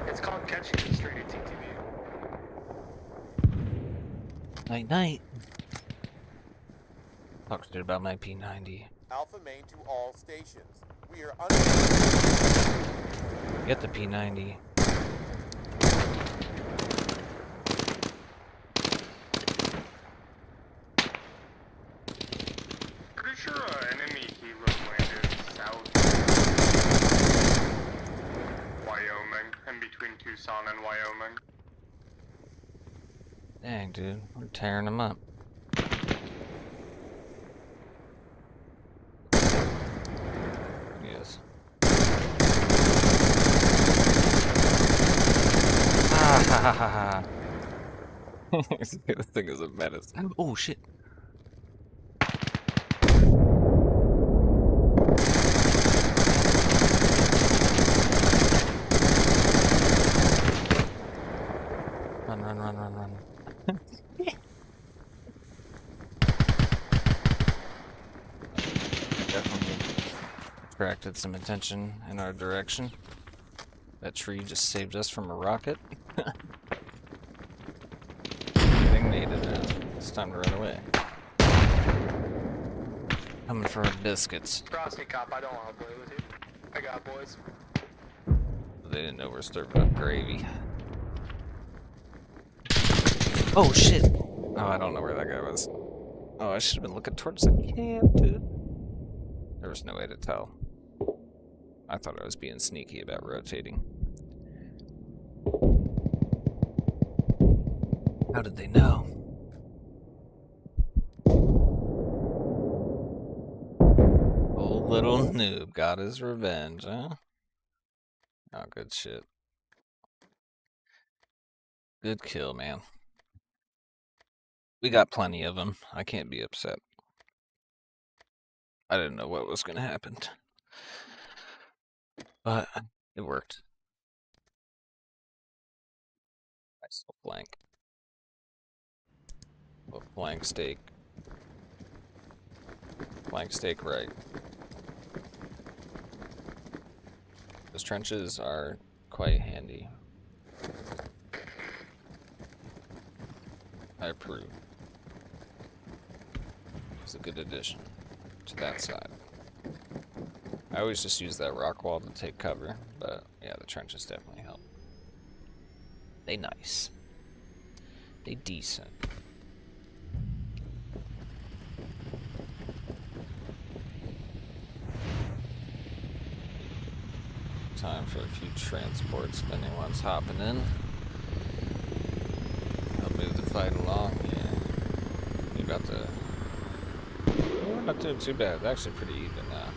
It's called catching the straight at TTV. Night night. Talk shit about my P90. Alpha main to all stations. We are under... Get the P90. Pretty sure enemy helo landed south Wyoming, in between Tucson and Wyoming. Dang, dude. We're tearing them up. Yes. Ah ha ha ha ha. This thing is a menace. Oh shit. Run, run, run, run, run. Definitely attracted some attention in our direction. That tree just saved us from a rocket. Everything needed now. It's time to run away. Coming for our biscuits. Frosty Cop, I don't want to play with you. I got boys. They didn't know we're serving up gravy. Oh shit! Oh, I don't know where that guy was. Oh, I should have been looking towards the camp, dude. There was no way to tell. I thought I was being sneaky about rotating. How did they know? Old little noob got his revenge, huh? Oh, good shit. Good kill, man. We got plenty of them. I can't be upset. I didn't know what was going to happen. But it worked. Nice little flank. A flank steak. Flank steak right. Those trenches are quite handy. I approve. It's a good addition to that side. I always just use that rock wall to take cover, but yeah, the trenches definitely help. They nice. They decent. Time for a few transports if anyone's hopping in. I'll move the fight along. Yeah. We got the. We're not doing too bad. It's actually pretty even now.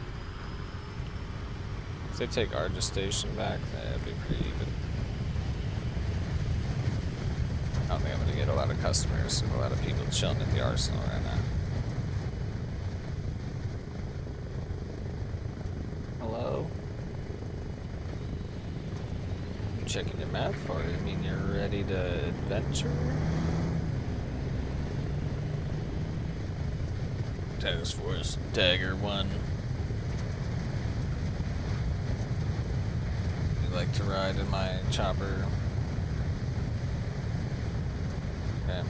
If they take our station back, that'd be pretty even. I don't think I'm gonna get a lot of customers and a lot of people chilling at the arsenal right now. Hello? You checking your map, or you mean you're ready to adventure? Task Force Dagger 1. You like to ride in my chopper? Okay.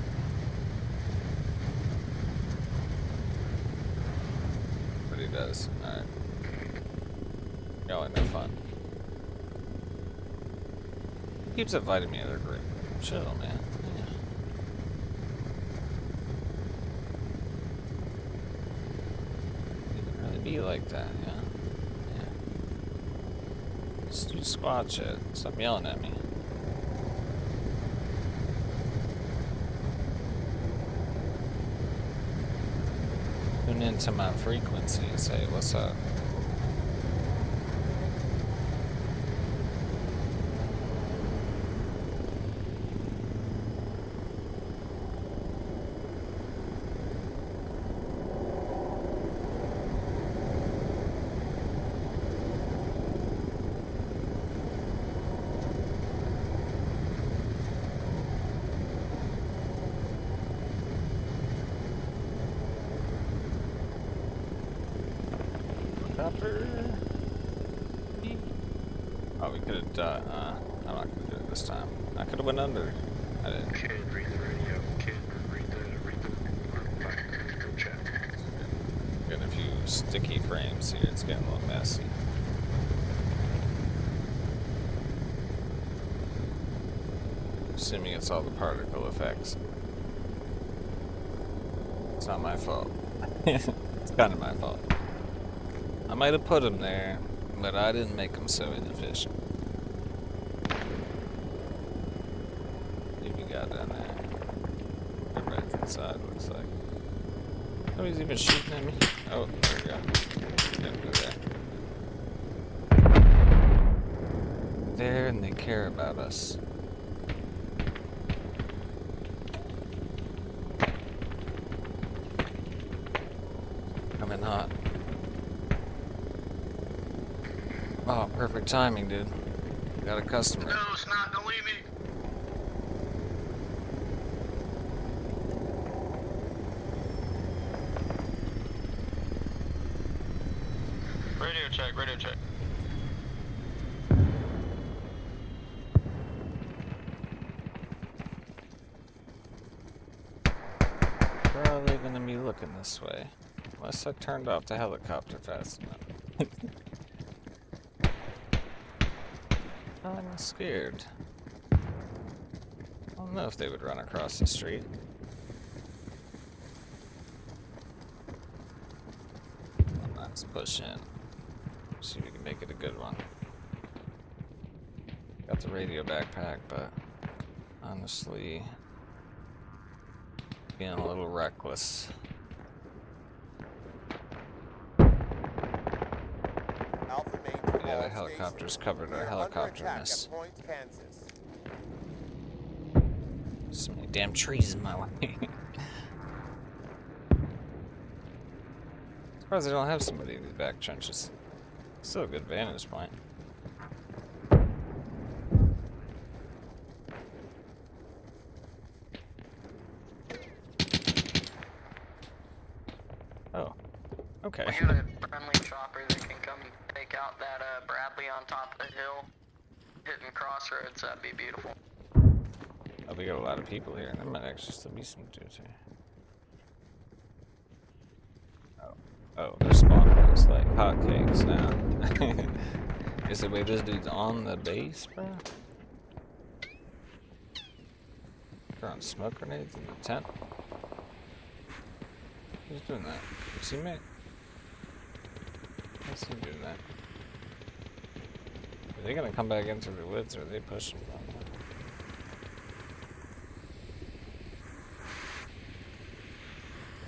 But he does. Alright. Y'all are no fun. Keeps inviting me to their group. Chill, man. Yeah. You can really be like that, yeah? Yeah. Just do squad shit. Stop yelling at me. Tune into my frequency and say, what's up? Oh, we could have done. I'm not gonna do it this time. I could have went under. I didn't. Kid, read the radio. Kid, read the chat. Got a few sticky frames here. It's getting a little messy. Assuming it's all the particle effects. It's not my fault. It's kind of my fault. I might have put them there, but I didn't make them so inefficient. What we got down there? Everybody's inside, looks like. Nobody's even shooting at me. Oh, there we go. Didn't go there. There, and they care about us. Coming hot. Oh, perfect timing, dude. Got a customer. No, it's not. Don't leave me. Radio check, radio check. Probably gonna be looking this way. Unless I turned off the helicopter fast enough. I'm scared. I don't know if they would run across the street. Let's push in. See if we can make it a good one. Got the radio backpack, but honestly, being a little reckless. Alpha Main to Yeah, all the helicopters stations. covered We our are helicopter under attack miss. at Point Kansas. So many damn trees in my way. Surprised they don't have somebody in these back trenches. Still a good vantage point. Oh, okay. We got a friendly chopper that can come take out that Bradley on top of the hill, hitting crossroads. That'd be beautiful. Oh, we got a lot of people here. There might actually still be some dudes here. Oh, they're spawning us like hotcakes now. Is the way this dude's on the base, bro? Throwing smoke grenades in the tent? Who's doing that? Your teammate? What's he doing that? Are they gonna come back into the woods or are they pushing them?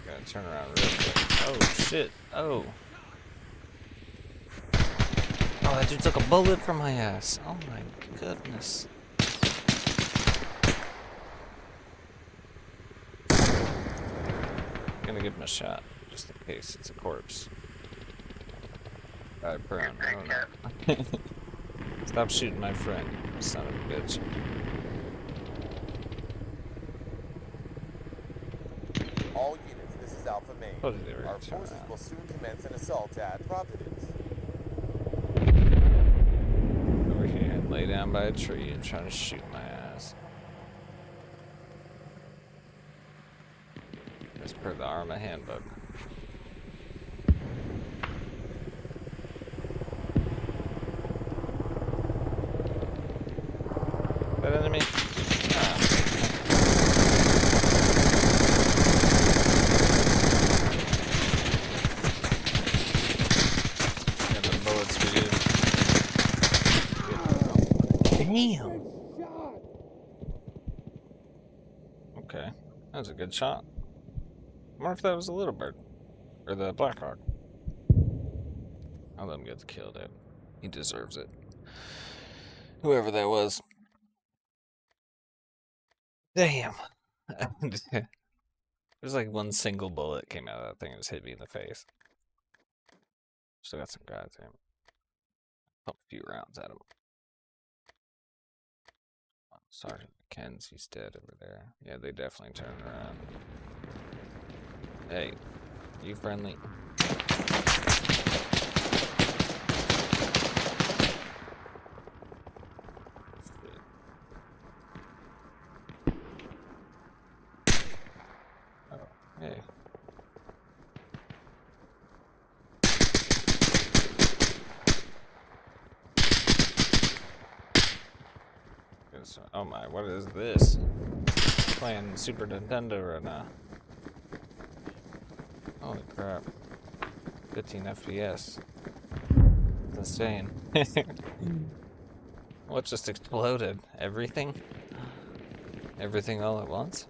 Gotta turn around real quick. Oh shit. Oh. Oh, that dude took a bullet from my ass. Oh my goodness. I'm gonna give him a shot, just in case it's a corpse. Alright, Brown, I don't know. Stop shooting my friend, son of a bitch. All units, this is Alpha Main. Oh, they were Our turn forces around. will soon commence an assault at Providence. Over here and lay down by a tree and trying to shoot my ass. As per the Arma handbook. That enemy? Ah. Got the bullets for you. Damn. Okay, that was a good shot. I wonder if that was the little bird. Or the Black Hawk. I'll let him get the kill, dude. He deserves it. Whoever that was. Damn. There's like one single bullet came out of that thing and just hit me in the face. Still got some guys here. Pump a few rounds at him. Oh, Sergeant Mackenzie's dead over there. Yeah, they definitely turned around. Hey, you friendly? Oh, hey. Oh my, what is this? Playing Super Nintendo right now. Holy crap. 15 FPS. It's insane. What just exploded? Everything? Everything all at once?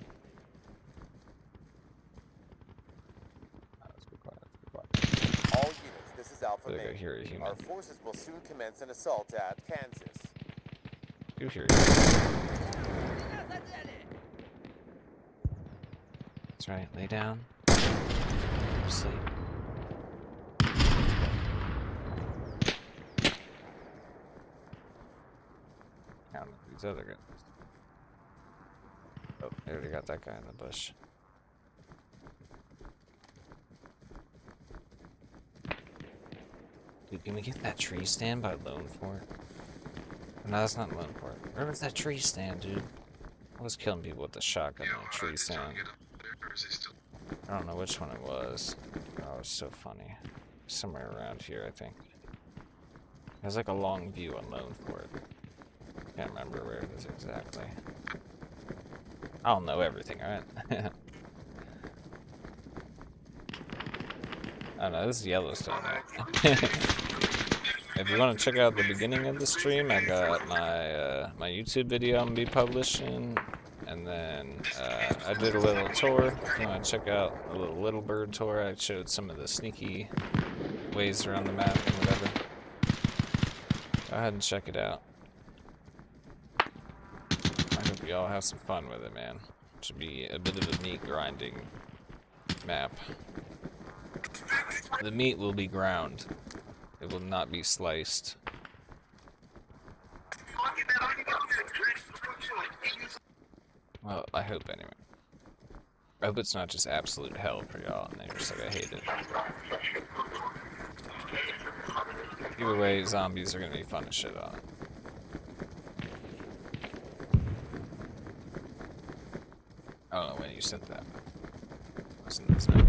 Let's be quiet, let's be quiet. All units, this is Alpha I think I Main. hear a human. Our forces will soon commence an assault at Kansas. You hear it. That's right, lay down. Sleep. Count these other guys. Oh, they already got that guy in the bush. Dude, can we get that tree stand by Lone Fort? No, that's not Lone Fort. Where was that tree stand, dude? I was killing people with the shotgun on the tree stand. I don't know which one it was. Oh, it's so funny. Somewhere around here, I think. There's like a long view on Lone Fort. Can't remember where it is exactly. I'll know everything, alright? I don't know, this is Yellowstone, right? If you want to check out the beginning of the stream, I got my my YouTube video I'm gonna be publishing, and then I did a little tour. If you want to check out a little bird tour, I showed some of the sneaky ways around the map and whatever. Go ahead and check it out. I hope you all have some fun with it, man. It should be a bit of a meat grinding map. The meat will be ground. It will not be sliced. Well, I hope anyway. I hope it's not just absolute hell for y'all and you're just like, I hate it. Either way, zombies are gonna be fun to shit on. you sent that. Wasn't this now?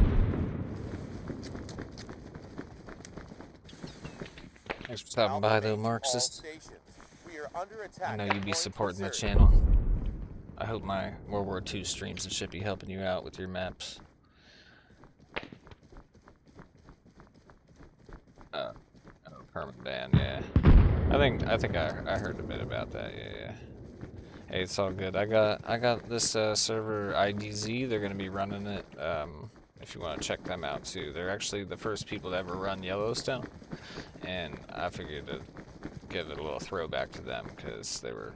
Thanks for stopping by, though, Marxist. I know you'd be supporting the channel. I hope my World War II streams and shit be helping you out with your maps. Oh, permanent ban, yeah. I think I heard a bit about that, yeah. Hey, it's all good. I got this server IDZ. They're gonna be running it. If you want to check them out too, they're actually the first people to ever run Yellowstone, and I figured to give it a little throwback to them because they were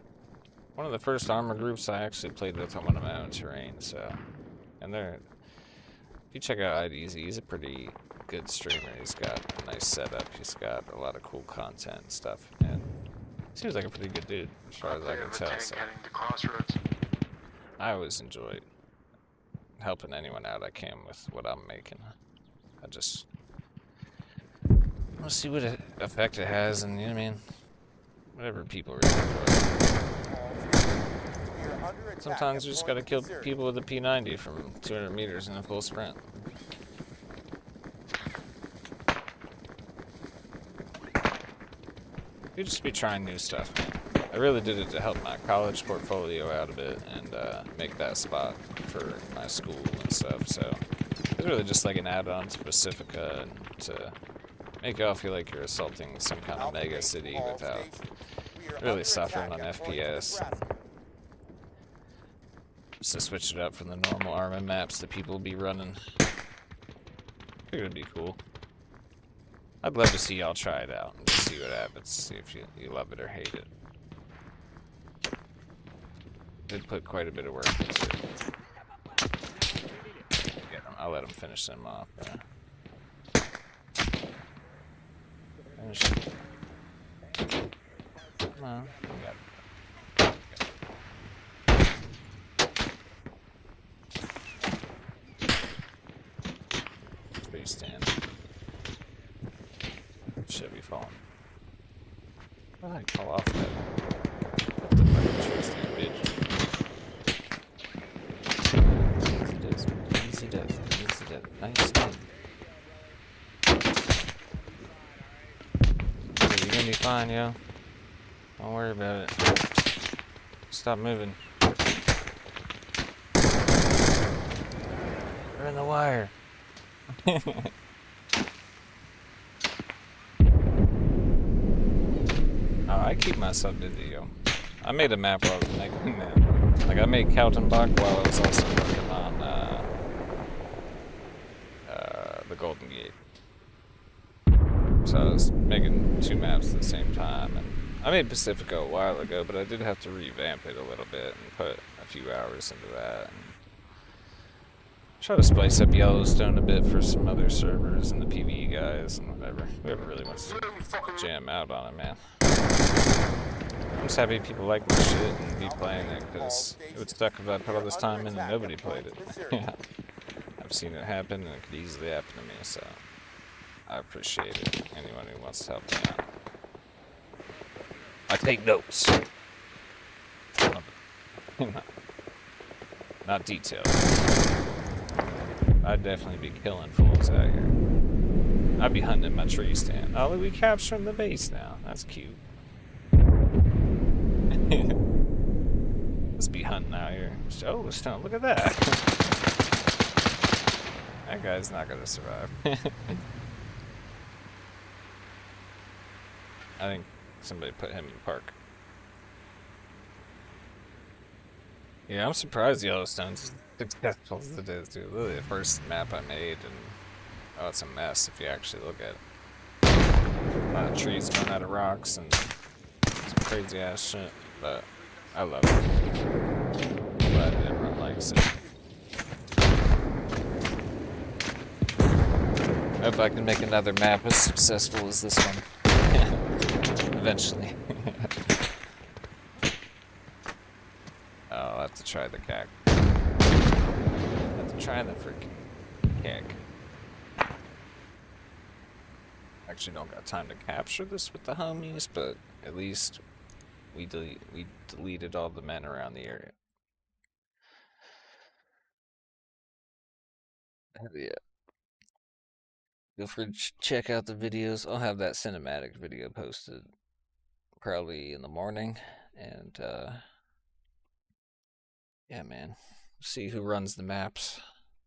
one of the first Arma groups I actually played with on one of my own terrain. So, and they're if you check out IDZ, he's a pretty good streamer. He's got a nice setup. He's got a lot of cool content and stuff, and seems like a pretty good dude as far as I can tell. So. I always enjoy helping anyone out I can with what I'm making. I just want to see what effect it has, and you know what I mean, whatever people really enjoy. Sometimes you just gotta kill people with a P90 from 200 meters in a full sprint. You just be trying new stuff, man. I really did it to help my college portfolio out a bit and make that spot for my school and stuff. So it's really just like an add-on to Pacifica and to make you all feel like you're assaulting some kind of mega city without really suffering on FPS. Just to switch it up from the normal Arma maps that people be running. I think it would be cool. I'd love to see y'all try it out and just see what happens, see if you love it or hate it. Did put quite a bit of work into it. Yeah, I'll let them finish them off. Finish it. Come on, we got it. Please stand. Should be falling. Why did I fall off that? Easy does. Nice thing. You're gonna be fine, yo. Don't worry about it. Stop moving. We're in the wire. I keep myself busy, yo. I made a map while I was making that. Like, I made Kaltenbach while I was also working on the Golden Gate. So I was making two maps at the same time. And I made Pacifica a while ago, but I did have to revamp it a little bit and put a few hours into that. And try to spice up Yellowstone a bit for some other servers and the PvE guys and whatever. Whoever really wants to jam out on it, man. I'm just happy people like my shit and be playing it, because it would suck if I put all this time in and nobody played it. Yeah. I've seen it happen, and it could easily happen to me, so I appreciate it. Anyone who wants to help me out. I take notes. Not detailed. I'd definitely be killing fools out here. I'd be hunting in my tree stand. Oh, look, we capturing the base now. That's cute. Let's be hunting out here. Oh, stone, look at that. That guy's not gonna survive. I think somebody put him in the park. Yeah, I'm surprised Yellowstone's successful as it is, dude. Literally the first map I made, and oh, it's a mess if you actually look at it. A lot of trees going out of rocks and some crazy ass shit, but I love it. Glad everyone likes it. I hope I can make another map as successful as this one. Eventually. Oh, I'll have to try the cack. I'll have to try the freaking cack. Actually don't got time to capture this with the homies, but at least we deleted all the men around the area. Yeah. Feel free to check out the videos. I'll have that cinematic video posted probably in the morning. And yeah, man. See who runs the maps,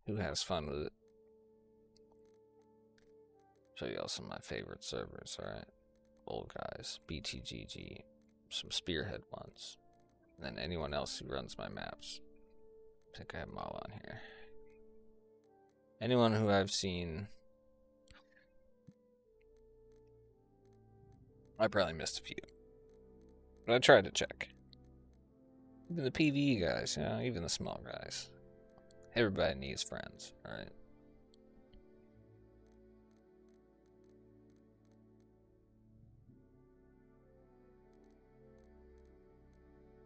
who has fun with it. Show you all some of my favorite servers, alright? Old guys, btgg, some spearhead ones, and then anyone else who runs my maps. I think I have them all on here. Anyone who I've seen, I probably missed a few, but I tried to check. Even the PvE guys, even the small guys. Everybody needs friends, alright?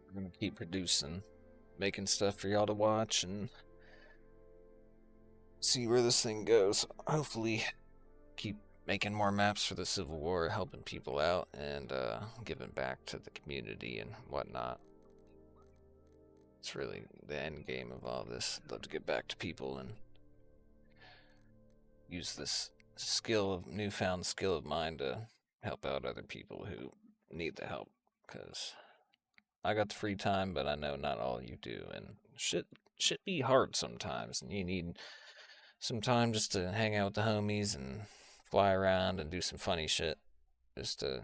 We're gonna keep producing, making stuff for y'all to watch, and see where this thing goes. Hopefully, keep making more maps for the Civil War, helping people out, and giving back to the community and whatnot. It's really the end game of all this. I'd love to get back to people and use this newfound skill of mine to help out other people who need the help. Because I got the free time, but I know not all you do, and shit be hard sometimes, and you need some time just to hang out with the homies and fly around and do some funny shit, just to,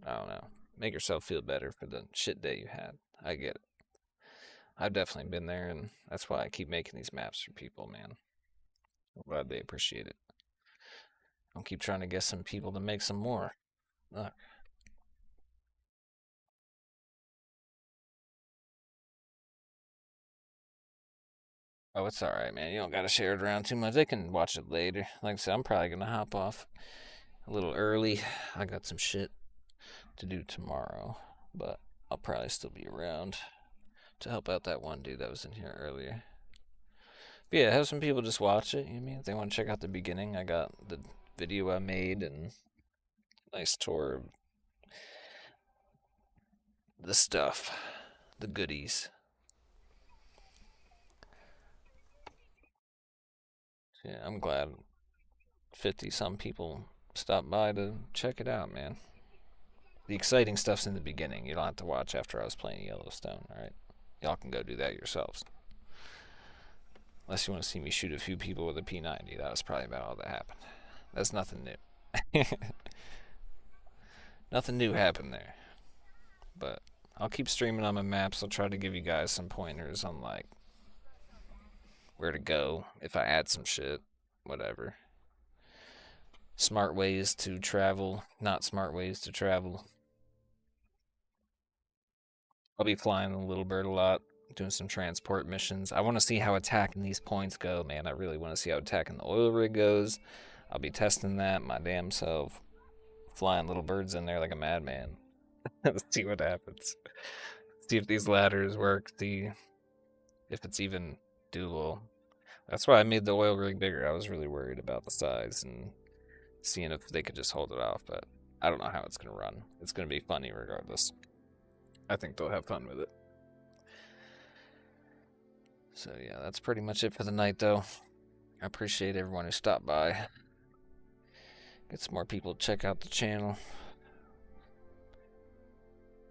I don't know, make yourself feel better for the shit day you had. I get it. I've definitely been there, and that's why I keep making these maps for people, man. I'm glad they appreciate it. I'll keep trying to get some people to make some more. Look. Oh, it's alright, man. You don't gotta share it around too much. They can watch it later. Like I said, I'm probably gonna hop off a little early. I got some shit to do tomorrow, but I'll probably still be around to help out that one dude that was in here earlier. But yeah, have some people just watch it. You mean if they want to check out the beginning, I got the video I made and nice tour of the stuff, the goodies. So yeah, I'm glad 50 some people stopped by to check it out, man. The exciting stuff's in the beginning. You don't have to watch after I was playing Yellowstone, alright? Y'all can go do that yourselves. Unless you want to see me shoot a few people with a P90. That was probably about all that happened. That's nothing new. Nothing new happened there. But I'll keep streaming on my maps. I'll try to give you guys some pointers on, like, where to go if I add some shit. Whatever. Smart ways to travel, not smart ways to travel. I'll be flying the Little Bird a lot, doing some transport missions. I want to see how attacking these points go, man. I really want to see how attacking the oil rig goes. I'll be testing that my damn self. Flying little birds in there like a madman. Let's see what happens. See if these ladders work. See if it's even doable. That's why I made the oil rig bigger. I was really worried about the size and seeing if they could just hold it off, but I don't know how it's going to run. It's going to be funny regardless. I think they'll have fun with it. So yeah, that's pretty much it for the night, though. I appreciate everyone who stopped by. Get some more people to check out the channel.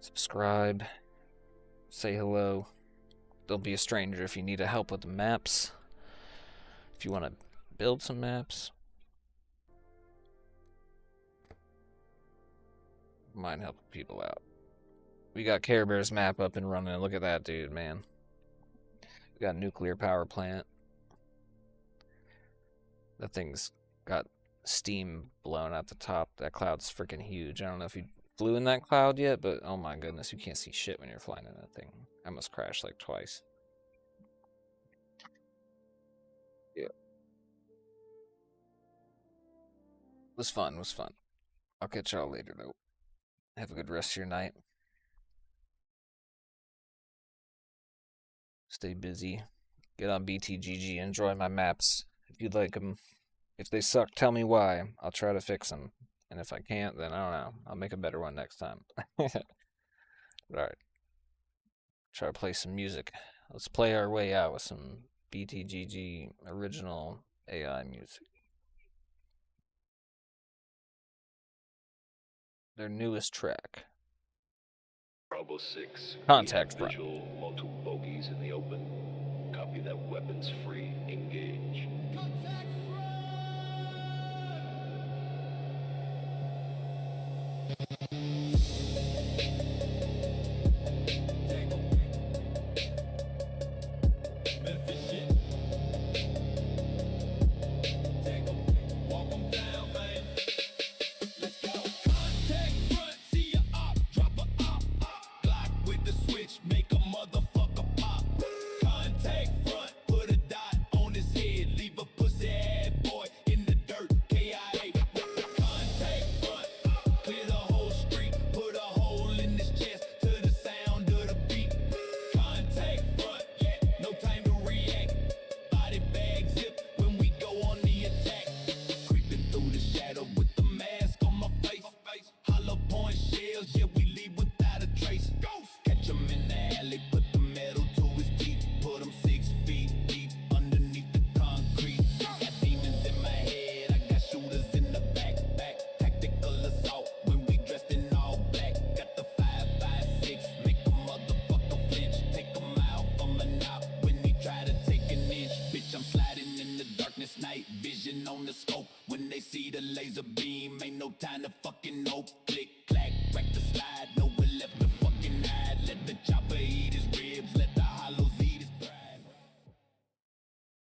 Subscribe. Say hello. Don't be a stranger if you need help with the maps. If you want to build some maps. Mind helping people out. We got Care Bear's map up and running. Look at that dude, man. We got a nuclear power plant. That thing's got steam blown out the top. That cloud's freaking huge. I don't know if you flew in that cloud yet, but oh my goodness, you can't see shit when you're flying in that thing. I almost crashed like twice. Yeah. It was fun, it was fun. I'll catch y'all later, though. Have a good rest of your night. Stay busy. Get on btgg. Enjoy my maps. If you'd like them. If they suck, tell me why. I'll try to fix them. And if I can't, then I don't know. I'll make a better one next time. Alright. Try to play some music. Let's play our way out with some btgg original AI music. Their newest track. Bravo 6. Contact we have front. visual, multiple bogeys in the open. Copy that, weapons free. Engage. Night vision on the scope. When they see the laser beam, ain't no time to fucking nope. Click, clack, crack the slide.